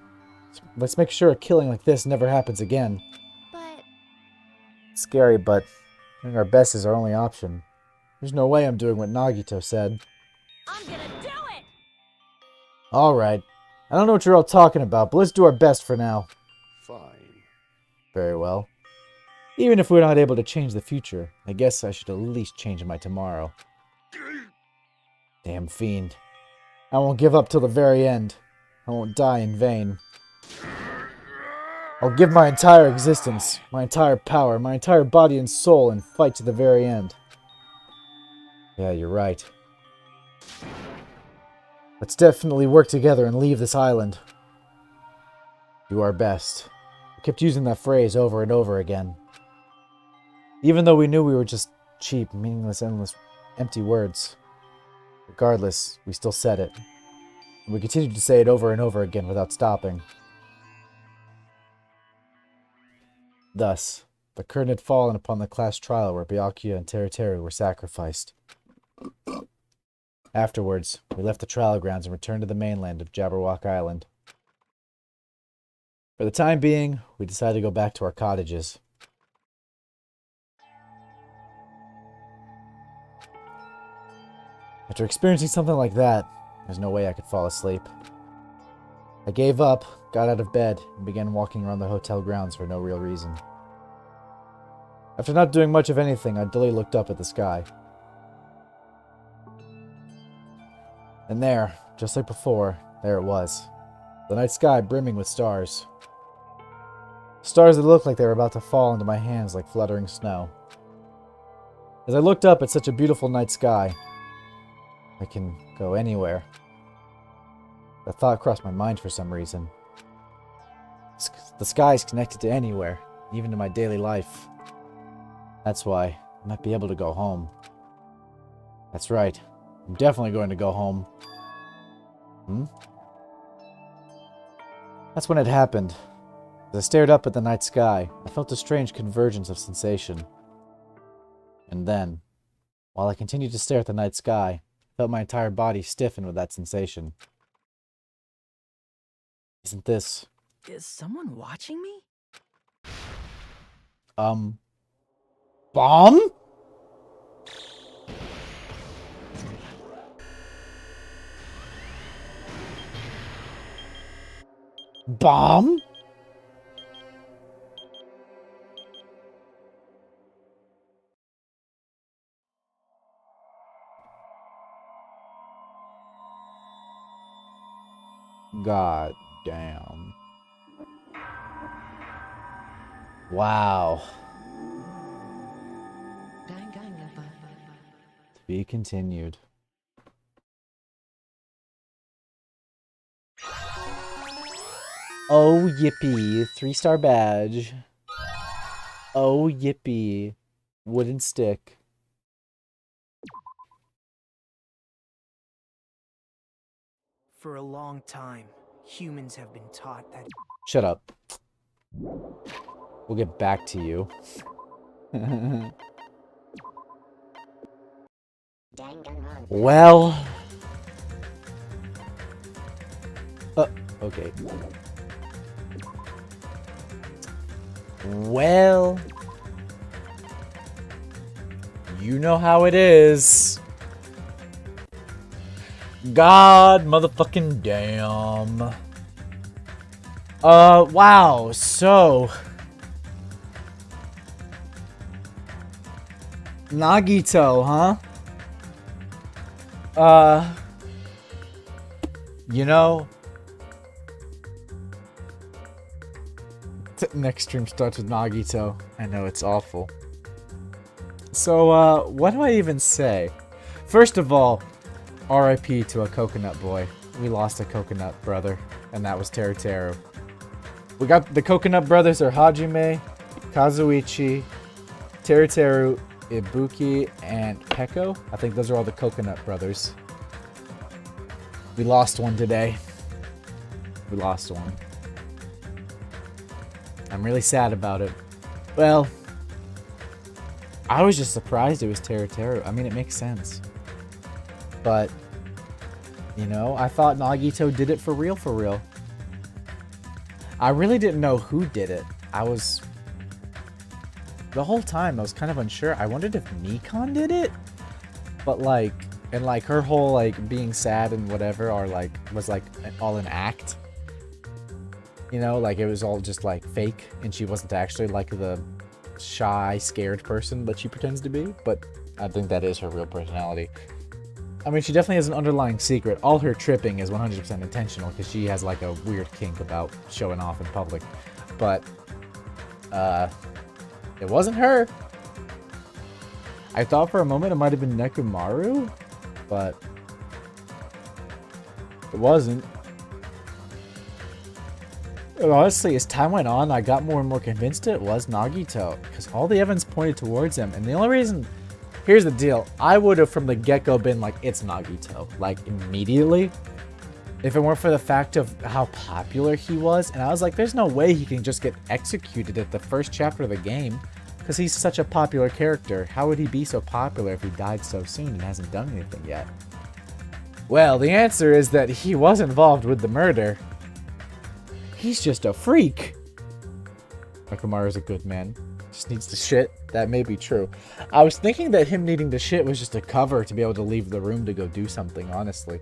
Let's make sure a killing like this never happens again. But... It's scary, but doing our best is our only option. There's no way I'm doing what Nagito said. I'm gonna do it! Alright. I don't know what you're all talking about, but let's do our best for now. Fine. Very well. Even if we're not able to change the future, I guess I should at least change my tomorrow. Damn fiend. I won't give up till the very end. I won't die in vain. I'll give my entire existence, my entire power, my entire body and soul, and fight to the very end. Yeah, you're right. Let's definitely work together and leave this island. Do our best. We kept using that phrase over and over again. Even though we knew we were just cheap, meaningless, endless, empty words. Regardless, we still said it. And we continued to say it over and over again without stopping. Thus, the curtain had fallen upon the class trial where Byakuya and Teruteru were sacrificed. Afterwards, we left the trial grounds and returned to the mainland of Jabberwock Island. For the time being, we decided to go back to our cottages. After experiencing something like that, there's no way I could fall asleep. I gave up, got out of bed, and began walking around the hotel grounds for no real reason. After not doing much of anything, I dully looked up at the sky. And there, just like before, there it was. The night sky brimming with stars. Stars that looked like they were about to fall into my hands like fluttering snow. As I looked up at such a beautiful night sky, I can go anywhere. The thought crossed my mind for some reason. The sky is connected to anywhere, even to my daily life. That's why I might be able to go home. That's right. I'm definitely going to go home. That's when it happened. As I stared up at the night sky, I felt a strange convergence of sensation. And then, while I continued to stare at the night sky, I felt my entire body stiffen with that sensation. Isn't this... Is someone watching me? Bomb? Bomb? God damn. Wow. To be continued. Oh, yippee. 3-star badge. Oh, yippee. Wooden stick. For a long time, humans have been taught that... Shut up. We'll get back to you. Well... okay. Well... You know how it is. God motherfucking damn. Wow, so... Nagito, huh? You know... Next stream starts with Nagito. I know, it's awful. So, what do I even say? First of all, RIP to a coconut boy. We lost a coconut brother, and that was Teruteru. We got the coconut brothers are Hajime, Kazuichi, Teruteru, Ibuki, and Peko. I think those are all the coconut brothers. We lost one today. We lost one. I'm really sad about it. Well, I was just surprised it was Teruteru. I mean, it makes sense. But, you know, I thought Nagito did it for real, for real. I really didn't know who did it. The whole time, I was kind of unsure. I wondered if Nikon did it? But, like, and, like, her whole, like, being sad and whatever, or, like, was, like, all an act. You know, like, it was all just, like, fake, and she wasn't actually, like, the shy, scared person that she pretends to be. But I think that is her real personality. I mean, she definitely has an underlying secret. All her tripping is 100% intentional, because she has, like, a weird kink about showing off in public. but it wasn't her. I thought for a moment it might have been Nekomaru, but it wasn't. And honestly, as time went on, I got more and more convinced it was Nagito, because all the evidence pointed towards him, and the only reason... Here's the deal. I would have from the get-go been like, it's Nagito, like, immediately, if it weren't for the fact of how popular he was, and I was like, there's no way he can just get executed at the first chapter of the game, because he's such a popular character. How would he be so popular if he died so soon and hasn't done anything yet? Well, the answer is that he was involved with the murder. He's just a freak. Nekomaru's a good man. Just needs to shit. That may be true. I was thinking that him needing to shit was just a cover to be able to leave the room to go do something, honestly.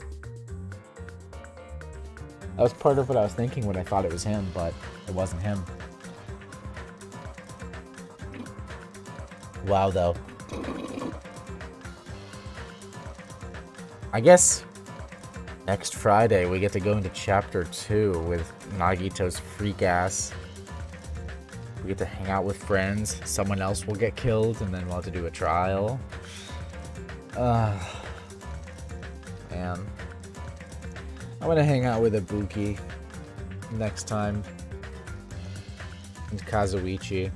That was part of what I was thinking when I thought it was him, but it wasn't him. Wow, though. I guess next Friday we get to go into Chapter 2 with Nagito's freak ass. We get to hang out with friends. Someone else will get killed, and then we'll have to do a trial. Man. I'm gonna hang out with Ibuki next time. And Kazuichi.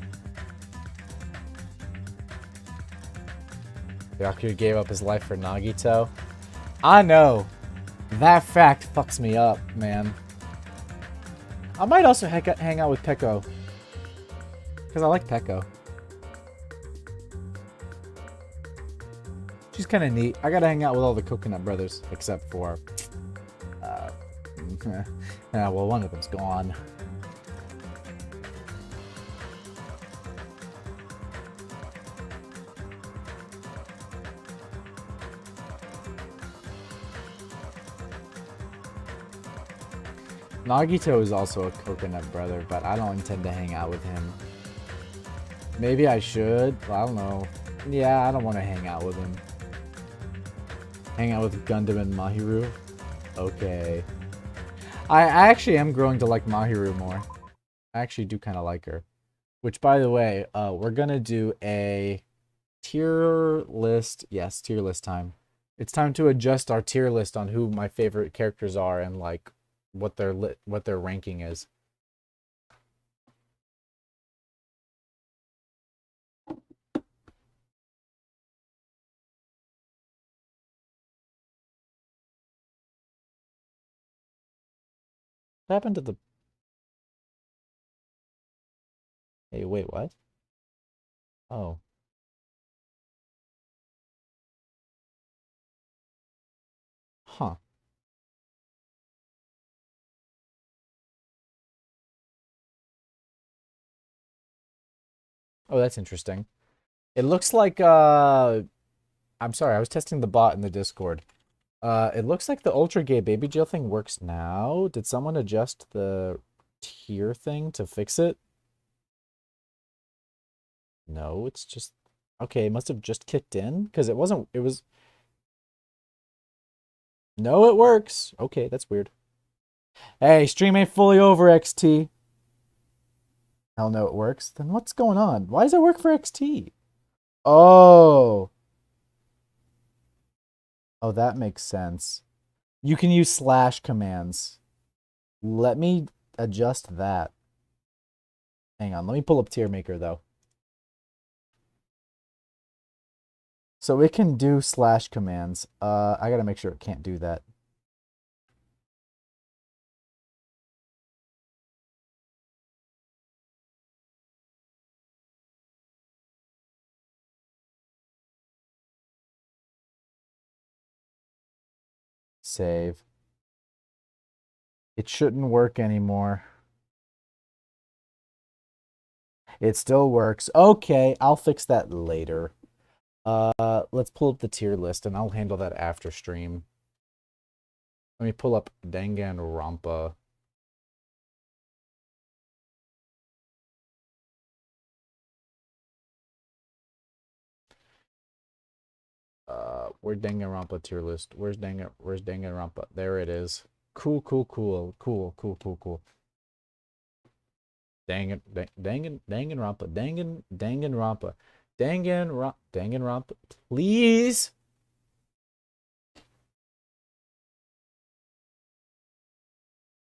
Byakuya gave up his life for Nagito. I know. That fact fucks me up, man. I might also hang out with Peko. Because I like Peko. She's kind of neat. I gotta hang out with all the Coconut Brothers. Except for... yeah, well, one of them's gone. Nagito is also a Coconut Brother, but I don't intend to hang out with him. Maybe I should. I don't know. Yeah, I don't want to hang out with him. Hang out with Gundam and Mahiru? Okay. I actually am growing to like Mahiru more. I actually do kind of like her. Which, by the way, we're going to do a tier list. Yes, tier list time. It's time to adjust our tier list on who my favorite characters are and like what their ranking is. What happened to the... Hey, wait, what? Oh. Huh. Oh, that's interesting. It looks like, I'm sorry, I was testing the bot in the Discord. It looks like the Ultra Gay Baby Jail thing works now. Did someone adjust the tier thing to fix it? No, it's just... Okay, it must have just kicked in, because it wasn't... It was... No, it works! Okay, that's weird. Hey, stream ain't fully over, XT. Hell no, it works. Then what's going on? Why does it work for XT? Oh. Oh, that makes sense. You can use slash commands. Let me adjust that. Hang on, let me pull up Tier Maker, though. So it can do slash commands. I gotta make sure it can't do that. Save. It shouldn't work anymore. It still works. Okay, I'll fix that later. Let's pull up the tier list, and I'll handle that after stream. Let me pull up Danganronpa. Where's Danganronpa tier list? Where's Danganronpa? There it is. Cool. Danganronpa, please.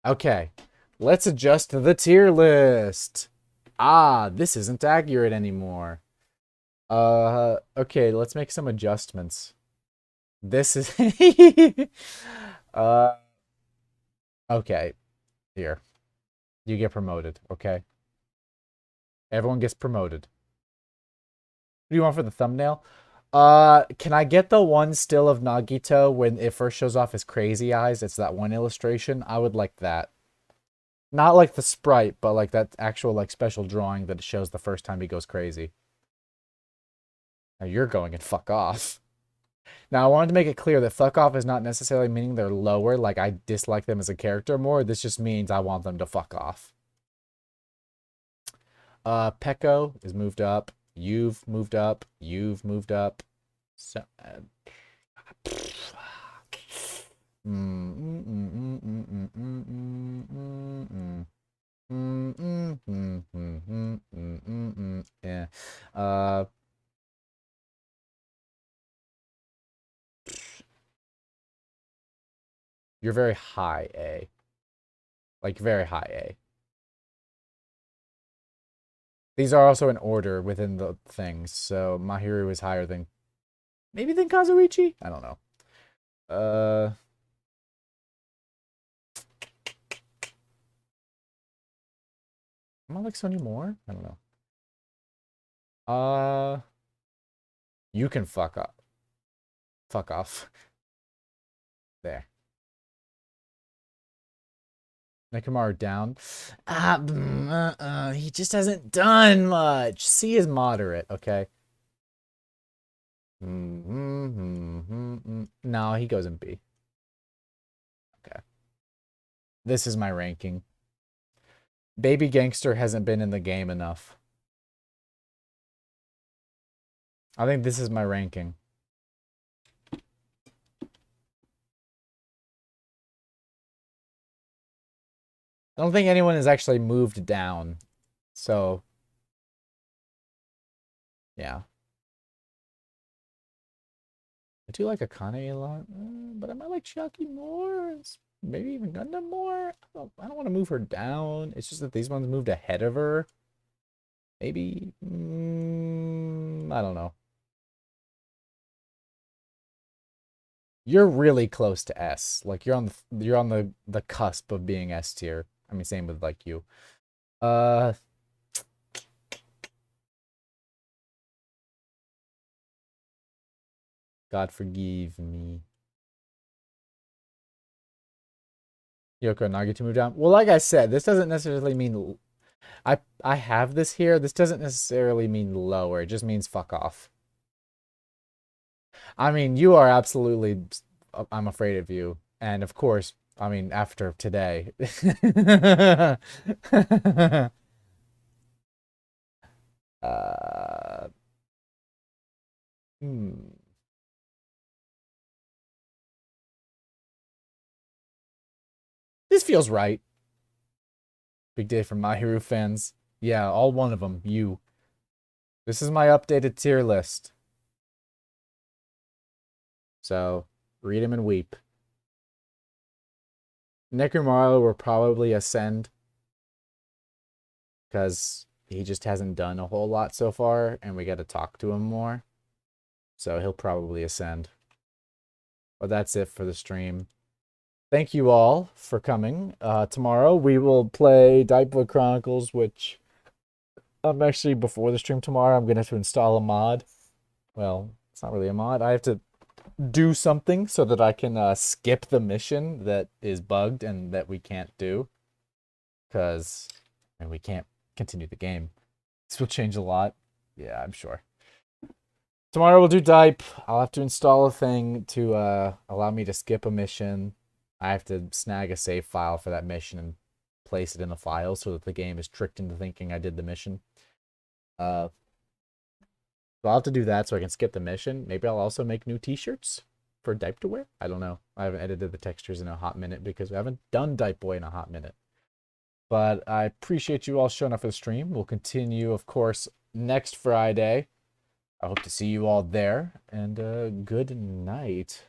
Okay, let's adjust the tier list. Ah, this isn't accurate anymore. Okay, let's make some adjustments. This is okay. Here. You get promoted, okay? Everyone gets promoted. What do you want for the thumbnail? Can I get the one still of Nagito when it first shows off his crazy eyes? It's that one illustration. I would like that. Not like the sprite, but like that actual like special drawing that shows the first time he goes crazy. Now you're going and fuck off. Now I wanted to make it clear that fuck off is not necessarily meaning they're lower, like I dislike them as a character more. This just means I want them to fuck off. Pecco is moved up. You've moved up. You've moved up. So, yeah. You're very high A. Like very high A. These are also in order within the things, so Mahiru is higher than maybe than Kazuichi? I don't know. Am I like Sony more? I don't know. You can fuck up. Fuck off. There. Nekomaru down. He just hasn't done much. C is moderate, okay? No, he goes in B. Okay. This is my ranking. Baby Gangster hasn't been in the game enough. I think this is my ranking. I don't think anyone has actually moved down. So, yeah. I do like Akane a lot, but I might like Chiaki more. Maybe even Gundam more. I don't want to move her down. It's just that these ones moved ahead of her. Maybe. I don't know. You're really close to S. Like you're on the cusp of being S tier. I mean, same with like you. God forgive me. Yoko Nagito move down. Well, like I said, this doesn't necessarily mean I have this here. This doesn't necessarily mean lower. It just means fuck off. I mean, you are absolutely I'm afraid of you. And of course, I mean, after today. This feels right. Big day for My Hero fans. Yeah, all one of them. You. This is my updated tier list. So, read him and weep. Nekomaru will probably ascend. Because he just hasn't done a whole lot so far, and we got to talk to him more. So he'll probably ascend. But that's it for the stream. Thank you all for coming. Tomorrow we will play Daipo Chronicles, which I'm actually, before the stream tomorrow, I'm going to have to install a mod. Well, it's not really a mod. I have to do something so that I can skip the mission that is bugged and that we can't do. Because we can't continue the game. This will change a lot. Yeah, I'm sure. Tomorrow we'll do Dipe. I'll have to install a thing to allow me to skip a mission. I have to snag a save file for that mission and place it in the file so that the game is tricked into thinking I did the mission. So I'll have to do that so I can skip the mission. Maybe I'll also make new t-shirts for Dipe to wear. I don't know. I haven't edited the textures in a hot minute because we haven't done Dipe Boy in a hot minute. But I appreciate you all showing up for the stream. We'll continue, of course, next Friday. I hope to see you all there. And good night.